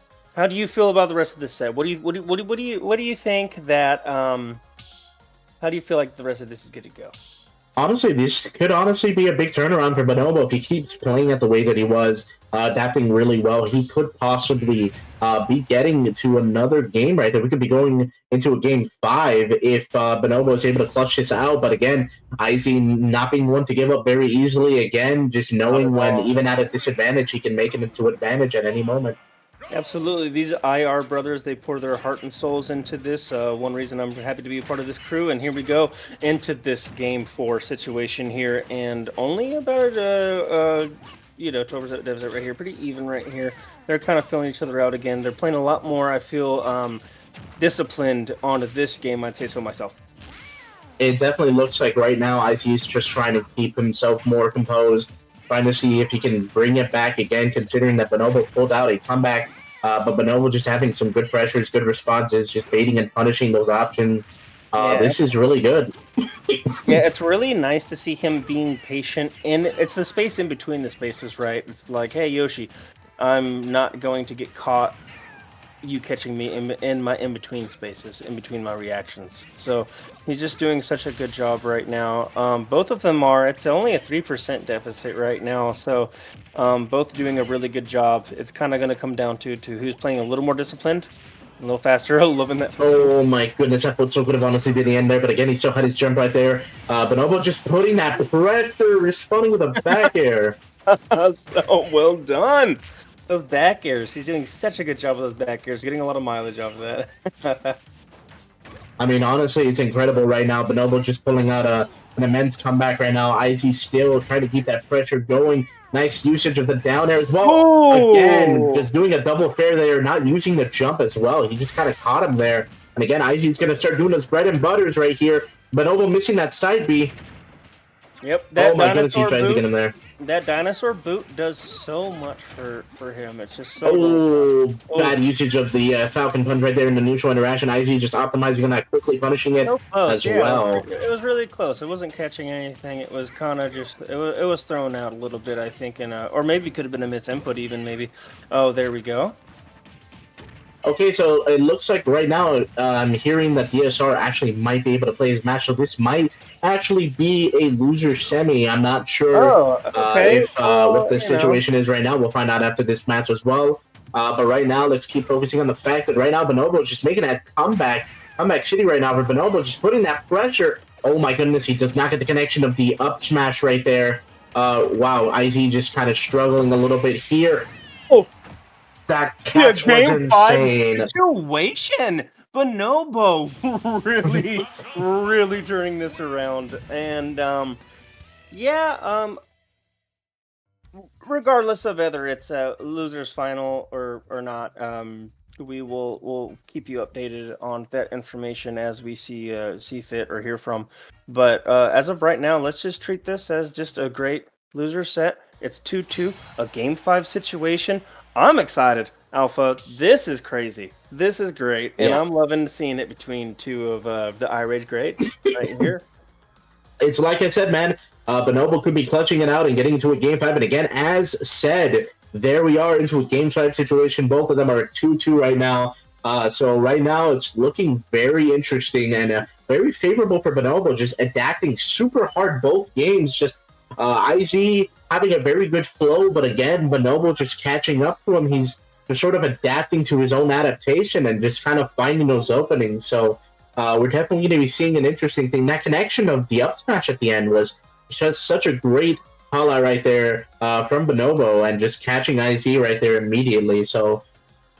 do you feel about the rest of this set? What do you think that? How do you feel like the rest of this is going to go? Honestly, this could honestly be a big turnaround for Bonobo if he keeps playing it the way that he was, adapting really well. He could possibly be getting to another game right there. We could be going into a game 5 if Bonobo is able to clutch this out. But again, I.Zee not being one to give up very easily. Again, just knowing when even at a disadvantage, he can make it into advantage at any moment. Absolutely. These IR brothers, they pour their heart and souls into this. One reason I'm happy to be a part of this crew. And here we go into this game 4 situation here. And only about, 12% devs right here. Pretty even right here. They're kind of filling each other out again. They're playing a lot more, I feel, disciplined onto this game. I'd say so myself. it definitely looks like right now I.Zee is just trying to keep himself more composed, trying to see if he can bring it back again, considering that Bonobo pulled out a comeback. But Bonobo just having some good pressures, good responses, just baiting and punishing those options. Yeah, This is really good. yeah, it's really nice to see him being patient. And it's the space in between the spaces, right? It's like, hey, Yoshi, I'm not going to get caught you catching me in my in-between spaces, in between my reactions. So he's just doing such a good job right now. Both of them are. It's only a 3% deficit right now. So both doing a really good job. It's kind of going to come down to who's playing a little more disciplined, a little faster, loving that. Oh my goodness, that foot so could have honestly been the end there, but again, he still had his jump right there. Bonobo just putting that pressure, responding with a back air. So well done. Those back airs. He's doing such a good job with those back airs, getting a lot of mileage off of that. I mean, honestly, it's incredible right now. Bonobo just pulling out an immense comeback right now. I.Zee still trying to keep that pressure going. Nice usage of the down air as well. Ooh. Again, just doing a double fair there, not using the jump as well. He just kind of caught him there. And again, I.Zee's going to start doing those bread and butters right here. Bonobo missing that side B. Yep. That oh my goodness, he tries to get him there. That dinosaur boot does so much for him. It's just so bad usage of the Falcon Punch right there in the neutral interaction. I.Zee just optimizing on that, quickly punishing it as well. It was really close. It wasn't catching anything. It was kind of just, it was thrown out a little bit, I think, or maybe it could have been a misinput even, maybe. Oh, there we go. Okay, so it looks like right now I'm hearing that DSR actually might be able to play his match, so this might actually be a loser semi. I'm not sure if what the situation is right now. We'll find out after this match as well. But right now, let's keep focusing on the fact that right now Bonobo is just making that comeback city right now. For Bonobo, just putting that pressure. Oh my goodness, he does not get the connection of the up smash right there. Wow, I.Zee just kind of struggling a little bit here. Oh. That catch was insane. Situation. Bonobo really turning this around. And regardless of whether it's a loser's final or not, we'll keep you updated on that information as we see fit or hear from. But as of right now, let's just treat this as just a great loser set. It's 2-2, a game 5 situation. I'm excited, Alpha. This is crazy. This is great, and I'm loving seeing it between two of the iRage greats right here. It's like I said, man. Bonobo could be clutching it out and getting into a game 5. And again, as said, there we are into a game 5 situation. Both of them are 2-2 right now. So right now, it's looking very interesting and very favorable for Bonobo. Just adapting super hard both games. Just I.Zee having a very good flow, but again, Bonobo just catching up to him. He's just sort of adapting to his own adaptation and just kind of finding those openings. So we're definitely going to be seeing an interesting thing. That connection of the up smash at the end was just such a great highlight right there from Bonobo and just catching I.Zee right there immediately. So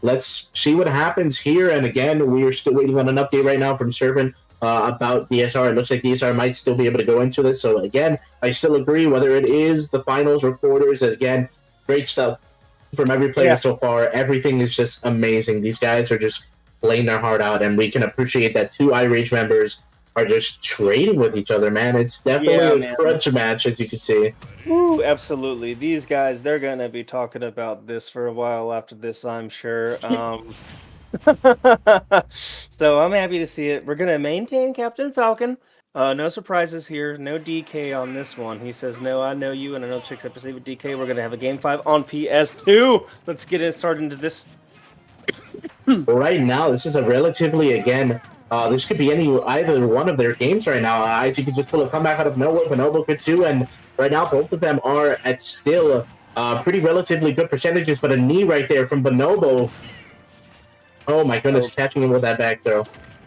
let's see what happens here. And again, we are still waiting on an update right now from Serpent about DSR. It looks like DSR might still be able to go into this. So again, I still agree, whether it is the finals or quarters, again, great stuff from every player so far. Everything is just amazing. These guys are just playing their heart out, and we can appreciate that two iRage members are just trading with each other, man. It's definitely a crunch match, as you can see. Ooh, absolutely. These guys, they're going to be talking about this for a while after this, I'm sure. So I'm happy to see it. We're going to maintain Captain Falcon. No surprises here. No DK on this one. He says, no, I know you, and I know Chicks have to with DK. We're going to have a Game 5 on PS2. Let's get it started into this. Right now, this is a relatively, again, this could be either one of their games right now. I.Zee could just pull a comeback out of nowhere. Bonobo could too, and right now both of them are at still pretty relatively good percentages, but a knee right there from Bonobo. Oh my goodness, catching him with that back throw.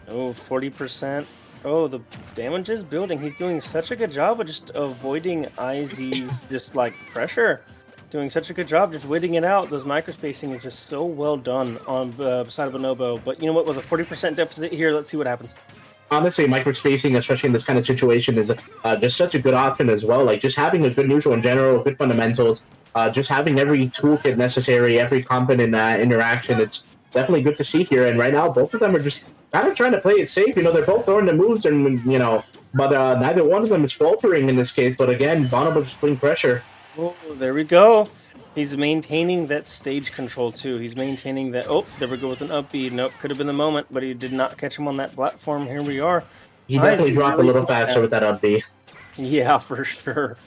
Oh, 40%. Oh, the damage is building. He's doing such a good job of just avoiding I.Zee's just like pressure. Doing such a good job just waiting it out. Those microspacing is just so well done on side of Bonobo. But you know what? With a 40% deficit here, let's see what happens. Honestly, microspacing, especially in this kind of situation, is just such a good option as well. Like, just having a good neutral in general, good fundamentals, just having every toolkit necessary, every competent interaction, it's definitely good to see here. And right now, both of them are just kind of trying to play it safe. You know, they're both throwing the moves and, you know, but neither one of them is faltering in this case. But again, Bonobo just putting pressure. Oh, there we go. He's maintaining that stage control too. He's maintaining that. Oh, there we go with an up B. Nope, could have been the moment, but he did not catch him on that platform. Here we are. He definitely dropped a little faster with that up B. Yeah, for sure.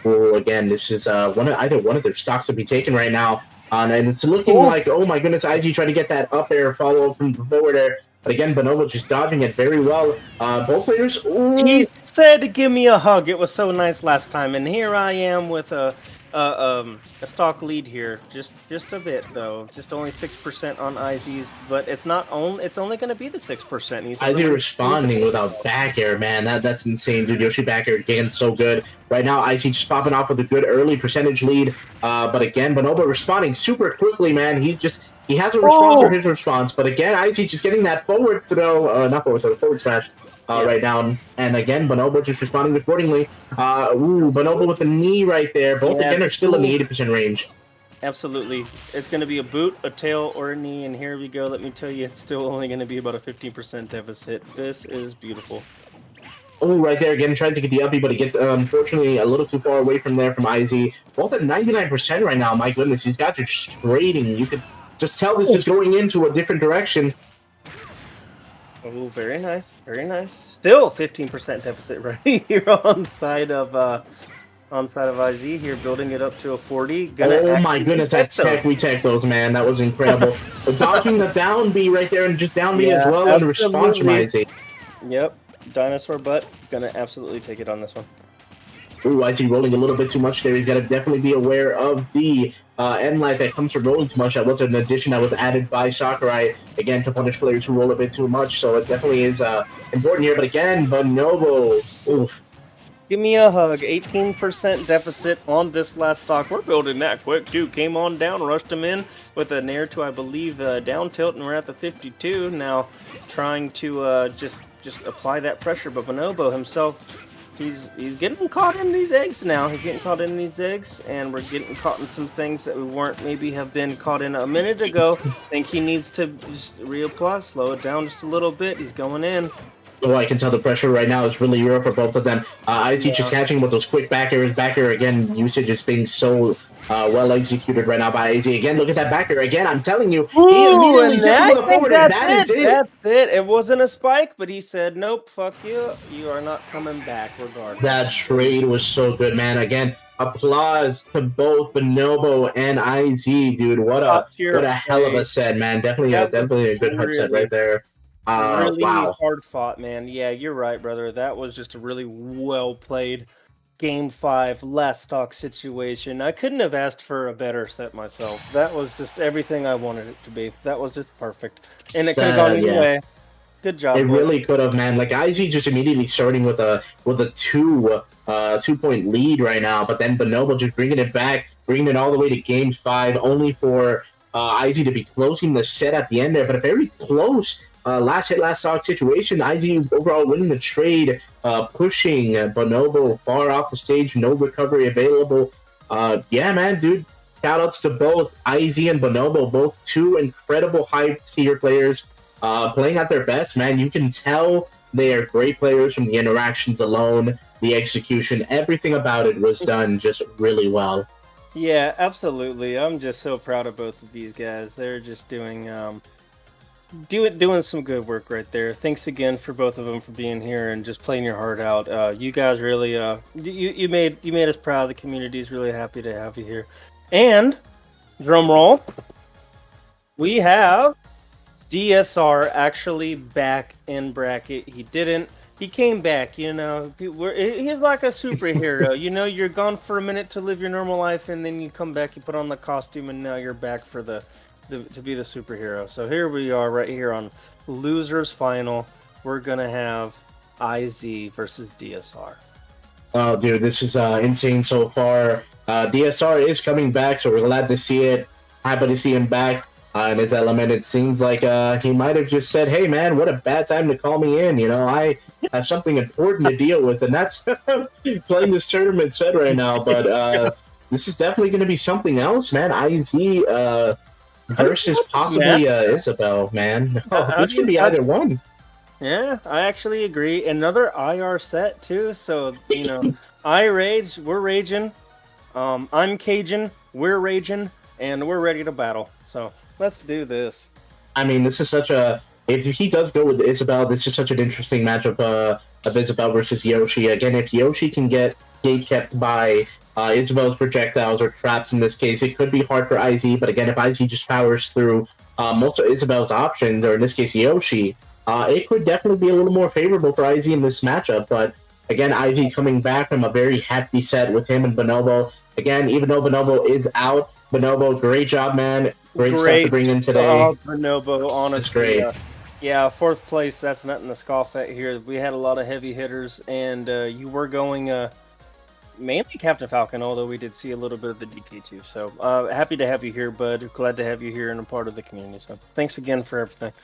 Oh, again, this is either one of their stocks to be taken right now. And it's looking like, oh my goodness, I.Zee trying to get that up air follow-up from forward air. But again, Bonobo just dodging it very well. Both players. Ooh. He said, "Give me a hug." It was so nice last time, and here I am with a stock lead here. Just a bit though. Just only 6% on I.Zee's, but it's not only. It's only going to be the 6%. He's I.Zee responding without back air, man. That's insane, dude. Yoshi back air again, so good. Right now, I.Zee just popping off with a good early percentage lead. But again, Bonobo responding super quickly, man. He has a response for his response, but again, I.Zee just getting that forward throw, not forward throw, forward smash right now. And again, Bonobo just responding accordingly. Bonobo with the knee right there. Both again are still in the 80% range. Absolutely. It's going to be a boot, a tail, or a knee, and here we go. Let me tell you, it's still only going to be about a 15% deficit. This is beautiful. Oh, right there again, trying to get the uppy, but he gets, unfortunately, a little too far away from there from I.Zee. Both at 99% right now. My goodness, these guys are just trading. You could just tell this is going into a different direction. Oh, very nice, very nice. Still 15% deficit right here on side of I.Zee here, building it up to a 40. Oh my goodness, that tech we tech those, man. That was incredible. But dodging the down B right there and just down B as well in response from I.Zee. Yep, dinosaur butt. Gonna absolutely take it on this one. Ooh, I see rolling a little bit too much there. He's got to definitely be aware of the end light that comes from rolling too much. That was an addition that was added by Sakurai, again, to punish players who roll a bit too much. So it definitely is important here. But again, Bonobo, oof. Give me a hug. 18% deficit on this last stock. We're building that quick, too. Came on down, rushed him in with a nair to, I believe, down tilt, and we're at the 52. Now trying to just apply that pressure. But Bonobo himself... He's getting caught in these eggs now. He's getting caught in these eggs, and we're getting caught in some things that we weren't maybe have been caught in a minute ago. I think he needs to just reapply, slow it down just a little bit. He's going in. Oh, I can tell the pressure right now is really real for both of them. I.Zee just catching with those quick back airs. Back air, again, usage is being so well executed right now by I.Zee. Again, look at that back air. Again, I'm telling you, he immediately gets him with a forward, and that is it. That's it. It wasn't a spike, but he said, nope, fuck you. You are not coming back regardless. That trade was so good, man. Again, applause to both Bonobo and I.Zee, dude. What a hell of a set, man. Definitely a good HUD set right there. Really wow. hard fought, man. Yeah, you're right, brother. That was just a really well played Game 5 last stock situation. I couldn't have asked for a better set myself. That was just everything I wanted it to be. That was just perfect. And it could have gone either way. Good job. It really could have, man. Like I.Zee just immediately starting with a 2-point lead right now, but then Bonobo just bringing it back, bringing it all the way to Game 5, only for I.Zee to be closing the set at the end there. But a very close last hit, last stock situation. I.Zee overall winning the trade, pushing Bonobo far off the stage, no recovery available. Yeah, man, dude. Shoutouts to both I.Zee and Bonobo, both two incredible high tier players, playing at their best, man. You can tell they are great players from the interactions alone, the execution, everything about it was done just really well. Yeah, absolutely. I'm just so proud of both of these guys. They're just doing some good work right there. Thanks again for both of them for being here and just playing your heart out. You guys really you made us proud. The community is really happy to have you here. And drum roll, we have DSR actually back in bracket. He came back, you know. He's like a superhero. You know, you're gone for a minute to live your normal life, and then you come back, you put on the costume, and now you're back for to be the superhero. So here we are right here on Losers Final. We're going to have I.Zee versus DSR. Oh, dude, this is insane so far. DSR is coming back, so we're glad to see it. Happy to see him back. In his element, it seems like he might have just said, hey, man, what a bad time to call me in. You know, I have something important to deal with, and that's playing this tournament set right now. But this is definitely going to be something else, man. I.Zee versus possibly Isabel, man. This could be either one. Yeah, I actually agree. Another IR set too. So I rage. We're raging. I'm Cajun. We're raging, and we're ready to battle. So let's do this. I mean, this is such a. If he does go with Isabel, this is such an interesting matchup of Isabel versus Yoshi. Again, if Yoshi can get gate kept by Isabel's projectiles or traps in this case, it could be hard for I.Zee. But again, if I.Zee just powers through most of Isabel's options, or in this case Yoshi, it could definitely be a little more favorable for I.Zee in this matchup. But again, I.Zee coming back from a very hefty set with him and Bonobo. Again, even though Bonobo is out, Bonobo, great job, man. Great stuff to bring in today. Bonobo, honestly. That's great. Yeah, fourth place, that's nothing to scoff at here. We had a lot of heavy hitters, and you were going mainly Captain Falcon, although we did see a little bit of the DK too. So happy to have you here, bud. Glad to have you here and a part of the community. So thanks again for everything.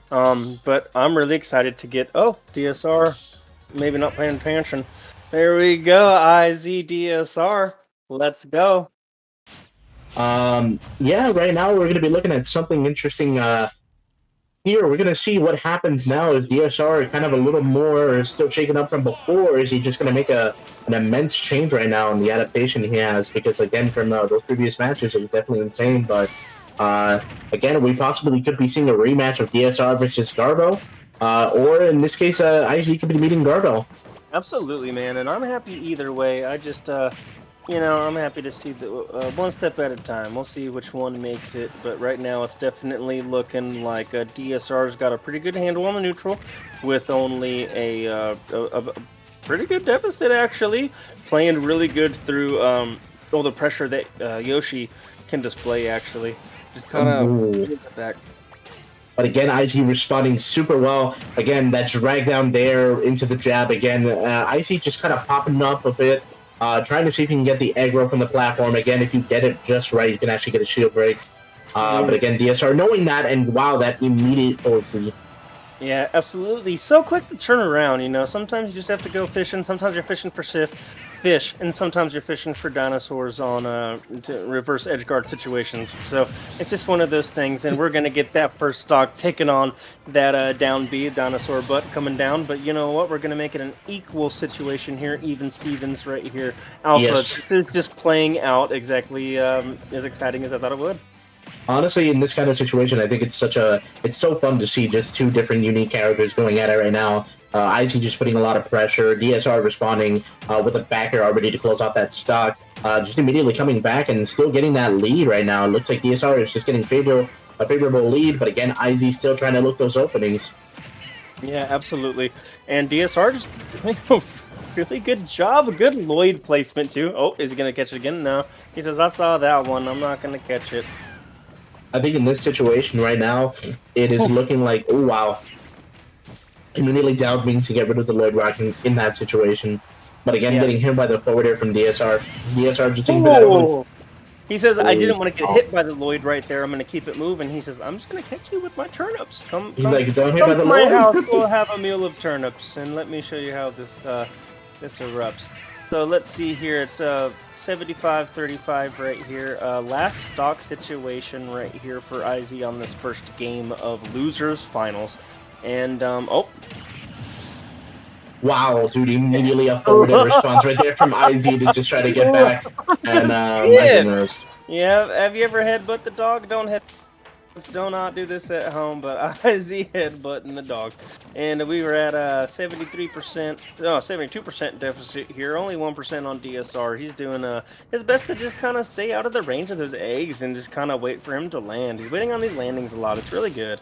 But I'm really excited to get, DSR, maybe not paying attention. There we go, I.Zee DSR. Let's go. Yeah, right now we're going to be looking at something interesting here. We're going to see what happens now. Is DSR kind of a little more still shaken up from before? Or is he just going to make an immense change right now in the adaptation he has? Because, again, from those previous matches, it was definitely insane. But, again, we possibly could be seeing a rematch of DSR versus GarBel. Or, in this case, I.Zee could be meeting GarBel. Absolutely, man. And I'm happy either way. I just... I'm happy to see the one step at a time. We'll see which one makes it, but right now it's definitely looking like DSR's got a pretty good handle on the neutral, with only a pretty good deficit actually, playing really good through all the pressure that Yoshi can display actually. Just kind of gets it back. But again, I.Zee responding super well. Again, that drag down there into the jab again. I.Zee just kind of popping up a bit. Trying to see if you can get the aggro from the platform. Again, if you get it just right, you can actually get a shield break. But again, DSR knowing that, and wow, that immediate OP. Yeah, absolutely. So quick to turn around, Sometimes you just have to go fishing. Sometimes you're fishing for fish, and sometimes you're fishing for dinosaurs on reverse edge guard situations. So it's just one of those things, and we're going to get that first stock taking on that down B, dinosaur butt coming down. But you know what? We're going to make it an equal situation here, even Stevens right here. Alpha, yes. This is just playing out exactly as exciting as I thought it would. Honestly, in this kind of situation, I think it's so fun to see just two different unique characters going at it right now. I.Zee just putting a lot of pressure, DSR responding with a backer already to close off that stock, just immediately coming back and still getting that lead right now. It looks like DSR is just getting a favorable lead, but again, I.Zee still trying to look those openings. Yeah, absolutely. And DSR just doing a really good job, a good Lloyd placement too. Oh, is he going to catch it again? No. He says, I saw that one, I'm not going to catch it. I think in this situation right now, it is looking like, oh wow, immediately doubting to get rid of the Lloyd Rock in that situation. But again, getting hit by the forward air from DSR. DSR just thinking for that one. He says, I didn't want to get hit by the Lloyd right there. I'm going to keep it moving. He says, I'm just going to catch you with my turnips. He's like, don't hit by the Lloyd. My house, we'll have a meal of turnips, and let me show you how this erupts. So let's see here. It's 75-35 right here. Last stock situation right here for I.Zee on this first game of losers finals. And wow, dude! Immediately a forward response right there from I.Zee to just try to get back. And my goodness. Yeah, have you ever headbutt the dog? Do not do this at home, but I.Zee headbutting the dogs. And we were at 72% deficit here, only 1% on DSR. He's doing his best to just kind of stay out of the range of those eggs and just kind of wait for him to land. He's waiting on these landings a lot. It's really good.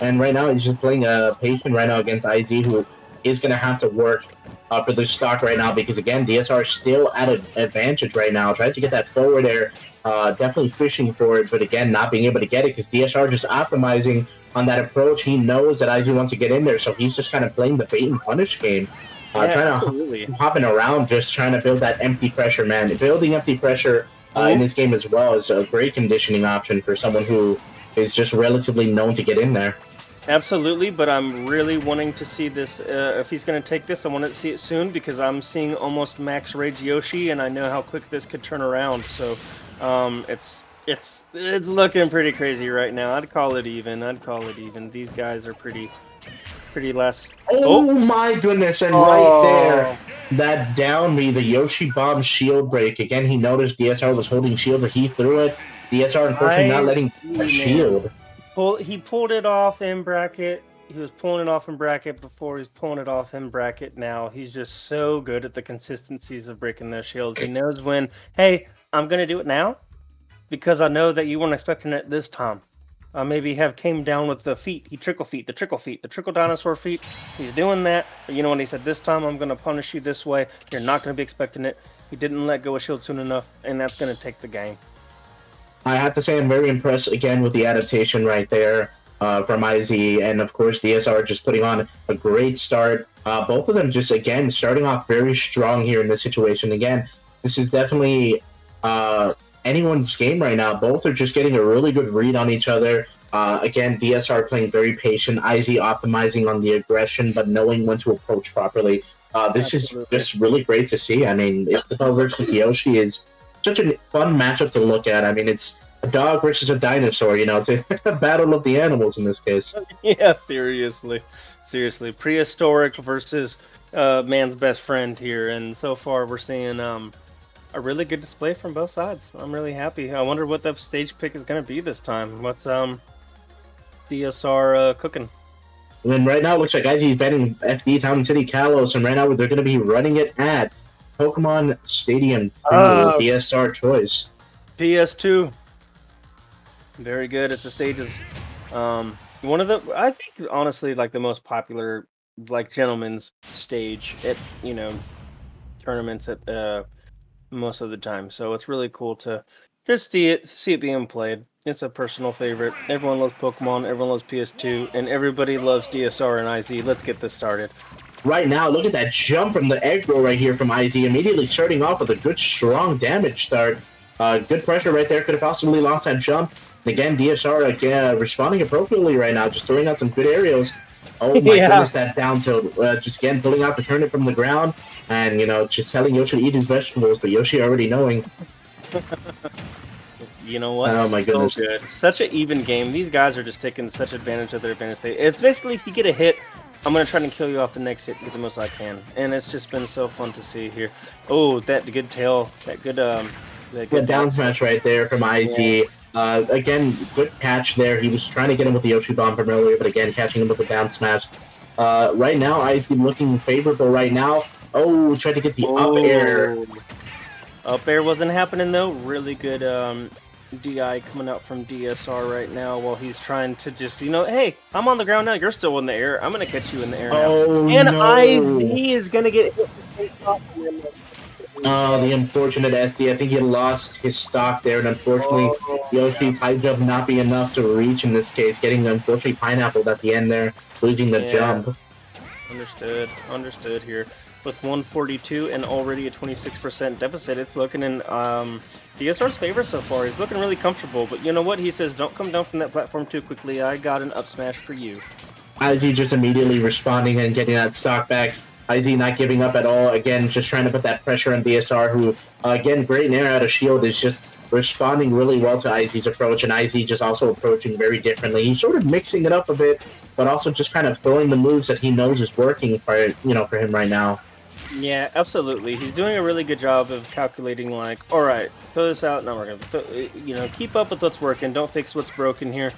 And right now, he's just playing patient right now against I.Zee, who is going to have to work for the stock right now because, again, DSR is still at an advantage right now. Tries to get that forward air, definitely fishing for it, but, again, not being able to get it because DSR just optimizing on that approach. He knows that I.Zee wants to get in there, so he's just kind of playing the bait and punish game. Trying to hopping around, just trying to build that empty pressure, man. Building empty pressure in this game as well is a great conditioning option for someone who is just relatively known to get in there. Absolutely, but I'm really wanting to see this. If he's going to take this, I want to see it soon because I'm seeing almost max rage Yoshi, and I know how quick this could turn around. So, it's looking pretty crazy right now. I'd call it even. These guys are pretty pretty last. Oh my goodness! And right there, that down me, the Yoshi bomb shield break. Again, he noticed DSR was holding shield, so he threw it. DSR unfortunately not letting a shield. He pulled it off in bracket. He was pulling it off in bracket before. He's pulling it off in bracket now. He's just so good at the consistencies of breaking those shields. He knows when, hey, I'm going to do it now because I know that you weren't expecting it this time. Maybe came down with the feet. The trickle dinosaur feet. He's doing that. But you know when he said, this time I'm going to punish you this way. You're not going to be expecting it. He didn't let go of shield soon enough, and that's going to take the game. I have to say I'm very impressed again with the adaptation right there. From I.Zee, and of course DSR just putting on a great start. Both of them just, again, starting off very strong here in this situation. Again, this is definitely anyone's game right now. Both are just getting a really good read on each other. Again, DSR playing very patient, I.Zee optimizing on the aggression, but knowing when to approach properly. This Absolutely. Is just really great to see. I mean, Isabel versus Yoshi is such a fun matchup to look at. I mean, it's a dog versus a dinosaur, to battle of the animals in this case. Yeah, seriously. Prehistoric versus man's best friend here, and so far we're seeing a really good display from both sides. I'm really happy. I wonder what the stage pick is going to be this time. What's DSR cooking? And then right now it looks like I.Zee's betting FD Town City Kalos, and right now they're going to be running it at Pokemon Stadium 2, DSR choice. PS2. Very good. It's the stages. One of the, I think, honestly, like the most popular, like gentleman's stage at tournaments at most of the time. So it's really cool to just see it being played. It's a personal favorite. Everyone loves Pokemon. Everyone loves PS2, and everybody loves DSR and I.Zee. Let's get this started. Right now, look at that jump from the egg roll right here from I.Zee. Immediately starting off with a good, strong damage start. Good pressure right there. Could have possibly lost that jump. Again, DSR responding appropriately right now, just throwing out some good aerials. Oh my goodness, that down tilt. Just again pulling out the turnip from the ground and, just telling Yoshi to eat his vegetables, but Yoshi already knowing. You know what? Oh my goodness. Good. Such an even game. These guys are just taking such advantage of their advantage. It's basically if you get a hit, I'm going to try and kill you off the next hit, get the most I can. And it's just been so fun to see here. Oh, that good tail, that good down smash right there from I.Zee. Yeah. Again, good catch there. He was trying to get him with the Yoshi bomb from earlier, but again, catching him with the down smash. Right now, I.Zee looking favorable right now. Oh, tried to get the up air. Up air wasn't happening, though. Really good DI coming out from DSR right now while he's trying to just, hey, I'm on the ground now. You're still in the air. I'm going to catch you in the air now. And no. I.Zee is going to get hit. The unfortunate SD. I think he lost his stock there, and unfortunately, Yoshi's high jump not be enough to reach in this case, getting unfortunately pineappled at the end there, losing the jump. Understood here. With 142 and already a 26% deficit, it's looking in DSR's favor so far. He's looking really comfortable, but you know what? He says, don't come down from that platform too quickly. I got an up smash for you. I.Zee just immediately responding and getting that stock back. I.Zee not giving up at all. Again, just trying to put that pressure on DSR, who, again, great nair out of shield, is just responding really well to I.Zee's approach, and I.Zee just also approaching very differently. He's sort of mixing it up a bit, but also just kind of throwing the moves that he knows is working for him right now. Yeah, absolutely. He's doing a really good job of calculating, like, all right, throw this out, now we're going to, keep up with what's working, don't fix what's broken here,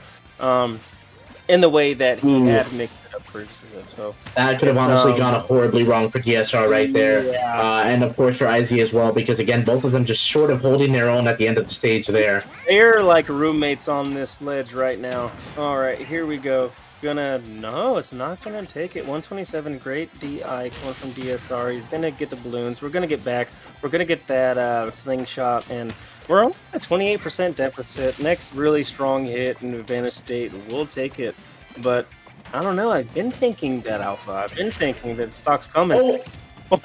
in the way that he had mixed it up previously. So that could have honestly gone horribly wrong for DSR right there. Yeah. And of course for I.Zee as well, because again, both of them just sort of holding their own at the end of the stage there. They're like roommates on this ledge right now. All right, here we go. No, it's not gonna take it. 127, great DI coming from DSR. He's gonna get the balloons. We're gonna get back. We're gonna get that slingshot, and we're on a 28% deficit. Next really strong hit in advantage state, we'll take it. But I don't know. I've been thinking that Alpha. I've been thinking that stock's coming. Oh.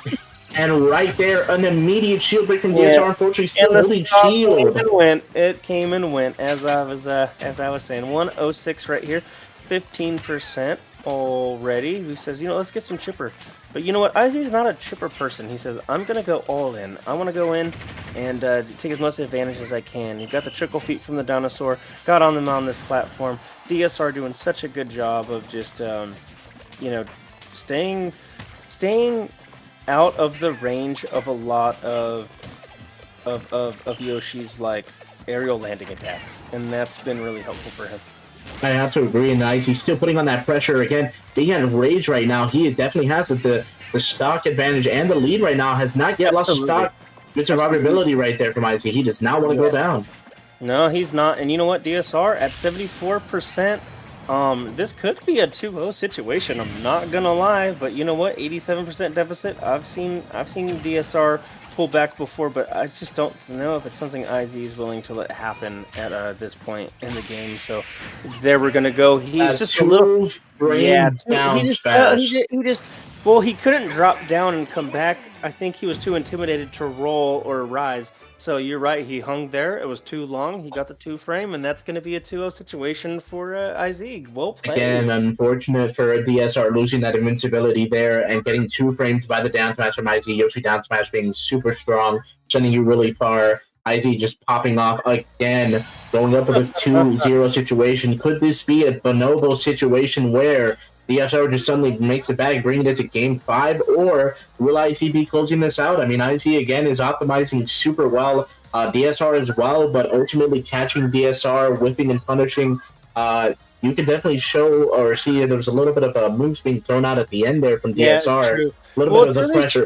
And right there, an immediate shield break from DSR. Unfortunately, still holding shield. It came and went as I was saying. 106 right here. 15% already. He says, let's get some chipper. But you know what? I.Zee's not a chipper person. He says, I'm going to go all in. I want to go in and take as much advantage as I can. You got the trickle feet from the dinosaur. Got on them on this platform. DSR doing such a good job of just you know, staying staying out of the range of a lot of Yoshi's like aerial landing attacks, and that's been really helpful for him. I have to agree, and he's still putting on that pressure again. Being at Rage right now, he definitely has the stock advantage and the lead right now. Has not yet lost the stock. Good survivability right there from I.Zee. He does not want to go down. No, he's not. And you know what? DSR at 74%. This could be a 2-0 situation. I'm not gonna lie, but you know what? 87% deficit. I've seen DSR pull back before, but I just don't know if it's something I.Zee is willing to let happen at this point in the game. So there we're gonna go. He's just a little down he just well, he couldn't drop down and come back. I think he was too intimidated to roll or rise. So you're right, he hung there. It was too long. He got the 2-frame, and that's going to be a 2-0 situation for I.Zee. Well played. Again, unfortunate for DSR losing that invincibility there and getting 2 frames by the down smash from I.Zee. Yoshi down smash being super strong, sending you really far. I.Zee just popping off again, going up with a 2-0 situation. Could this be a Bonobo situation where DSR just suddenly makes it back, bringing it to game 5, or will I.Zee be closing this out? I mean, I.Zee again is optimizing super well, DSR as well, but ultimately catching DSR, whipping and punishing. You can definitely show or see there was a little bit of moves being thrown out at the end there from DSR. True. A little bit of the pressure.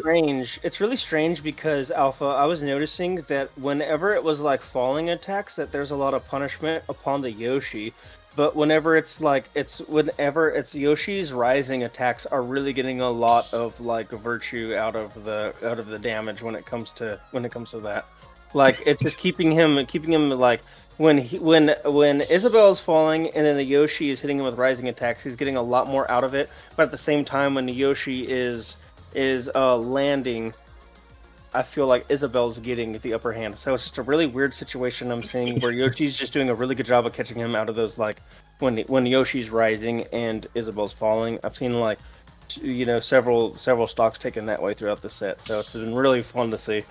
It's really strange because Alpha, I was noticing that whenever it was like falling attacks, that there's a lot of punishment upon the Yoshi. But whenever it's Yoshi's rising attacks are really getting a lot of like virtue out of the damage when it comes to that. Like it's just keeping him like when Isabel's falling and then the Yoshi is hitting him with rising attacks, he's getting a lot more out of it. But at the same time, when the Yoshi is landing, I feel like Isabel's getting the upper hand. So it's just a really weird situation I'm seeing where Yoshi's just doing a really good job of catching him out of those, like when Yoshi's rising and Isabel's falling. I've seen like several stocks taken that way throughout the set. So it's been really fun to see.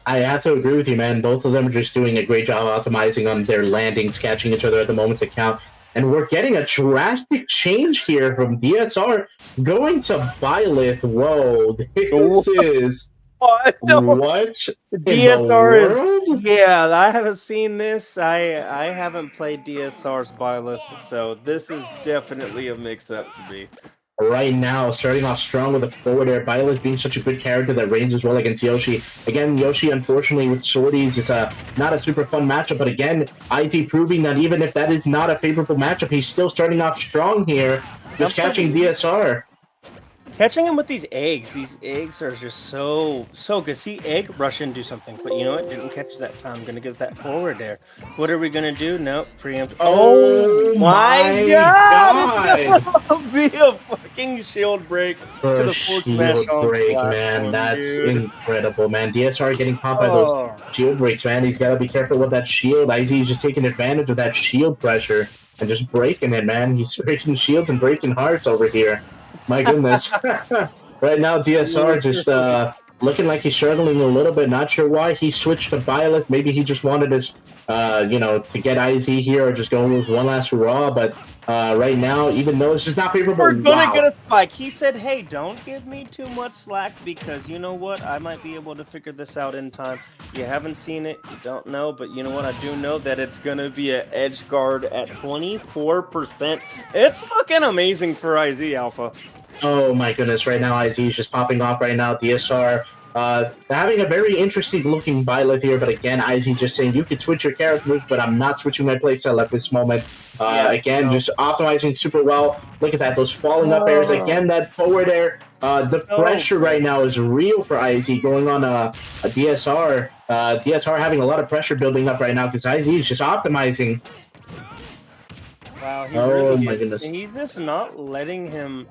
I have to agree with you, man. Both of them are just doing a great job optimizing on their landings, catching each other at the moments that count. And we're getting a drastic change here from DSR going to Byleth. Whoa, this is... What DSR is? Yeah, I haven't seen this. I haven't played DSR's Byleth, so this is definitely a mix-up for me. Right now, starting off strong with a forward air. Byleth being such a good character that reigns as well against Yoshi. Again, Yoshi, unfortunately, with swordies is not a super fun matchup, but again, I.Zee proving that even if that is not a favorable matchup, he's still starting off strong here, just catching DSR. Catching him with these eggs are just so good. See, egg, rush in, do something. But you know what? Didn't catch that time. I'm going to get that forward there. What are we going to do? Nope, preempt. Oh my God! Be a fucking shield break to the shield break, man. That's incredible, man. DSR getting popped by those shield breaks, man. He's got to be careful with that shield. I.Zee is just taking advantage of that shield pressure and just breaking it, man. He's breaking shields and breaking hearts over here. My goodness. Right now, DSR just looking like he's struggling a little bit. Not sure why he switched to Byleth. Maybe he just wanted to, to get I.Zee here or just going with one last hurrah. But right now, even though this is not favorable, we're going to get a spike. He said, hey, don't give me too much slack because you know what? I might be able to figure this out in time. You haven't seen it. You don't know. But you know what? I do know that it's going to be an edge guard at 24%. It's looking amazing for I.Zee, Alpha. Oh my goodness, right now I.Zee is just popping off right now. DSR having a very interesting looking Byleth here, but again, I.Zee just saying you could switch your character moves, but I'm not switching my playstyle at this moment. Just optimizing super well. Look at that, those falling up airs. Again, that forward air. The pressure right now is real for I.Zee going on a DSR. DSR having a lot of pressure building up right now because I.Zee is just optimizing. Wow, my goodness. He's just not letting him...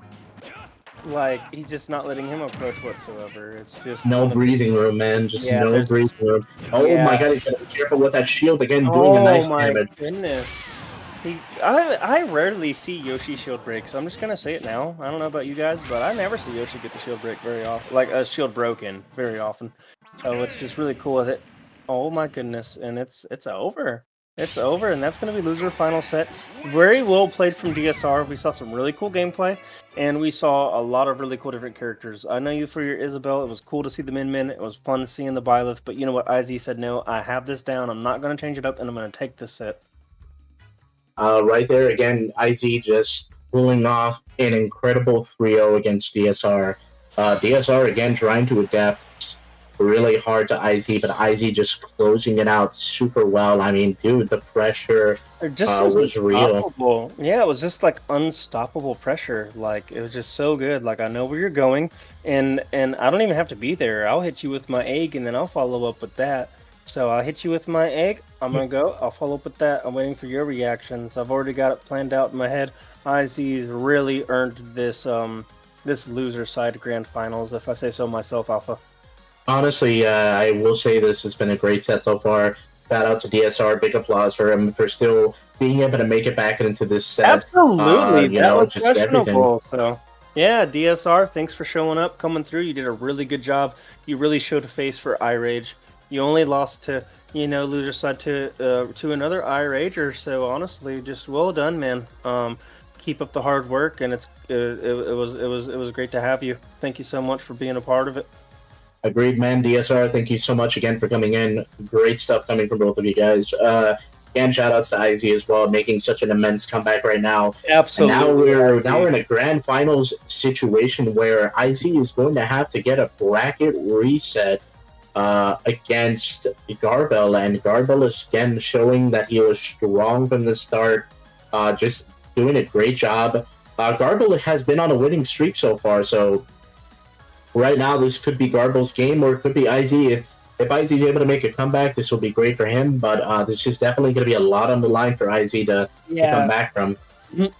he's just not letting him approach whatsoever. It's just no breathing room, man. Just no breathing room. Oh my God, he's got to be careful with that shield again, doing a nice damage. Oh my goodness. I rarely see Yoshi shield break, so I'm just gonna say it now. I don't know about you guys, but I never see Yoshi get the shield break very often, like a shield broken very often. So it's just really cool with it. Oh my goodness, and it's over. It's over, and that's going to be loser final set. Very well played from DSR. We saw some really cool gameplay, and we saw a lot of really cool different characters. I know you for your Isabel. It was cool to see the Min. It was fun seeing the Byleth, but you know what? I.Zee said, no, I have this down. I'm not going to change it up, and I'm going to take this set. Right there, again, I.Zee just pulling off an incredible 3-0 against DSR. DSR, again, trying to adapt really hard to I.Zee, but I.Zee just closing it out super well. I mean, dude, the pressure was real. Yeah, it was just like unstoppable pressure. Like it was just so good. Like I know where you're going, and I don't even have to be there. I'll hit you with my egg, and then I'll follow up with that. So I'll hit you with my egg. I'm gonna go. I'll follow up with that. I'm waiting for your reactions. I've already got it planned out in my head. I.Zee's really earned this this loser side grand finals, if I say so myself, Alpha. Honestly, I will say this has been a great set so far. Shout out to DSR. Big applause for him for still being able to make it back into this set. Absolutely. You know, just everything. So, yeah, DSR, thanks for showing up, coming through. You did a really good job. You really showed a face for iRage. You only lost to, you know, loser side to another iRager. So, honestly, just well done, man. Keep up the hard work, and it was great to have you. Thank you so much for being a part of it. Agreed, man. DSR, thank you so much again for coming in. Great stuff coming from both of you guys. And shout outs to I.Zee as well, making such an immense comeback right now. Absolutely. And now we're in a grand finals situation where I.Zee is going to have to get a bracket reset against GarBel, and GarBel is again showing that he was strong from the start, just doing a great job. GarBel has been on a winning streak so far, so right now, this could be GarBel's game, or it could be I.Zee. If I.Zee is able to make a comeback, this will be great for him, but this is definitely going to be a lot on the line for I.Zee to come back from.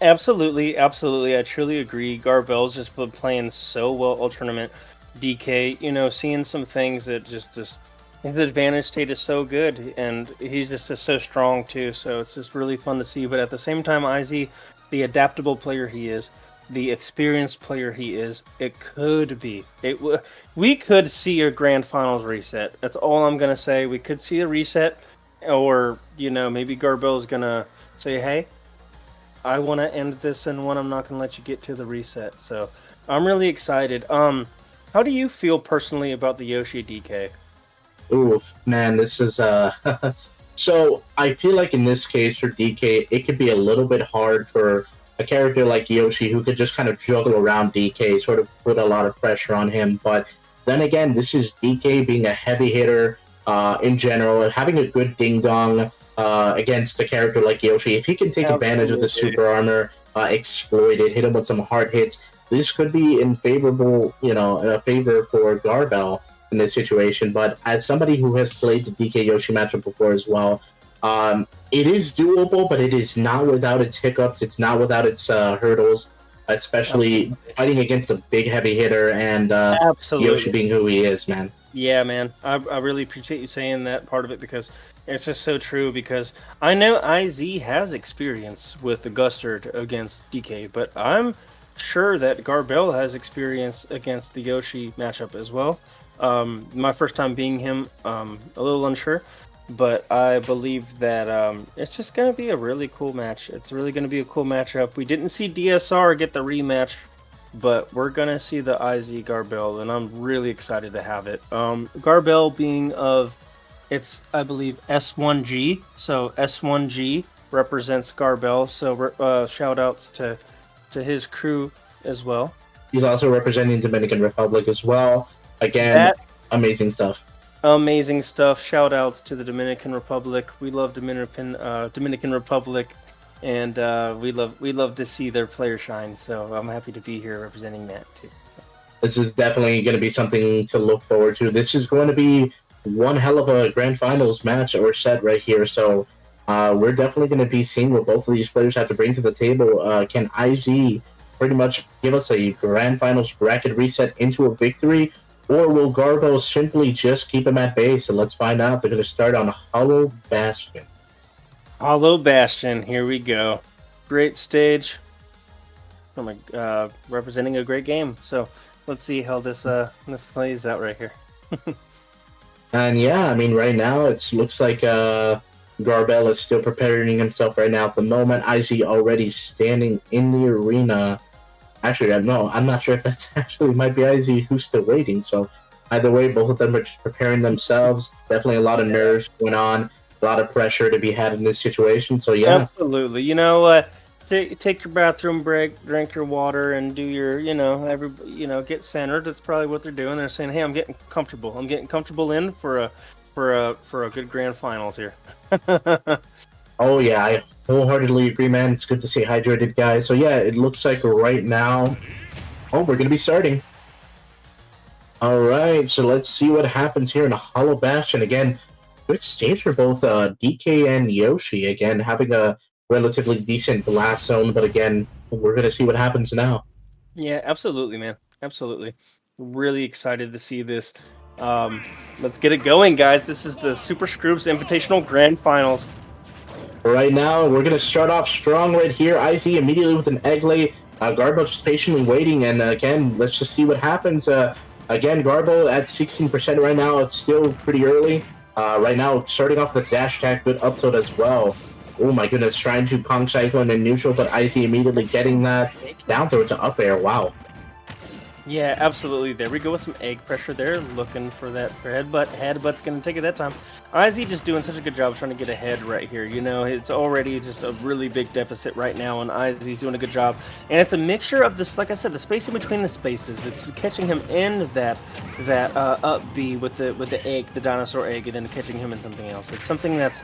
Absolutely, absolutely. I truly agree. GarBel's just been playing so well all tournament. DK, you know, seeing some things that just his advantage state is so good, and he's just so strong too, so it's just really fun to see. But at the same time, I.Zee, the adaptable player he is, the experienced player he is, it could be. We could see a grand finals reset. That's all I'm gonna say. We could see a reset, or you know, maybe GarBel is gonna say, "Hey, I want to end this in one. I'm not gonna let you get to the reset." So I'm really excited. How do you feel personally about the Yoshi DK? Oof, man, this is So I feel like in this case for DK, it could be a little bit hard for a character like Yoshi who could just kind of juggle around DK, sort of put a lot of pressure on him. But then again, this is DK being a heavy hitter in general, having a good ding-dong against a character like Yoshi. If he can take advantage of the super armor, exploit it, hit him with some hard hits, this could be in favor for GarBel in this situation. But as somebody who has played the DK Yoshi matchup before as well, it is doable, but it is not without its hiccups. It's not without its hurdles, especially fighting against a big heavy hitter and Yoshi being who he is, man. Yeah, man. I really appreciate you saying that part of it, because it's just so true. Because I know I.Zee has experience with the Gustard against DK, but I'm sure that GarBel has experience against the Yoshi matchup as well. My first time being him, a little unsure. But I believe that it's just going to be a really cool match. It's really going to be a cool matchup. We didn't see DSR get the rematch, but we're going to see the I.Zee GarBel, and I'm really excited to have it. GarBel being of, it's, I believe, S1G. So S1G represents GarBel. So shout outs to his crew as well. He's also representing Dominican Republic as well. Again, amazing stuff. Amazing stuff. Shout outs to the Dominican Republic. We love Dominican Republic, and we love to see their player shine. So I'm happy to be here representing that too. So. This is definitely going to be something to look forward to. This is going to be one hell of a grand finals match or set right here. So we're definitely going to be seeing what both of these players have to bring to the table. Can I.Zee pretty much give us a grand finals bracket reset into a victory? Or will GarBel simply just keep him at base? And let's find out. They're going to start on Hollow Bastion. Hollow Bastion, here we go. Great stage. Representing a great game. So let's see how this plays out right here. And yeah, I mean, right now it looks like GarBel is still preparing himself right now. At the moment, I.Zee already standing in the arena. Actually, no, I'm not sure if that's actually might be I.Zee who's still waiting. So either way, both of them are just preparing themselves. Definitely a lot of nerves going on, a lot of pressure to be had in this situation. So yeah. Absolutely. You know what? Take your bathroom break, drink your water, and do your, get centered. That's probably what they're doing. They're saying, "Hey, I'm getting comfortable. I'm getting comfortable in for a good grand finals here." Oh yeah, I wholeheartedly agree, man. It's good to see hydrated guys. So yeah, it looks like right now. Oh, we're gonna be starting. All right, so let's see what happens here in a Hollow Bastion. Again, good stage for both DK and Yoshi. Again, having a relatively decent blast zone, but again, we're gonna see what happens now. Yeah, absolutely, man. Absolutely. Really excited to see this. Let's get it going, guys. This is the SuperScroobs Invitational Grand Finals. Right now, we're gonna start off strong right here. I.Zee immediately with an egg lay. GarBel just patiently waiting, and again, let's just see what happens. Again, GarBel at 16% right now. It's still pretty early. Right now, starting off with a dash attack, good up tilt as well. Oh my goodness, trying to Kong Cyclone in neutral, but I.Zee immediately getting that down throw to up air. Wow. Yeah, absolutely. There we go with some egg pressure there, looking for that for headbutt. Headbutt's going to take it that time. I.Zee just doing such a good job trying to get ahead right here. You know, it's already just a really big deficit right now, and I.Zee's doing a good job. And it's a mixture of this, like I said, the space in between the spaces. It's catching him in that up B with the egg, the dinosaur egg, and then catching him in something else. It's something that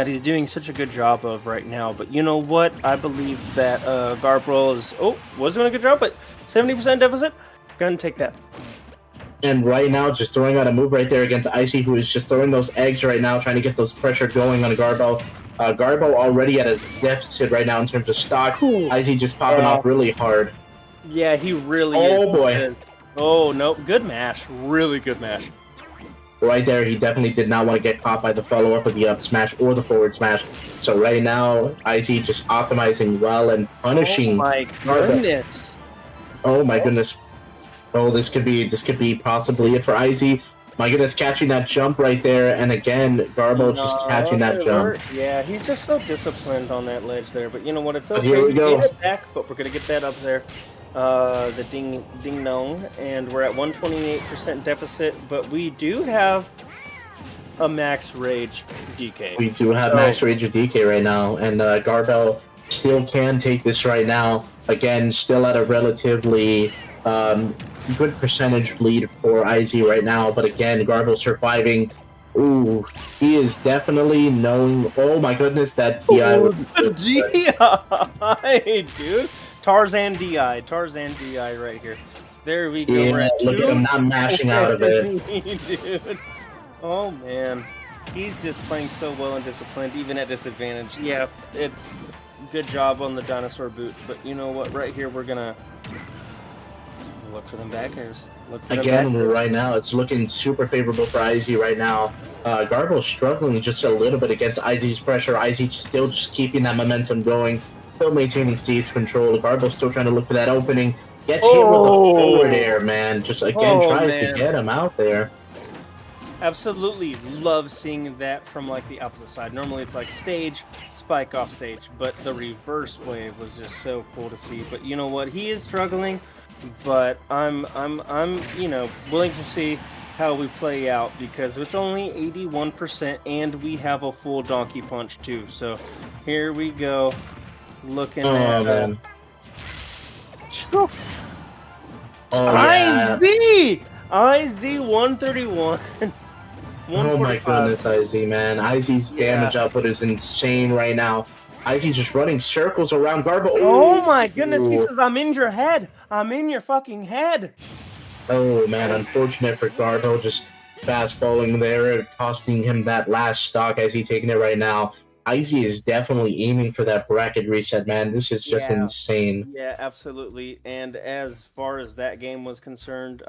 he's doing such a good job of right now. But you know what? I believe that GarBel was doing a good job, but 70% deficit. Gonna take that. And right now, just throwing out a move right there against I.Zee, who is just throwing those eggs right now, trying to get those pressure going on GarBel. GarBel already at a deficit right now in terms of stock. I.Zee just popping off really hard. Yeah, he really is. Oh, boy. Oh, no. Good mash. Really good mash. Right there, he definitely did not want to get caught by the follow-up of the up smash or the forward smash. So right now, I.Zee just optimizing well and punishing. Oh, my goodness. Oh, my goodness. Oh, this could be possibly it for I.Zee. My goodness, catching that jump right there, and again, GarBel just catching that jump. Yeah, he's just so disciplined on that ledge there. But you know what? It's okay. Here we go. Get it back, but we're gonna get that up there. The ding dong, and we're at 128% deficit. But we do have a max rage DK. We do have max rage of DK right now, and GarBel still can take this right now. Again, still at a relatively good percentage lead for I.Zee right now, but again, GarBel surviving. Ooh, he is definitely knowing. Oh my goodness, that DI was DI, dude. Tarzan DI right here. There we go. Yeah, look at him not mashing out of it. Dude. Oh man, he's just playing so well and disciplined, even at disadvantage. Yeah, it's good job on the dinosaur boot, but you know what? Right here, we're gonna look for them back airs. Right now, it's looking super favorable for I.Zee right now. GarBel's struggling just a little bit against I.Zee's pressure. I.Zee still just keeping that momentum going, still maintaining stage control. GarBel's still trying to look for that opening. Gets hit with a forward air, man. Just again tries to get him out there. Absolutely love seeing that from like the opposite side. Normally it's like stage, spike off stage, but the reverse wave was just so cool to see. But you know what? He is struggling, but I'm willing to see how we play out because it's only 81% and we have a full donkey punch too. So here we go. Looking at man. I.Zee 131. Oh my goodness, I.Zee, man. I.Zee's damage output is insane right now. I.Zee's just running circles around GarBel. Oh my goodness, he says, I'm in your head. I'm in your fucking head. Oh man, unfortunate for GarBel, just fast falling there, costing him that last stock as he's taking it right now. I.Zee is definitely aiming for that bracket reset, man. This is just insane. Yeah, absolutely. And as far as that game was concerned,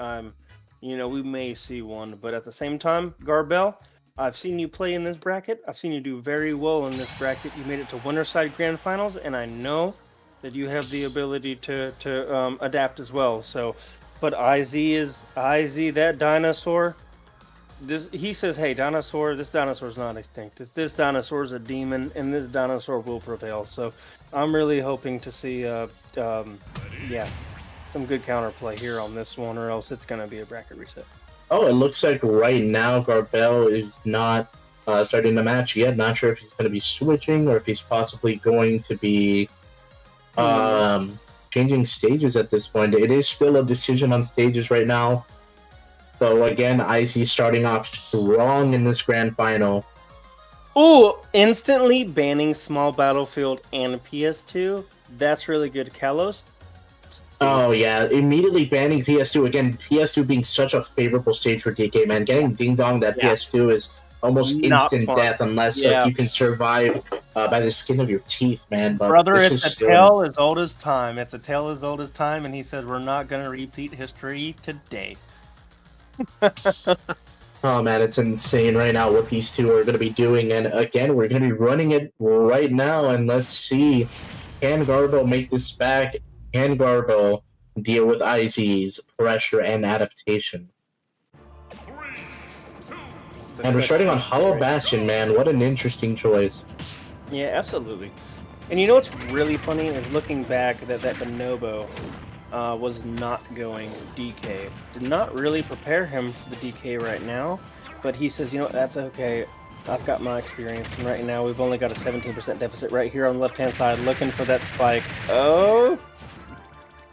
we may see one, but at the same time, GarBel, I've seen you play in this bracket. I've seen you do very well in this bracket. You made it to winner side grand finals, and I know that you have the ability to adapt as well. So, but I.Zee, that dinosaur, he says, "Hey, dinosaur, this dinosaur's not extinct. This dinosaur's a demon, and this dinosaur will prevail." So, I'm really hoping to see, yeah, some good counterplay here on this one, or else it's gonna be a bracket reset. Oh, it looks like right now GarBel is not starting the match yet. Not sure if he's going to be switching or if he's possibly going to be changing stages at this point. It is still a decision on stages right now. So again, I.Zee starting off strong in this grand final. Ooh, instantly banning Small Battlefield and PS2. That's really good, Kalos. Oh yeah, immediately banning PS2 again. PS2 being such a favorable stage for DK, man. Getting ding dong that PS2 is almost Not instant fun. death unless like, you can survive by the skin of your teeth, man. But brother, it's a tale as old as time. It's a tale as old as time, and he said we're not going to repeat history today. Oh man, it's insane right now what these two are going to be doing, and again, we're going to be running it right now, and let's see, can GarBel make this back? Can GarBel deal with I.Zee's pressure and adaptation? 3, 2, And we're starting on Hollow Bastion, man. What an interesting choice. Yeah, absolutely. And you know what's really funny is looking back that Bonobo was not going DK. Did not really prepare him for the DK right now, but he says, you know, that's okay. I've got my experience, and right now we've only got a 17% deficit right here on the left-hand side, looking for that spike. Oh!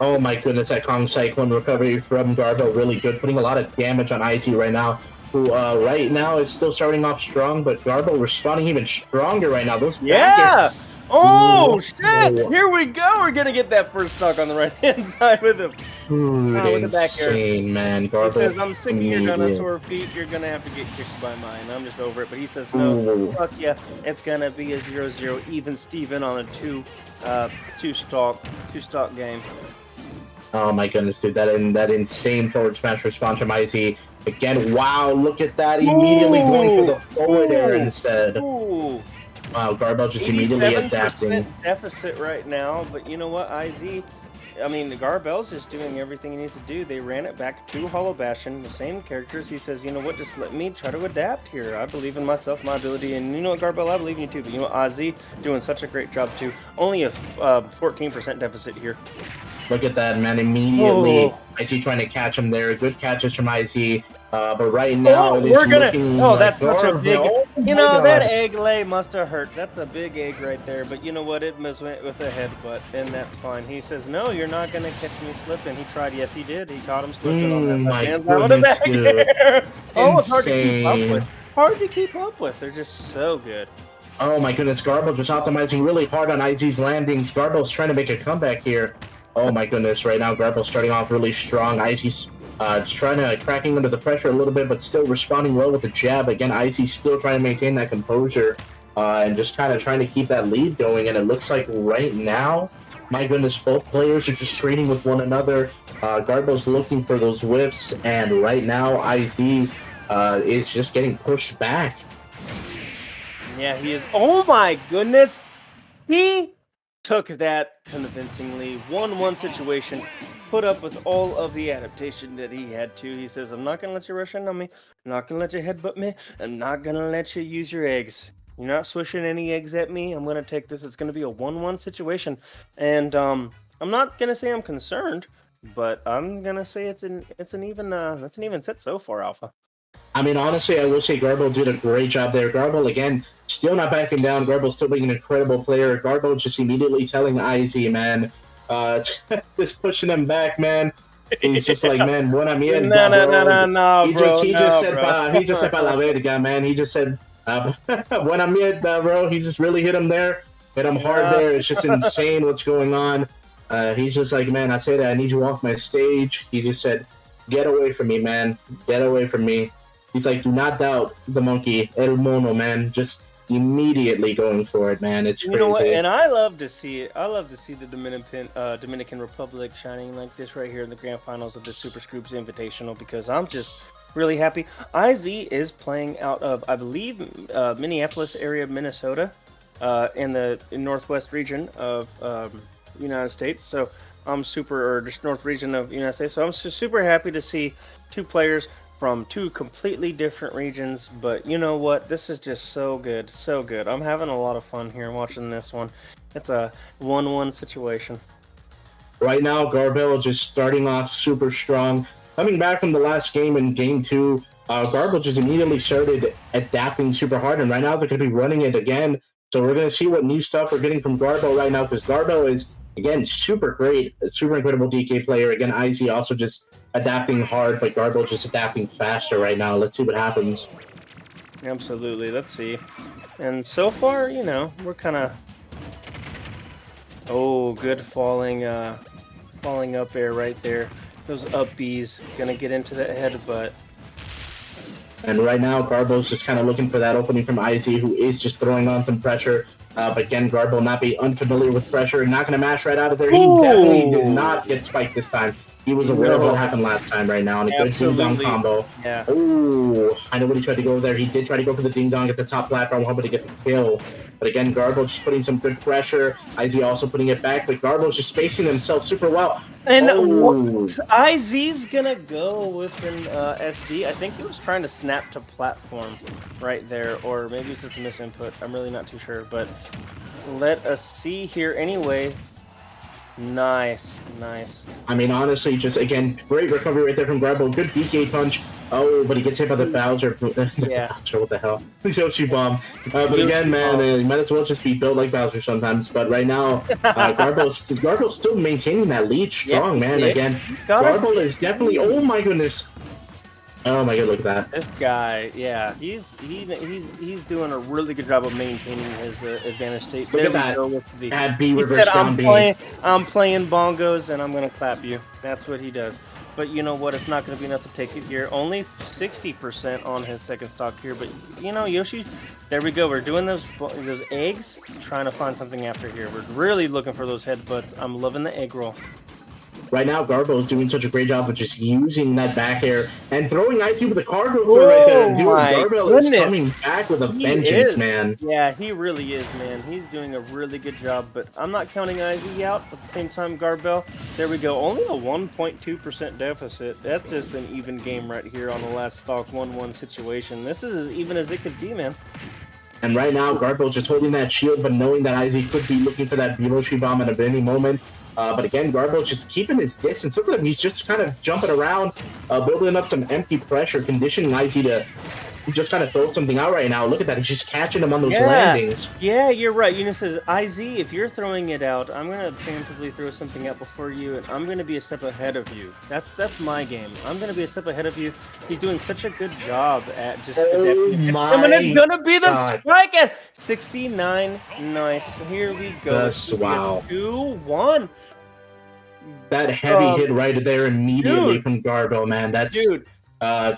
Oh my goodness, that Kong Cyclone recovery from GarBel really good, putting a lot of damage on I.Zee right now, who right now is still starting off strong, but GarBel responding even stronger right now. Those Yeah! Oh, shit! Whoa. Here we go! We're gonna get that first stock on the right-hand side with him. Dude, with the back air. insane, man. He GarBel says, I'm sick of your immediate. dinosaur feet. You're going to have to get kicked by mine. I'm just over it. But he says, no, fuck yeah. It's going to be a 0-0 even Steven on a two-stock game. Oh my goodness, dude! That insane forward smash response from I.Zee. Again, wow! Look at that! Immediately going for the forward air instead. Ooh. Wow, GarBel just immediately 87% adapting. deficit right now, but you know what, I.Zee? I mean, the GarBel's just doing everything he needs to do. They ran it back to Hollow Bastion, the same characters. He says, you know what, just let me try to adapt here. I believe in myself, my ability, and you know what, GarBel, I believe in you too. But you know what, I.Zee doing such a great job too. Only a 14% deficit here. Look at that, man! Immediately, Oh. I.Zee trying to catch him there. Good catches from I.Zee. But right now, it is we're gonna. looking Oh, like that's such a big. GarBel. Oh You my know God. that egg lay must have hurt. That's a big egg right there. But you know what? It went with a headbutt, and that's fine. He says, "No, you're not gonna catch me slipping." He tried. Yes, he did. He caught him slipping on that. My left hand side with the goodness, back dude. air. Oh, it's hard to keep up Insane. with. Hard to keep up with. They're just so good. Oh my goodness, GarBel just optimizing really hard on I.Zee's landings. GarBel's trying to make a comeback here. Oh my goodness, right now GarBel's starting off really strong. I.Zee's just trying to cracking under the pressure a little bit, but still responding well with the jab. Again, I.Zee still trying to maintain that composure and just kind of trying to keep that lead going. And it looks like right now, my goodness, both players are just trading with one another. GarBel's looking for those whiffs, and right now I.Zee is just getting pushed back. Yeah, he is. Oh my goodness, he took that convincingly. 1-1 situation. Put up with all of the adaptation that he had to. He says, I'm not going to let you rush in on me. I'm not going to let you headbutt me. I'm not going to let you use your eggs. You're not swishing any eggs at me. I'm going to take this. It's going to be a 1-1 situation. And I'm not going to say I'm concerned, but I'm going to say it's an even set so far, Alpha. I mean, honestly, I will say GarBel did a great job there. GarBel, again, still not backing down. GarBel still being an incredible player. GarBel just immediately telling I.Zee, man, just pushing him back, man. He's just like, man, buena mierda, No, He just said pa la verga, man. He just said, buena mierda, bro. He just really hit him there. Hit him hard there. It's just insane what's going on. He's just like, man, I said I need you off my stage. He just said, get away from me, man. Get away from me. He's like, do not doubt the monkey, El Mono, man. Just immediately going for it, man. It's crazy. You know what? And I love to see it. I love to see the Dominican Republic shining like this right here in the grand finals of the SuperScroobs Invitational, because I'm just really happy. I.Zee is playing out of, I believe, Minneapolis area, Minnesota, in the northwest region of United States. So or just north region of United States. So I'm super happy to see two players from two completely different regions, but you know what? This is just so good, so good. I'm having a lot of fun here watching this one. It's a 1-1 situation. Right now, GarBel just starting off super strong. Coming back from the last game in Game 2, GarBel just immediately started adapting super hard, and right now they're going to be running it again. So we're going to see what new stuff we're getting from GarBel right now, because GarBel is, again, super great, a super incredible DK player. Again, I.Zee also just adapting hard, but GarBel just adapting faster right now. Let's see what happens. Absolutely, let's see. And so far, you know, we're kind of... Oh, good falling up air right there. Those up Bs gonna get into the headbutt. And right now, GarBel's just kind of looking for that opening from I.Zee, who is just throwing on some pressure. But again, GarBel not be unfamiliar with pressure, not going to mash right out of there. He definitely did not get spiked this time. He was aware of what happened last time right now, and a good ding-dong combo. Yeah. Oh, I know what he tried to go there. He did try to go for the ding-dong at the top platform, hoping to get the kill. But again, GarBel just putting some good pressure. I.Zee also putting it back, but GarBel's just spacing himself super well. And what? I.Zee's gonna go with an SD. I think he was trying to snap to platform right there, or maybe it's just a misinput. I'm really not too sure, but let us see here anyway. Nice, nice. I mean, honestly, just again, great recovery right there from GarBel. Good DK punch. Oh, but he gets hit by the Bowser. Yeah. Bowser, what the hell? The Yoshi bomb. But again, man, you might as well just be built like Bowser sometimes. But right now, GarBel's still maintaining that lead strong, man. Again, GarBel is definitely. Oh my goodness. Oh my god, look at that. This guy, yeah, he's doing a really good job of maintaining his advantage state. Look at that. Add B, reverse down B. I'm playing bongos and I'm gonna clap you. That's what he does. But you know what? It's not going to be enough to take it here. Only 60% on his second stock here. But you know, Yoshi, there we go. We're doing those eggs, trying to find something after here. We're really looking for those headbutts. I'm loving the egg roll. Right now, GarBel is doing such a great job of just using that back air and throwing I.Zee with the cargo throw right there. Dude, GarBel is coming back with a vengeance, man. Yeah, he really is, man. He's doing a really good job, but I'm not counting I.Zee out. At the same time, GarBel, there we go. Only a 1.2% deficit. That's just an even game right here on the last stock 1-1 situation. This is as even as it could be, man. And right now, GarBel just holding that shield, but knowing that I.Zee could be looking for that Yoshi bomb at any moment. But again, GarBel just keeping his distance. Look at him. He's just kind of jumping around, building up some empty pressure, conditioning I.Zee to just kind of throw something out right now. Look at that. He's just catching him on those landings. Yeah, you're right. You know, says, I.Zee, if you're throwing it out, I'm going to preemptively throw something out before you, and I'm going to be a step ahead of you. That's my game. I'm going to be a step ahead of you. He's doing such a good job at just adapting. And it's going to be the strike at 69. Nice. Here we go. Wow. 2-1. That heavy hit right there immediately from GarBel, man. That's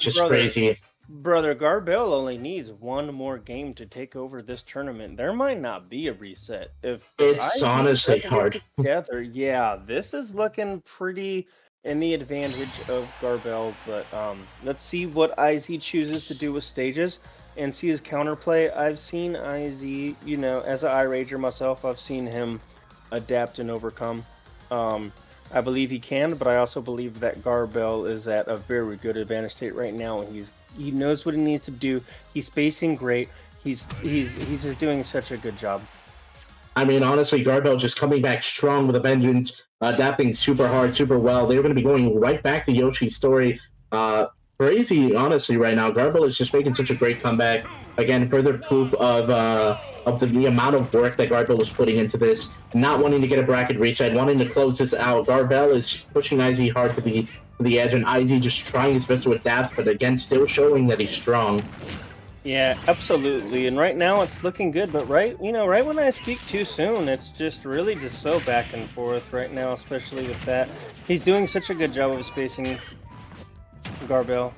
just crazy. Brother, GarBel only needs one more game to take over this tournament. There might not be a reset. If it's honestly hard. Together, yeah, this is looking pretty in the advantage of GarBel, but let's see what I.Zee chooses to do with stages and see his counterplay. I've seen I.Zee, you know, as an iRager myself, I've seen him adapt and overcome. I believe he can, but I also believe that GarBel is at a very good advantage state right now, and he knows what he needs to do. He's spacing great. He's doing such a good job. I mean, honestly, GarBel just coming back strong with a vengeance, adapting super hard, super well. They're going to be going right back to Yoshi's story. Crazy, honestly, right now. GarBel is just making such a great comeback. Again, further proof of the amount of work that GarBel is putting into this, not wanting to get a bracket reset, wanting to close this out. GarBel is just pushing I.Zee hard to the edge, and I.Zee just trying his best to adapt, but again, still showing that he's strong. Yeah, absolutely. And right now it's looking good, but right when I speak too soon, it's just really just so back and forth right now, especially with that. He's doing such a good job of spacing GarBel.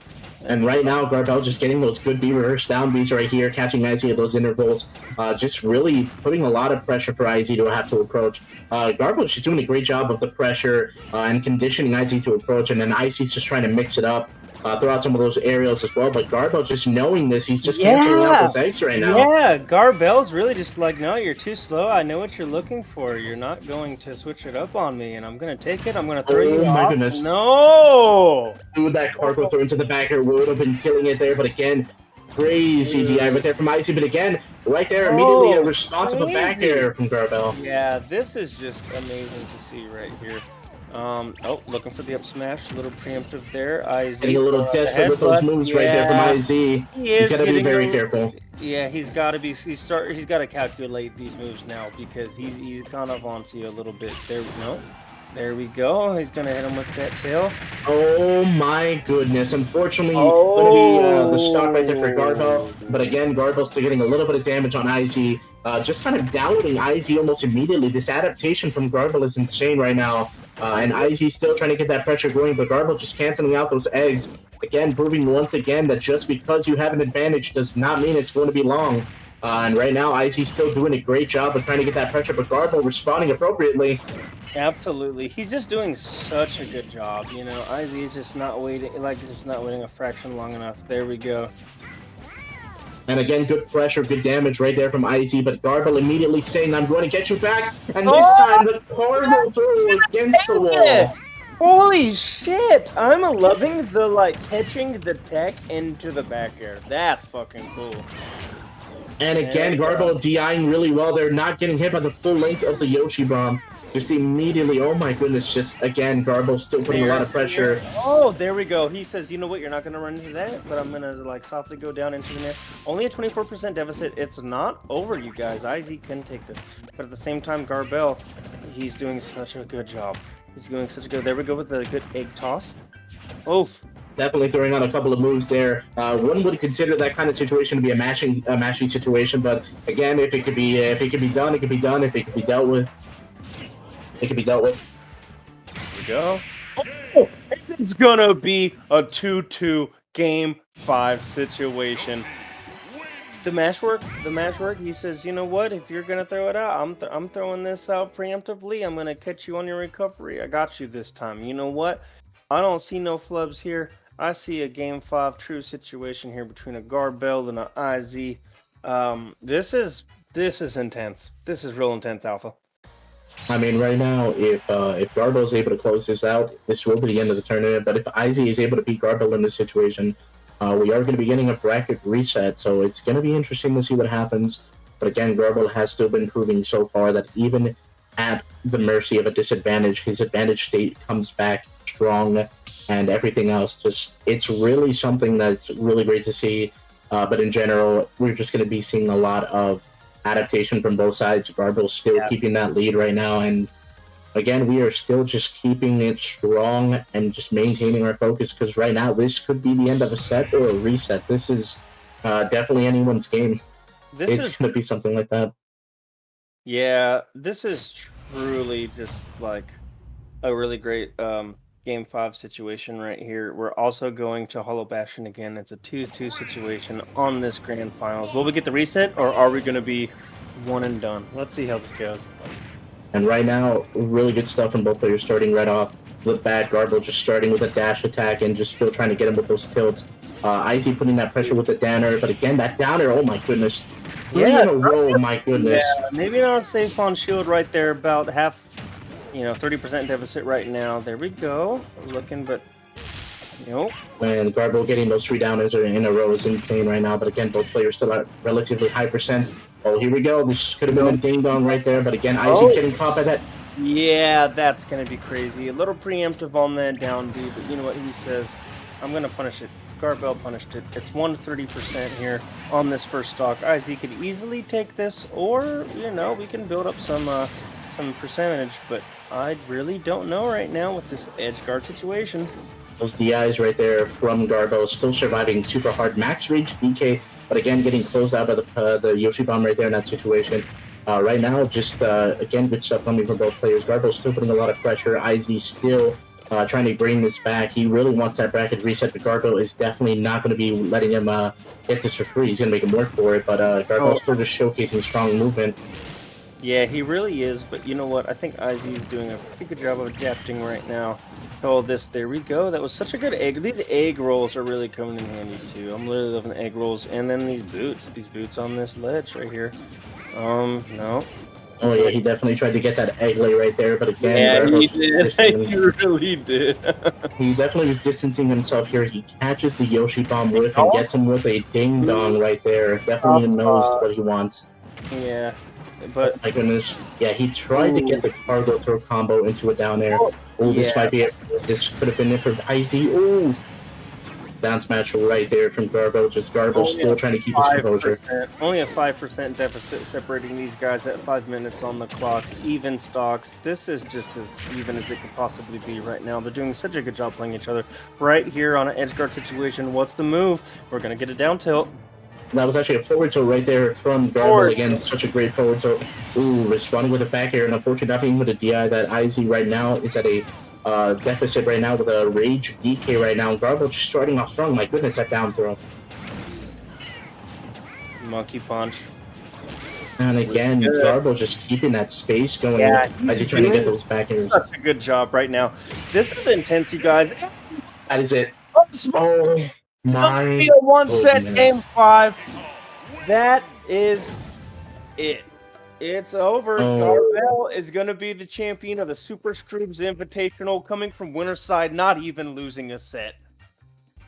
And right now, GarBel just getting those good B reverse down Bs right here, catching I.Zee at those intervals, just really putting a lot of pressure for I.Zee to have to approach. GarBel is just doing a great job of the pressure and conditioning I.Zee to approach, and then I.Zee's just trying to mix it up. throw out some of those aerials as well. But GarBel, just knowing this, he's just canceling out those eggs right now. Yeah, GarBel's really just like, no, you're too slow. I know what you're looking for. You're not going to switch it up on me, and I'm going to take it. I'm going to throw you off. Oh my goodness. No! Dude, that cargo throw into the back air would have been killing it there. But again, crazy DI right there from I.Zee. But again, right there, immediately a response of a back air from GarBel. Yeah, this is just amazing to see right here. Oh, looking for the up smash, a little preemptive there. I.Zee getting a little desperate with those moves right there from I.Zee. He's got to be very careful. Yeah, he's got to be. He's got to calculate these moves now because he's kind of onto you a little bit. There we go. He's gonna hit him with that tail. Oh my goodness! Unfortunately, going to be the stock right there for GarBel. But again, GarBel's still getting a little bit of damage on I.Zee. Just kind of doubting I.Zee almost immediately. This adaptation from GarBel is insane right now. And I.Zee still trying to get that pressure going, but GarBel just canceling out those eggs. Again, proving once again that just because you have an advantage does not mean it's going to be long. And right now, I.Zee's still doing a great job of trying to get that pressure, but GarBel responding appropriately. Absolutely, he's just doing such a good job. You know, I.Zee is just not waiting, a fraction long enough. There we go. And again, good pressure, good damage right there from I.Zee, but GarBel immediately saying, I'm going to get you back. And this time, the cargo throw against the wall. Holy shit! I'm loving the, catching the tech into the back air. That's fucking cool. And again, GarBel DIing really well. They're not getting hit by the full length of the Yoshi bomb. Just immediately, oh my goodness, just again, GarBel still putting a lot of pressure. Oh, there we go. He says, you know what, you're not going to run into that, but I'm going to softly go down into the net. Only a 24% deficit. It's not over, you guys. I.Zee can take this. But at the same time, GarBel, he's doing such a good job. He's doing such a good, there we go with the good egg toss. Oof. Definitely throwing out a couple of moves there. One would consider that kind of situation to be a mashing situation, but again, if it could be done, it could be done. If it could be dealt with, it could be dealt with. Here we go. Oh, it's gonna be a 2-2 game 5 situation. The match work. He says, you know what? If you're gonna throw it out, I'm throwing this out preemptively. I'm gonna catch you on your recovery. I got you this time. You know what? I don't see no flubs here. I see a game 5 true situation here between a GarBel and an I.Zee. This is intense. This is real intense, Alpha. I mean, right now, if GarBel is able to close this out, this will be the end of the tournament. But if I.Zee is able to beat GarBel in this situation, we are going to be getting a bracket reset. So it's going to be interesting to see what happens. But again, GarBel has still been proving so far that even at the mercy of a disadvantage, his advantage state comes back strong, and everything else. Just, it's really something that's really great to see. But in general, we're just going to be seeing a lot of adaptation from both sides. GarBel's still keeping that lead right now, and again, we are still just keeping it strong and just maintaining our focus, because right now this could be the end of a set or a reset. This is definitely anyone's game. It's going to be something like that. Yeah, this is truly just like a really great game 5 situation right here. We're also going to Hollow Bastion again. It's a 2-2 situation on this grand finals. Will we get the reset, or are we going to be one and done? Let's see how this goes. And right now, really good stuff from both players starting right off the bat. GarBel just starting with a dash attack and just still trying to get him with those tilts. I.Zee putting that pressure with the downer, but again, that downer, oh my goodness. Yeah, in a row, my goodness. Yeah, maybe not safe on shield right there, about half, 30% deficit right now. There we go. Looking, but nope. And GarBel getting those 3 downers in a row is insane right now. But again, both players still at relatively high percent. Oh, here we go. This could have been a ding-dong right there. But again, I.Zee getting caught by that. Yeah, that's going to be crazy. A little preemptive on that down B, but you know what he says? I'm going to punish it. GarBel punished it. It's 130% here on this first stock. I.Zee could easily take this, or, we can build up some percentage, but I really don't know right now with this edge guard situation. Those DIs right there from GarBel still surviving super hard. Max Rage DK, but again, getting closed out by the Yoshi Bomb right there in that situation. Right now, just, again, good stuff coming from both players. GarBel still putting a lot of pressure. I.Zee still trying to bring this back. He really wants that bracket reset, but GarBel is definitely not going to be letting him get this for free. He's going to make him work for it, but GarBel still just showcasing strong movement. Yeah, he really is. But you know what? I think I.Zee is doing a pretty good job of adapting right now to all this. There we go. That was such a good egg. These egg rolls are really coming in handy too. I'm literally loving the egg rolls. And then these boots on this ledge right here. No. Oh yeah, he definitely tried to get that egg lay right there, but again, Yeah, GarBel he just did. distancing. He really did. He definitely was distancing himself here. He catches the Yoshi bomb whiff and gets him with a ding dong right there. Top Definitely knows spot. what he wants. Yeah, Oh but my goodness. Yeah, he tried to ooh, get the cargo throw combo into a down air. oh, Oh, this yeah. might be it. This could have been it for I.Zee. Oh, down smash right there from GarBel. Just GarBel Only still a trying to keep his composure. 5%. Only a 5% deficit separating these guys at 5 minutes on the clock. Even stocks. This is just as even as it could possibly be right now. They're doing such a good job playing each other. Right here on an edge guard situation. What's the move? We're gonna get a down tilt. That was actually a forward tilt right there from GarBel Forward again. tilt. Such a great forward tilt. Ooh, responding with a back air, and unfortunately not being with a DI. That I.Zee right now is at a deficit right now with a Rage DK right now. GarBel just starting off strong. My goodness, that down throw. Monkey punch. And again, Good. GarBel just keeping that space going Yeah, as he's trying to get those back airs. Such a good job right now. This is intense, you guys. That is it. Oh, Oh my be a one set goodness. game 5. That is it. It's over. Oh. GarBel is going to be the champion of the SuperScroobs Invitational, coming from winner's side, not even losing a set.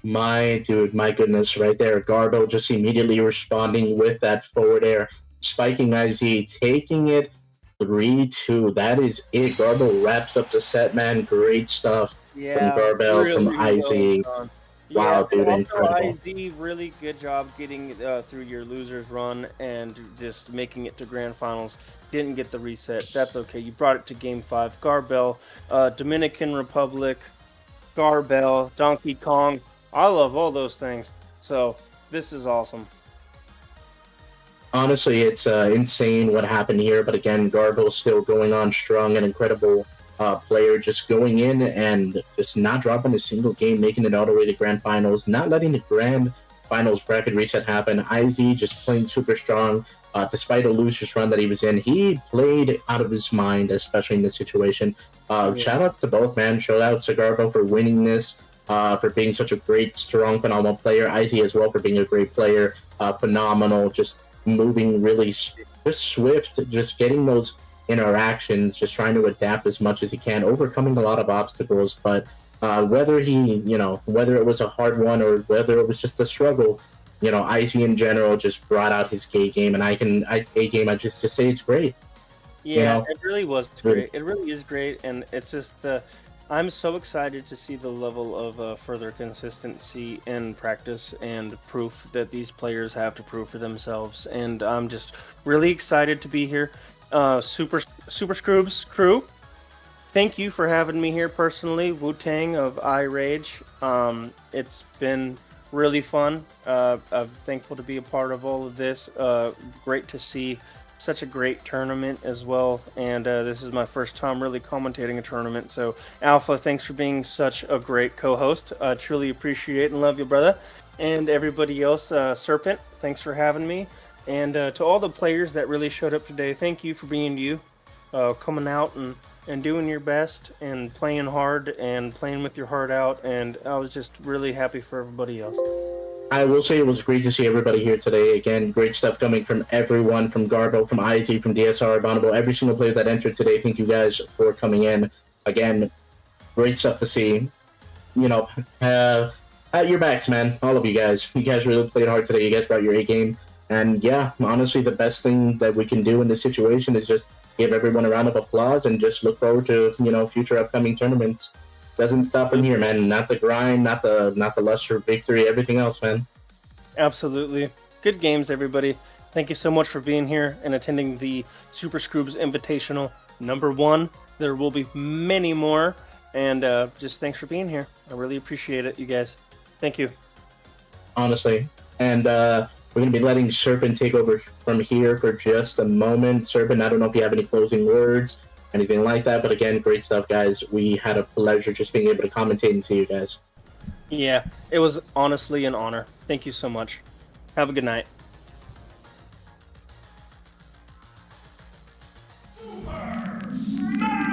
My dude, my goodness, right there. GarBel just immediately responding with that forward air, spiking I.Zee, taking it 3-2. That is it. GarBel wraps up the set, man. Great stuff from GarBel, really from I.Zee. well done. Wow, dude, also incredible. I.Zee, really good job getting through your losers run and just making it to grand finals. Didn't get the reset. That's okay. You brought it to game 5. GarBel, Dominican Republic, GarBel, Donkey Kong. I love all those things. So this is awesome. Honestly, it's insane what happened here. But again, GarBel still going on strong, an incredible player, just going in and just not dropping a single game, making it all the way to grand finals, not letting the grand finals bracket reset happen. I.Zee just playing super strong. Despite a loser's run that he was in, he played out of his mind, especially in this situation. Shout outs to both, man. Shout outs to GarBel for winning this. For being such a great, strong, phenomenal player. I.Zee as well for being a great player. Phenomenal, just moving really just swift, just getting those interactions, just trying to adapt as much as he can, overcoming a lot of obstacles. But whether whether it was a hard one or whether it was just a struggle, I.Zee in general just brought out his A game, and I just say it's great. Yeah, it really was great. It really is great, and it's just I'm so excited to see the level of further consistency in practice and proof that these players have to prove for themselves. And I'm just really excited to be here. SuperScroobs crew, thank you for having me here personally. Wu-Tang of iRage. It's been really fun. I'm thankful to be a part of all of this. Great to see such a great tournament as well, and this is my first time really commentating a tournament. So Alpha, thanks for being such a great co-host. Truly appreciate and love you, brother. And everybody else, Serpent, thanks for having me. And to all the players that really showed up today, thank you for being you, coming out and doing your best and playing hard and playing with your heart out. And I was just really happy for everybody else. I will say it was great to see everybody here today. Again, great stuff coming from everyone, from GarBel, from I.Zee, from DSR, Bonobo, every single player that entered today. Thank you guys for coming in. Again, great stuff to see. At your backs, man. All of you guys. You guys really played hard today. You guys brought your A game. And yeah, honestly, the best thing that we can do in this situation is just give everyone a round of applause and just look forward to, future upcoming tournaments. Doesn't stop from here, man. Not the grind, not the lust for victory, everything else, man. Absolutely. Good games, everybody. Thank you so much for being here and attending the SuperScroobs Invitational #1. There will be many more, and just thanks for being here. I really appreciate it, you guys. Thank you. Honestly. And we're going to be letting Serpent take over from here for just a moment. Serpent, I don't know if you have any closing words, anything like that, but again, great stuff, guys. We had a pleasure just being able to commentate and see you guys. Yeah, it was honestly an honor. Thank you so much. Have a good night. Super Smash!